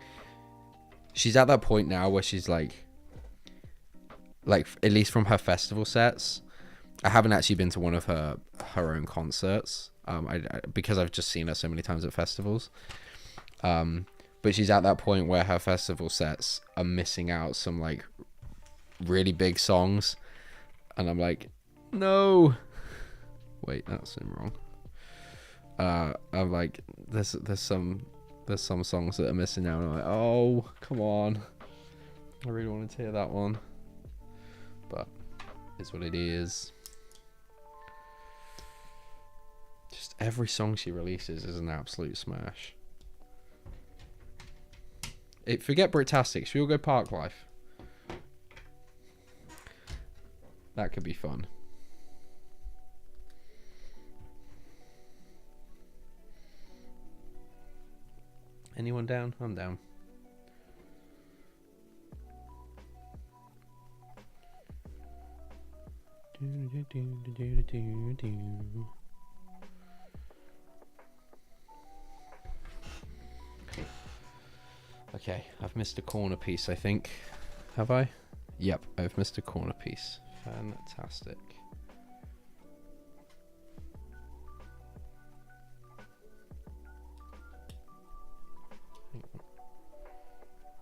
She's at that point now where she's like at least from her festival sets. I haven't actually been to one of her own concerts, because I've just seen her so many times at festivals. But she's at that point where her festival sets are missing out some like really big songs, and I'm like, no. Wait, that's wrong. I'm like, there's some songs that are missing out, and I'm like, oh, come on. I really wanted to hear that one, but it's what it is. Just every song she releases is an absolute smash. Forget Britastic. Should we all go Parklife? That could be fun. Anyone down? I'm down. Okay, I've missed a corner piece, I think. Have I? Yep, I've missed a corner piece. Fantastic.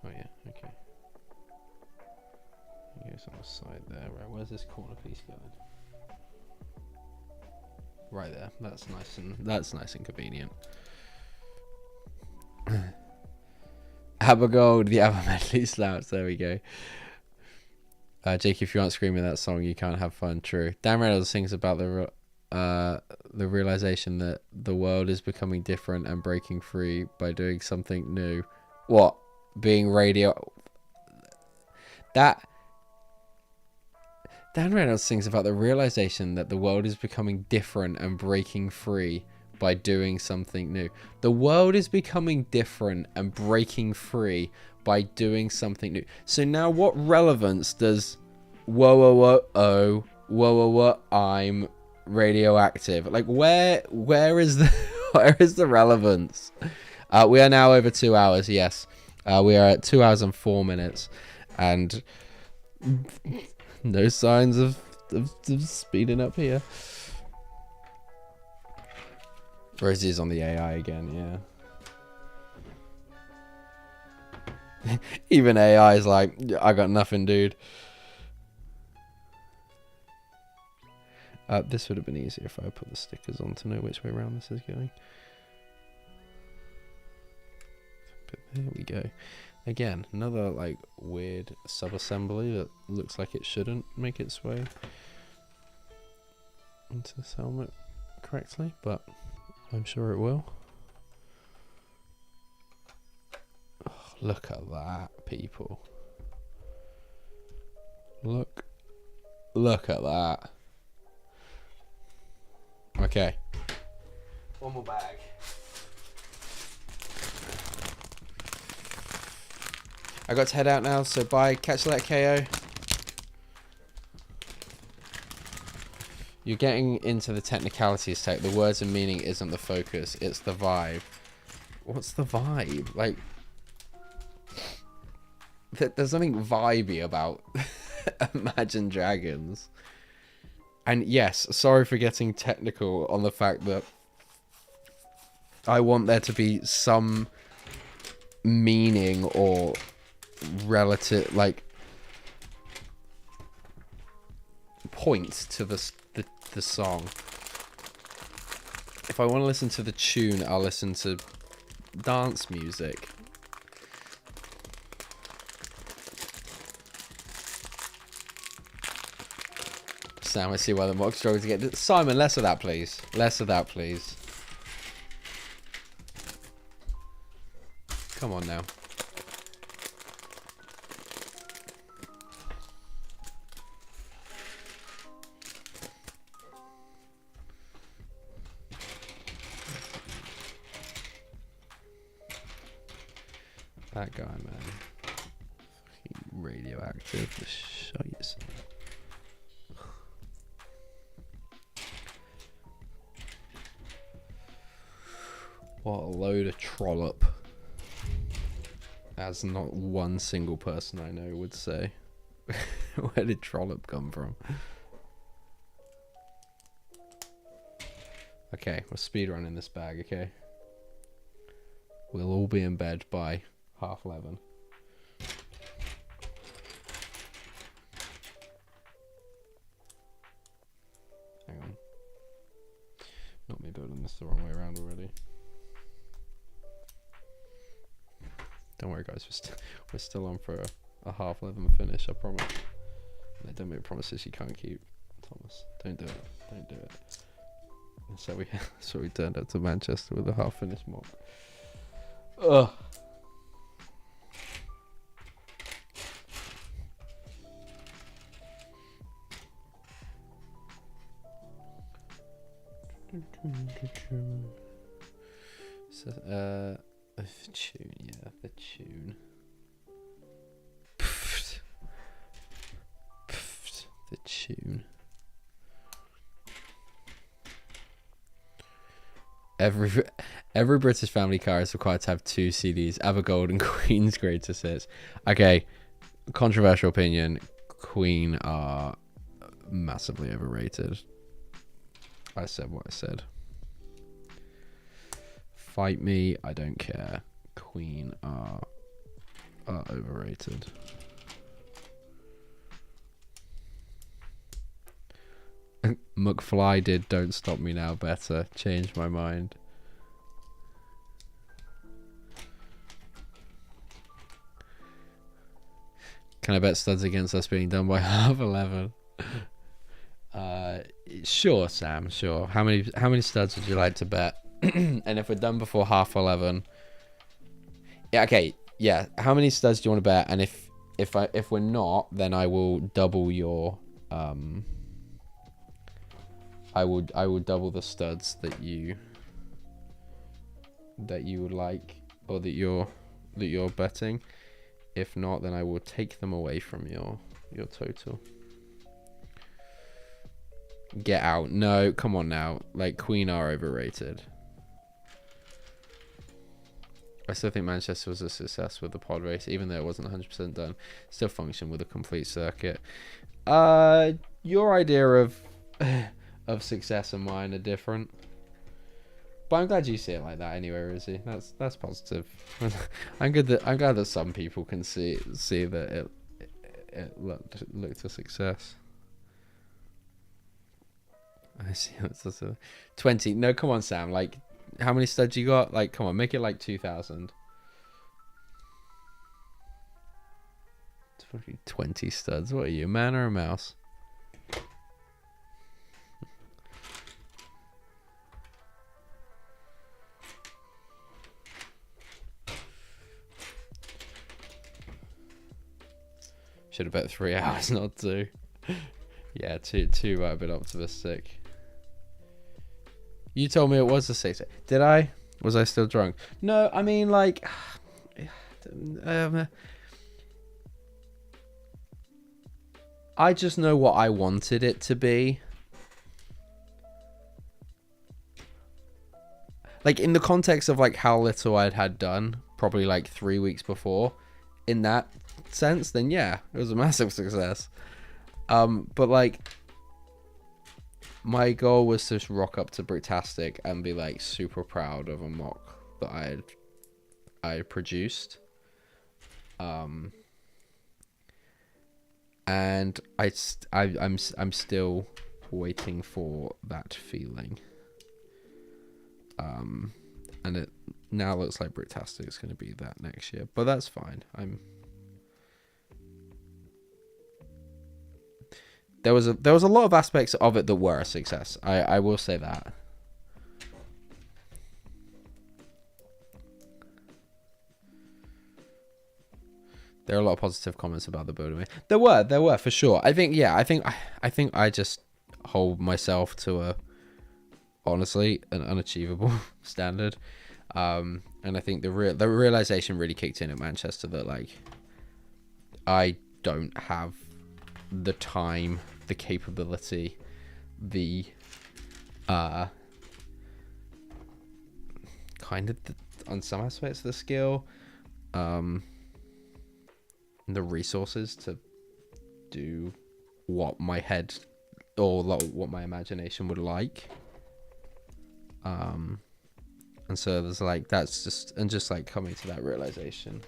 Oh yeah, okay. It goes on the side there. Right, where's this corner piece going? Right there. That's nice and convenient. ABBA Gold, the ABBA medley slaps. There we go. Jake, if you aren't screaming that song, you can't have fun. True. Dan Reynolds sings about the realization that the world is becoming different and breaking free by doing something new. What? Being radio. That. Dan Reynolds sings about the realization that the world is becoming different and breaking free by doing something new. The world is becoming different and breaking free by doing something new. So now what relevance does I'm radioactive? Like where is the relevance? We are now over 2 hours, yes. We are at 2 hours and 4 minutes, and no signs of speeding up here. Rosie's on the AI again, yeah. Even AI is like, I got nothing, dude. This would have been easier if I put the stickers on to know which way around this is going. But there we go. Again, another like weird sub-assembly that looks like it shouldn't make its way into this helmet correctly, but I'm sure it will. Oh, look at that, people. Look at that. Okay. One more bag. I got to head out now, so bye. Catch you later, KO. You're getting into the technicalities, Tech. The words and meaning isn't the focus, it's the vibe. What's the vibe? Like, there's something vibey about Imagine Dragons. And yes, sorry for getting technical on the fact that I want there to be some meaning or relative, like, point to the song. If I want to listen to the tune, I'll listen to dance music. Sam, I see why the mock struggles to get... Simon, less of that, please. Less of that, please. Come on now. That guy, man. Fucking radioactive. Just shut yourself. What a load of trollop. As not one single person I know would say. Where did trollop come from? Okay, we're speedrunning this bag, okay? We'll all be in bed by 11:30. Hang on. Not me building this the wrong way around already. Don't worry, guys. We're still on for a 11:30 finish. I promise. No, don't make promises you can't keep, Thomas. Don't do it. Don't do it. And so we turned up to Manchester with a half-finished mock. Ugh. So, the tune, yeah, the tune. The tune. Every British family car is required to have 2 CDs, ABBA and Queen's Greatest Hits. Okay, controversial opinion. Queen are massively overrated. I said what I said. Fight me, I don't care. Queen are overrated. McFly did Don't Stop Me Now better. Changed my mind. Can I bet studs against us being done by 11:30? Sure, Sam, sure. How many studs would you like to bet? And if we're done before 11:30, yeah, okay, yeah. How many studs do you want to bet? And if we're not, then I will double your I will double the studs that you would like, or that you're betting. If not, then I will take them away from your total. Get out. No, come on now. Like, Queen are overrated. I still think Manchester was a success with the pod race, even though it wasn't 100% done. Still functioned with a complete circuit. Your idea of success and mine are different. But I'm glad you see it like that anyway, Rizzy. That's positive. I'm glad that some people can see that it looked a success. I see. That's 20. No, come on, Sam. Like, how many studs you got? Like, come on, make it like 2,000. 20 studs. What are you, a man or a mouse? Should have bet 3 hours, not 2. Yeah, two. I've been optimistic. You told me it was a 6. Did I? Was I still drunk? No, I mean, like... I just know what I wanted it to be. Like, in the context of, like, how little I'd had done, probably, like, 3 weeks before, in that sense, then yeah, it was a massive success. But, like, my goal was to just rock up to Bricktastic and be, like, super proud of a mock that I had produced. And I'm still waiting for that feeling. And it now looks like Bricktastic is going to be that next year, but that's fine. There was a lot of aspects of it that were a success. I will say that. There are a lot of positive comments about the building. There were for sure. I think I just hold myself to a, honestly, an unachievable standard. And I think the realization really kicked in at Manchester that, like, I don't have the time, the capability, the kind of on some aspects of the skill, the resources to do what my head or what my imagination would like. And so there's like, that's just like coming to that realization.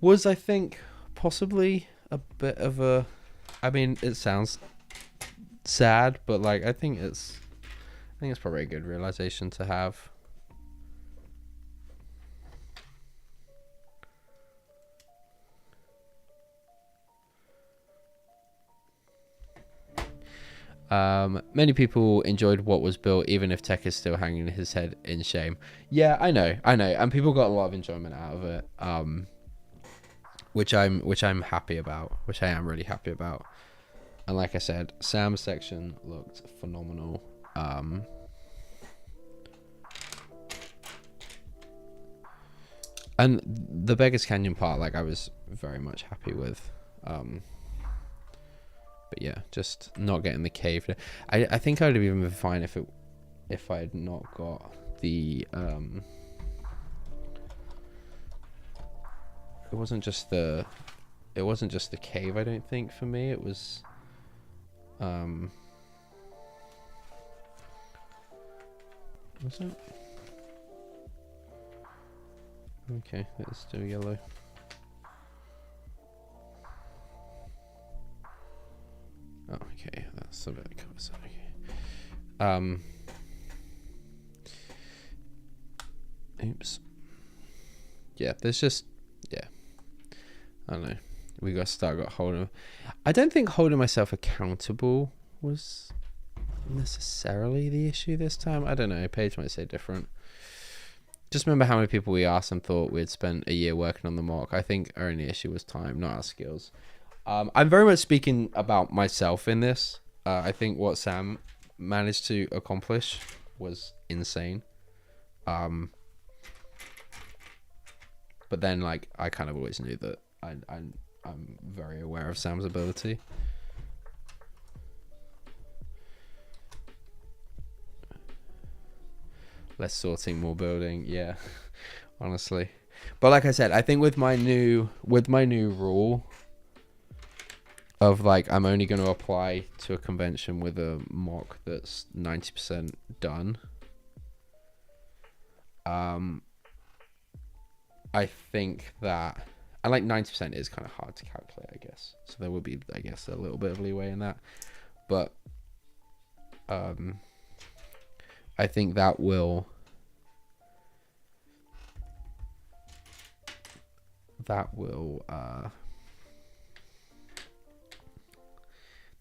Was, I think, possibly a bit of a, I mean, it sounds sad, but like, I think it's probably a good realization to have. Many people enjoyed what was built, even if Tech is still hanging his head in shame. Yeah, I know, and people got a lot of enjoyment out of it, which I'm happy about, which I am really happy about. And like I said, Sam's section looked phenomenal. And the Beggars Canyon part, like, I was very much happy with. But yeah, just not getting the cave. I think I would have even been fine if I had not got the it wasn't just the cave, I don't think, for me. It was was it? Okay, let's do yellow. Oh, okay, that's a bit of covers. Okay. Oops. Yeah, there's just, yeah. I don't know. We got to start holding. I don't think holding myself accountable was necessarily the issue this time. I don't know. Paige might say different. Just remember how many people we asked and thought we'd spent a year working on the mock. I think our only issue was time, not our skills. I'm very much speaking about myself in this. I think what Sam managed to accomplish was insane. But then, like, I kind of always knew that I'm very aware of Sam's ability. Less sorting, more building. Yeah, honestly. But like I said, I think with my new rule of, like, I'm only going to apply to a convention with a mock that's 90% done. I think that, and like 90% is kind of hard to calculate, I guess. So there will be, I guess, a little bit of leeway in that. But I think that will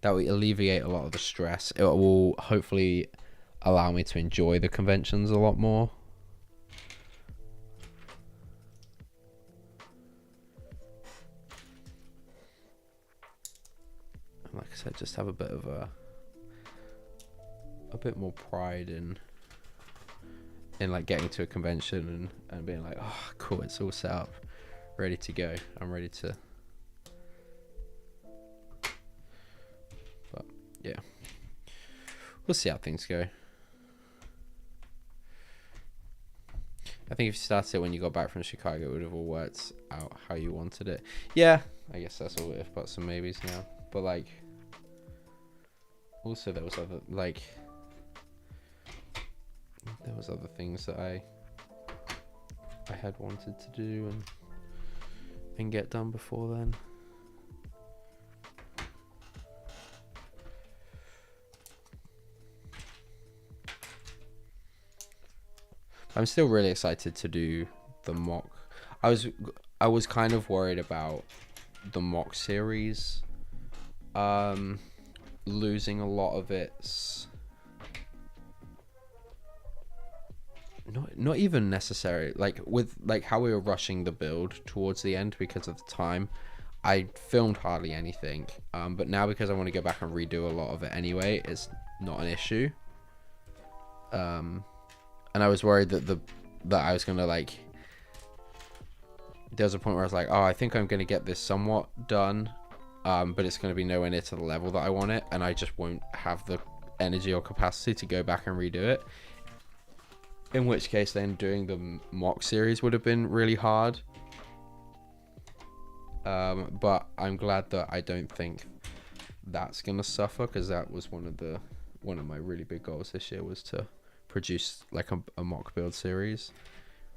alleviate a lot of the stress. It will hopefully allow me to enjoy the conventions a lot more. like I said, just have a bit of a bit more pride in like getting to a convention and being like, oh cool, it's all set up, ready to go. I'm ready to. But yeah, we'll see how things go. I think if you started it when you got back from Chicago, it would have all worked out how you wanted it. Yeah, I guess that's all if buts and maybes now. But like, also there was other things that I had wanted to do and get done before then. I'm still really excited to do the mock. I was kind of worried about the mock series losing a lot of its not even necessary, like with like how we were rushing the build towards the end because of the time. I filmed hardly anything, but now because I want to go back and redo a lot of it anyway, it's not an issue. And I was worried that I was gonna like. There was a point where I was like, oh, I think I'm gonna get this somewhat done, but it's gonna be nowhere near to the level that I want it, and I just won't have the energy or capacity to go back and redo it. In which case, then doing the mock series would have been really hard. But I'm glad that I don't think that's gonna suffer, because that was one of my really big goals this year, was to produce like a mock build series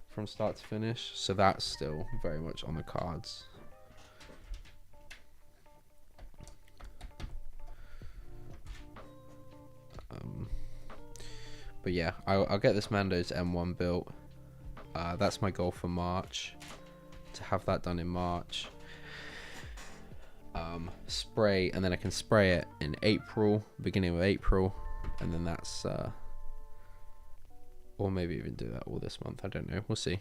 from start to finish. So that's still very much on the cards. But yeah, I'll get this Mando's M1 built. That's my goal for March, to have that done in March. Spray, and then I can spray it in April, beginning of April, and then that's or maybe even do that all this month. I don't know. We'll see.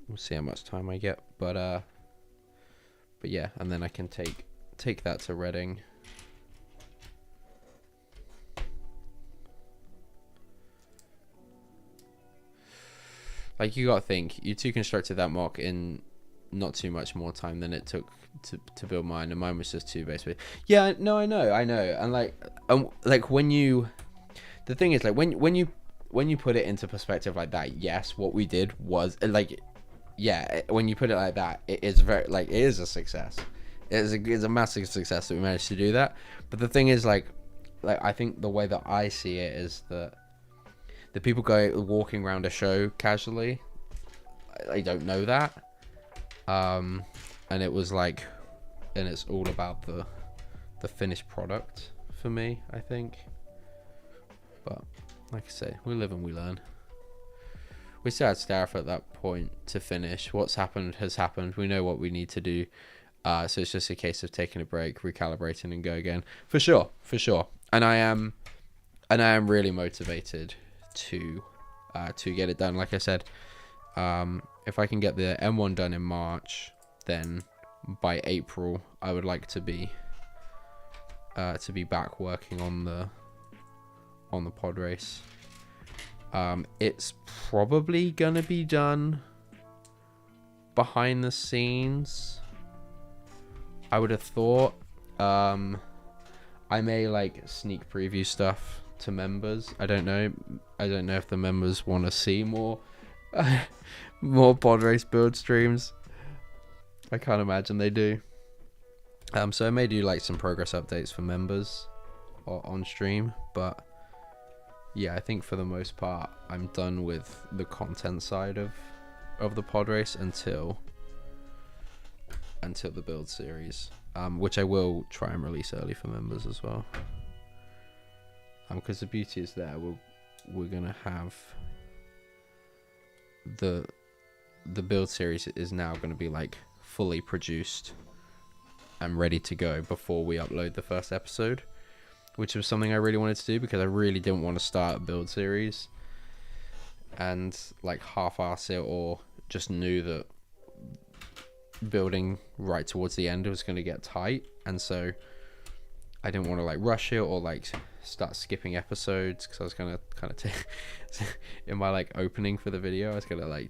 We'll see how much time I get. But yeah, and then I can take that to Reading. Like, you gotta think, you two constructed that mock in not too much more time than it took to build mine, and mine was just 2 basically. Yeah, no, I know, and like when you, the thing is, like when you put it into perspective like that, yes, what we did was like, yeah, when you put it like that, it is very, like, it is a success. It's a massive success that we managed to do that. But the thing is, like I think the way that I see it is that the people walking around a show casually, they don't know that. And it was like, and it's all about the finished product for me, I think. But like I say, we live and we learn. We still had staff at that point to finish. What's happened has happened. We know what we need to do. So it's just a case of taking a break, recalibrating, and go again. For sure. And I am really motivated to get it done. Like I said, if I can get the M1 done in March, then by April I would like to be back working on the pod race. It's probably gonna be done behind the scenes, I would have thought. I may like sneak preview stuff to members. I don't know if the members want to see more pod race build streams. I can't imagine they do. So I may do like some progress updates for members on stream, but yeah, I think for the most part I'm done with the content side of the pod race until the build series, which I will try and release early for members as well. Because the beauty is there, we're gonna have the build series is now going to be like fully produced and ready to go before we upload the first episode, which was something I really wanted to do, because I really didn't want to start a build series and like half-ass it, or just knew that building right towards the end was going to get tight. and so I didn't want to like rush it or like start skipping episodes, because I was gonna kind of take in my like opening for the video, I was gonna like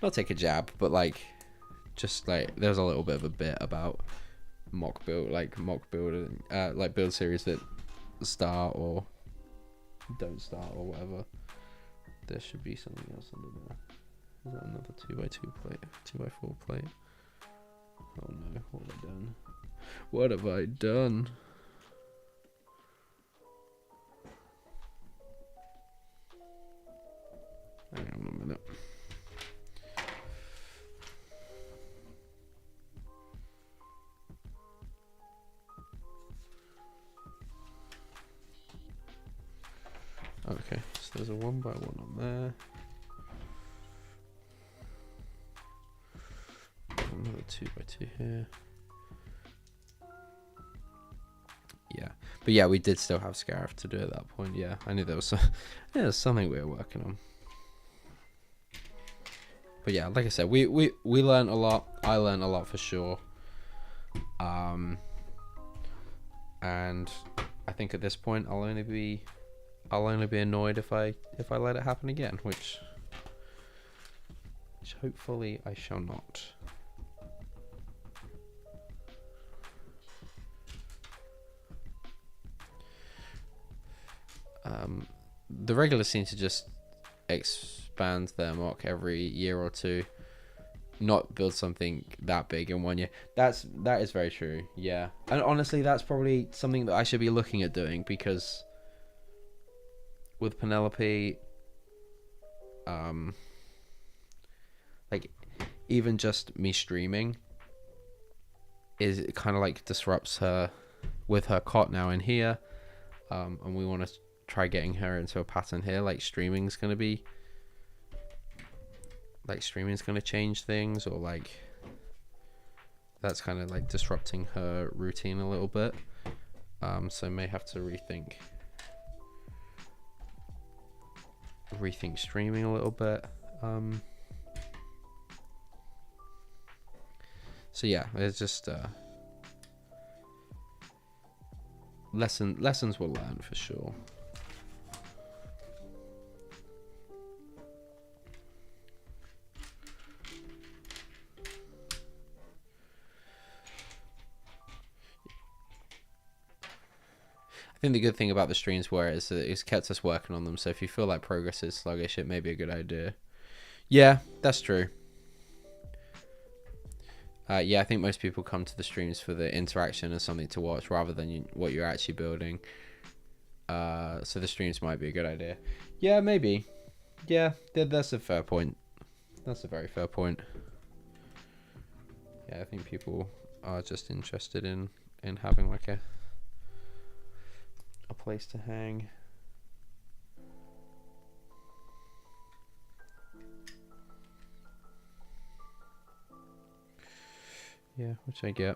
not take a jab, but like just like there was a little bit of a bit about mock build and like build series that start or don't start or whatever. There should be something else under there. Is that another 2x2 plate? 2x4 plate? Oh no, what have I done? What have I done? Hang on a minute. Okay, so there's a 1x1 on there. Another 2x2 here. Yeah, but yeah, we did still have Scarif to do at that point. Yeah, I knew there was something we were working on. But yeah, like I said, we learned a lot. I learned a lot for sure. And I think at this point I'll only be annoyed if I let it happen again, which hopefully I shall not. The regulars seem to just expand their mock every year or two, not build something that big in 1 year. That is very true. Yeah, and honestly, that's probably something that I should be looking at doing, because with Penelope, like even just me streaming is kind of like disrupts her with her cot now in here, and we want to try getting her into a pattern here. Like streaming's going to change things, or like that's kind of like disrupting her routine a little bit, so may have to rethink streaming a little bit. So yeah, it's just lessons we'll learn for sure. I think the good thing about the streams is that it's kept us working on them, so if you feel like progress is sluggish, it may be a good idea. Yeah, that's true. Yeah, I think most people come to the streams for the interaction and something to watch rather than what you're actually building. So the streams might be a good idea. Yeah, maybe. Yeah, that's a fair point. That's a very fair point. Yeah, I think people are just interested in having like a place to hang. Yeah, which I get.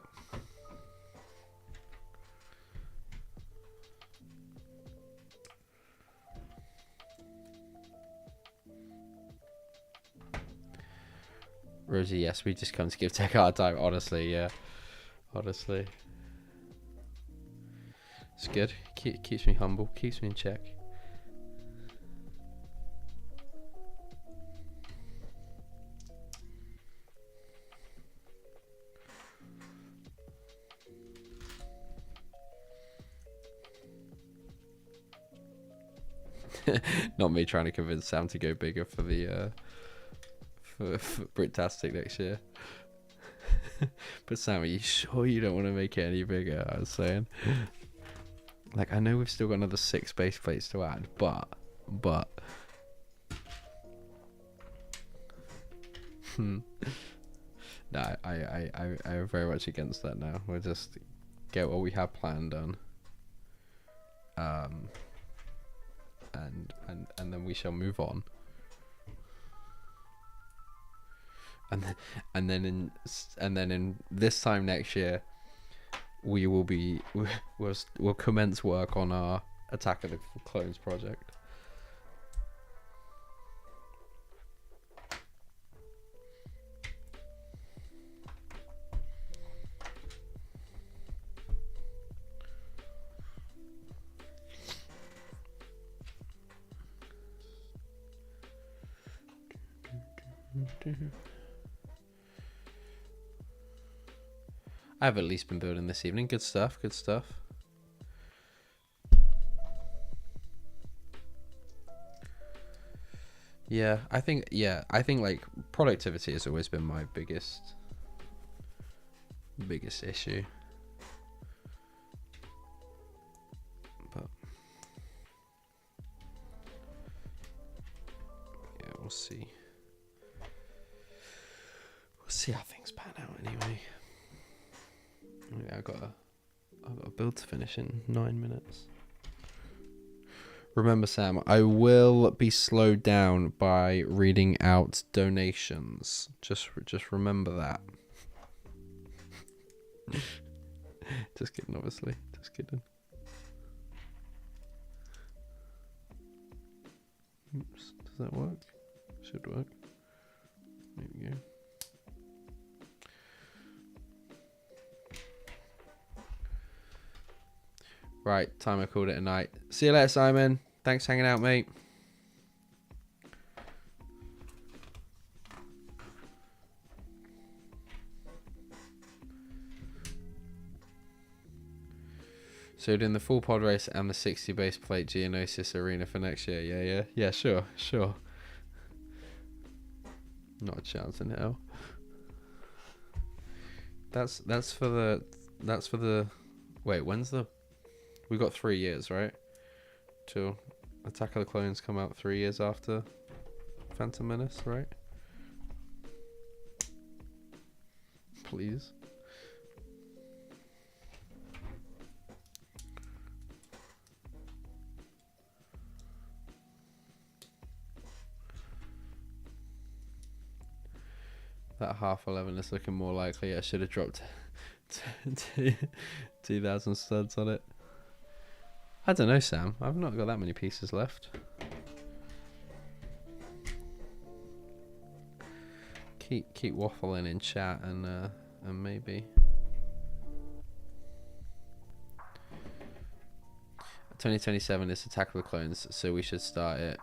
Rosie, yes, we just come to give tech our time. Honestly, yeah. Honestly. It's good. Keeps me humble. Keeps me in check. Not me trying to convince Sam to go bigger for the for Britastic next year. But Sam, are you sure you don't want to make it any bigger? I was saying. Like, I know we've still got another 6 base plates to add, but no, I'm very much against that now. We'll just get what we have planned done. And then we shall move on. And then in this time next year, we'll commence work on our Attack of the Clones project. I've at least been building this evening. Good stuff, good stuff. Yeah, I think like productivity has always been my biggest issue. But yeah, we'll see. We'll see how things pan out anyway. Yeah, I've got a build to finish in 9 minutes. Remember, Sam, I will be slowed down by reading out donations. Just remember that. Just kidding, obviously. Just kidding. Oops, does that work? Should work. There we go. Right, time I called it a night. See you later, Simon. Thanks for hanging out, mate. So doing the full pod race and the 60 base plate Geonosis Arena for next year. Yeah, sure. Not a chance in hell. That's for the wait, when's the... We got 3 years, right? Till Attack of the Clones come out 3 years after Phantom Menace, right? Please. That half 11 is looking more likely. I should have dropped 2,000 studs on it. I don't know, Sam. I've not got that many pieces left. Keep waffling in chat and maybe 2027 is Attack of the Clones, so we should start it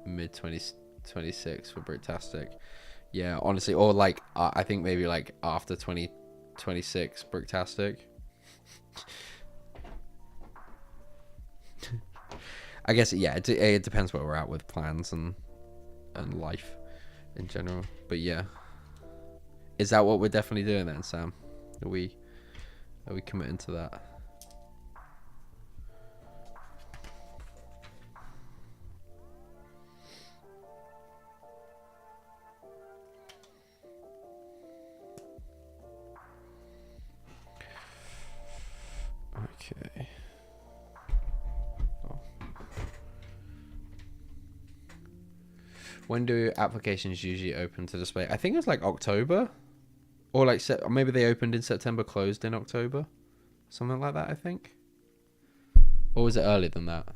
mid 2026 for Bricktastic. Yeah, honestly, or like I think maybe like after 2026 Bricktastic. I guess, yeah, it depends where we're at with plans and life in general. But yeah, is that what we're definitely doing then, Sam? Are we committing to that? Okay. When do applications usually open to display? I think it's like October, or like or maybe they opened in September, closed in October, something like that. I think, or was it earlier than that?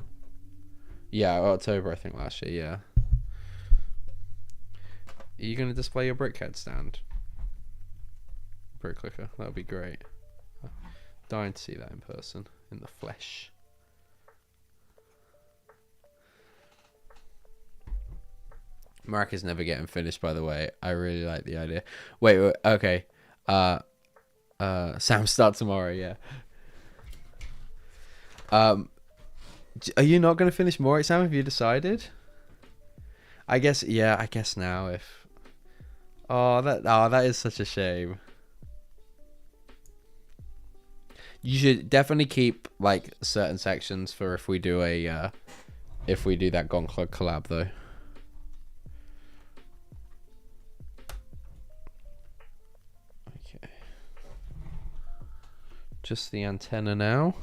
Yeah, October. I think last year. Yeah. Are you gonna display your BrickHead stand? Brick Clicker. That would be great. Dying to see that in person, in the flesh. Mark is never getting finished, by the way. I really like the idea. Wait, okay. Sam, start tomorrow, yeah. Are you not going to finish more, Sam? Have you decided? I guess, yeah, I guess now if... Oh, that is such a shame. You should definitely keep, like, certain sections for if we do that Gonklug collab, though. Just the antenna now.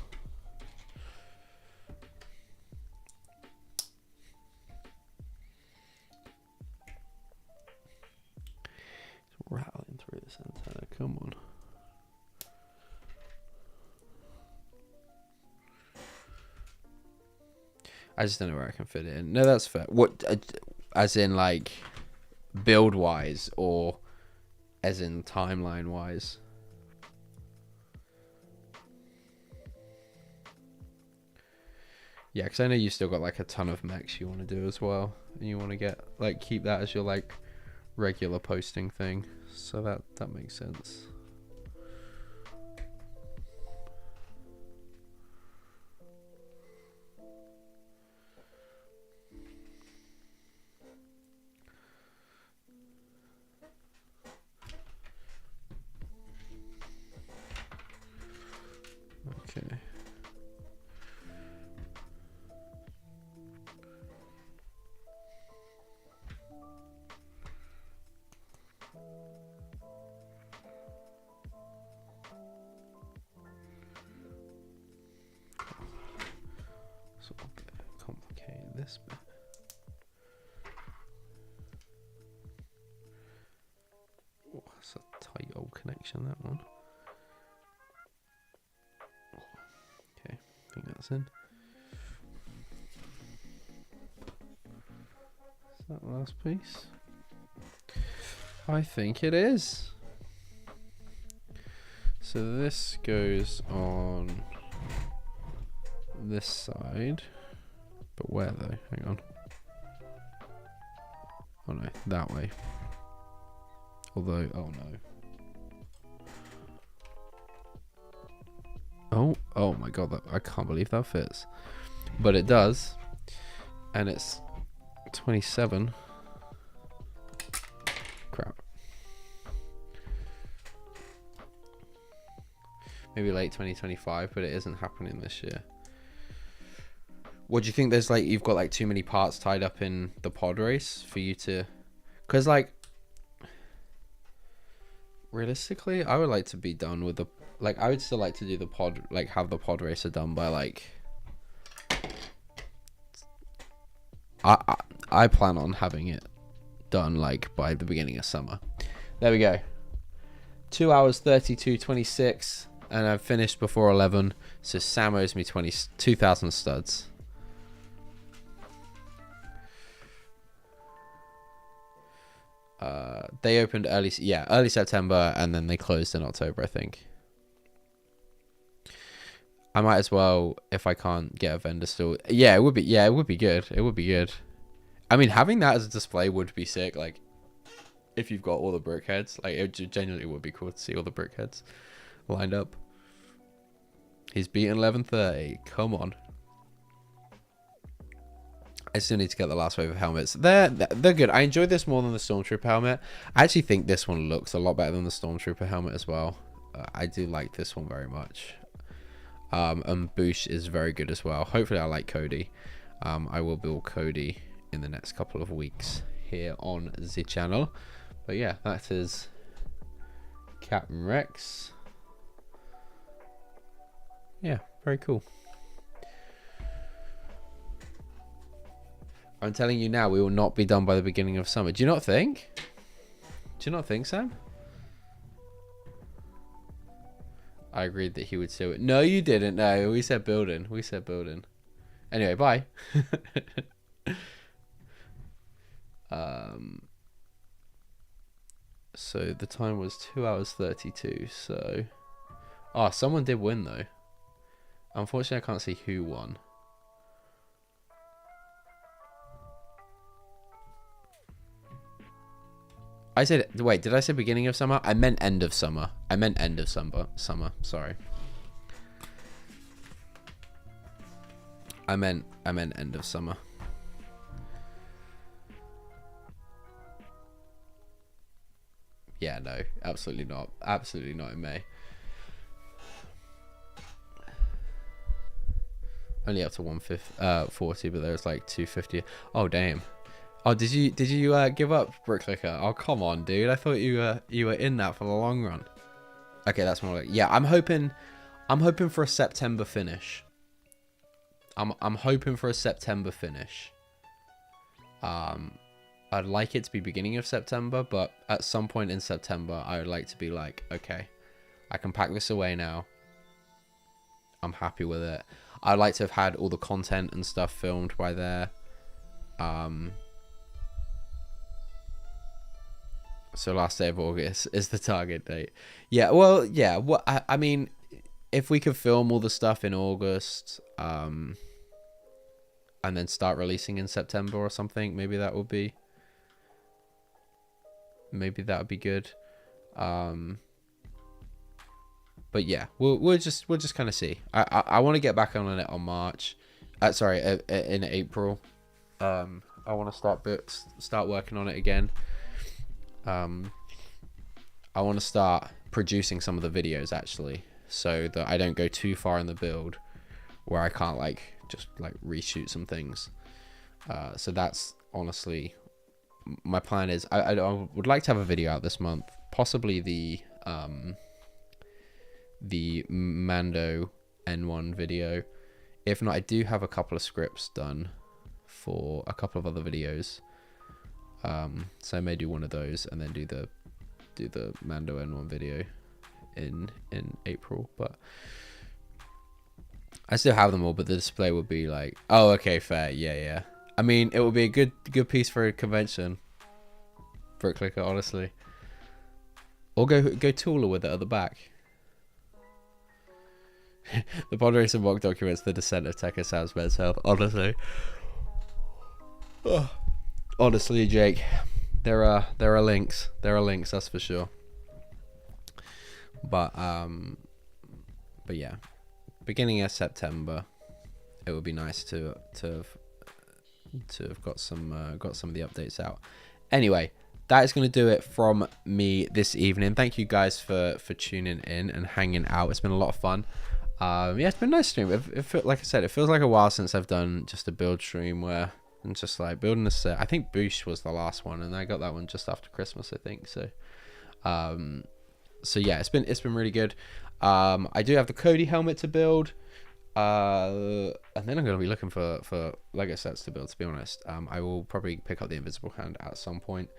It's rattling through this antenna. Come on. I just don't know where I can fit it in. No, that's fair. What, as in like build wise, or as in timeline wise? Yeah, because I know you still got like a ton of mechs you want to do as well, and you want to get like keep that as your like regular posting thing, so that makes sense. Okay. So I'll complicate this bit. Oh, that's a tight old connection, that one. Okay, I think that's in. Is that the last piece? I think it is. So this goes on this side, but where though? Hang on. Oh no, that way. Although, oh no. Oh my god, I can't believe that fits. But it does. And it's 27. Crap. Maybe late 2025, but it isn't happening this year. What do you think? There's like, you've got like too many parts tied up in the pod race for you to, because like realistically I would like to be done with the, like I would still like to do the pod, like have the pod racer done by like, I plan on having it done like by the beginning of summer. There we go. 2 hours 32:26, and I've finished before 11. So Sam owes me 2,000 studs. They opened early September, and then they closed in October, I think. I might as well, if I can't get a vendor still. Yeah, it would be. Yeah, it would be good. It would be good. I mean, having that as a display would be sick. Like, if you've got all the brickheads, like it genuinely would be cool to see all the brickheads lined up. He's beaten 11:30. Come on. I still need to get the last wave of helmets. They're good. I enjoy this more than the Stormtrooper helmet. I actually think this one looks a lot better than the Stormtrooper helmet as well. I do like this one very much. And Boosh is very good as well. Hopefully I like Cody. I will build Cody in the next couple of weeks here on the channel. But yeah, that is Captain Rex. Yeah, very cool. I'm telling you now, we will not be done by the beginning of summer. Do you not think? Do you not think, Sam? I agreed that he would do it. No, you didn't. No, we said building. We said building. Anyway, bye. So the time was 2 hours 32. So, someone did win though. Unfortunately, I can't see who won. I said, wait, did I say beginning of summer? I meant end of summer. I meant end of summer. Sorry. I meant end of summer. Yeah, no, absolutely not. Absolutely not in May. Only up to 140, but there's like 250. Oh damn. Oh, did you give up Bricklicker? Oh, come on, dude. I thought you were in that for the long run. Okay, that's more like, yeah. I'm hoping for a September finish. I'm hoping for a September finish. I'd like it to be beginning of September, but at some point in September, I would like to be like, okay, I can pack this away now. I'm happy with it. I'd like to have had all the content and stuff filmed by there. So last day of August is the target date. Yeah, well, yeah. What I mean, if we could film all the stuff in August, and then start releasing in September or something, maybe that would be maybe that would be good. But yeah, we'll just kind of see. I want to get back on it on March. In April. I want to start working on it again. I want to start producing some of the videos actually, so that I don't go too far in the build where I can't just reshoot some things. So that's honestly my plan. Is I would like to have a video out this month, possibly the Mando N1 video. If not, I do have a couple of scripts done for a couple of other videos. So I may do one of those and then do the Mando N1 video in April. But I still have them all, but the display would be like, oh, okay, fair, yeah. I mean, it would be a good piece for a convention for a clicker, honestly. Or go Tula with it at the back. The pod racer mock documents the descent of Tekka Sam's men's health. Honestly, honestly, Jake, there are links. There are links, that's for sure. But yeah, beginning of September, it would be nice to have got some of the updates out. Anyway, that is going to do it from me this evening. Thank you guys for tuning in and hanging out. It's been a lot of fun. Yeah, it's been a nice stream. Like I said, it feels like a while since I've done just a build stream where I'm just building a set. I think Boosh was the last one, and I got that one just after Christmas, I think. So yeah, it's been really good. I do have the Cody helmet to build, and then I'm gonna be looking for Lego sets to build. To be honest, I will probably pick up the Invisible Hand at some point.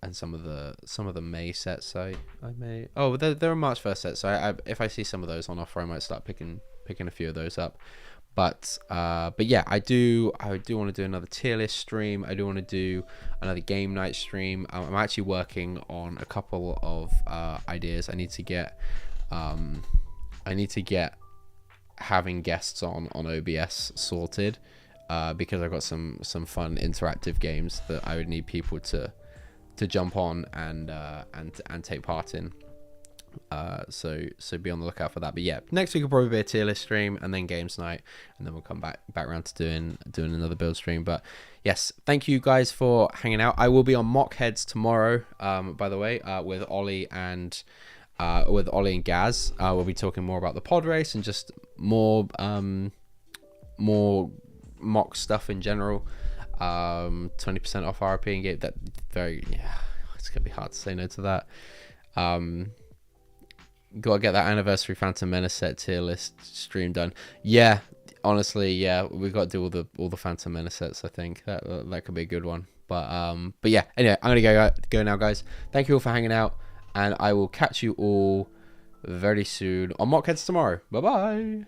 And some of the May sets I may. Oh, they're a March 1st set, so if I see some of those on offer, I might start picking a few of those up. But yeah, I do want to do another tier list stream. I do want to do another game night stream. I'm actually working on a couple of ideas. I need to get having guests on OBS sorted, because I've got some fun interactive games that I would need people to jump on and take part in. So be on the lookout for that. But yeah, next week will probably be a tier list stream and then games night, and then we'll come back around to doing another build stream. But yes, thank you guys for hanging out. I will be on Mockheads tomorrow, by the way, with Ollie and Gaz. We'll be talking more about the pod race and just more mock stuff in general. 20% off RP and get that. It's gonna be hard to say no to that. Gotta get that anniversary Phantom Menace set tier list stream done. Yeah, honestly, yeah, we've got to do all the Phantom Menace sets. I think that could be a good one. But yeah, anyway, I'm gonna go now, guys. Thank you all for hanging out, and I will catch you all very soon on Mockheads tomorrow. Bye bye.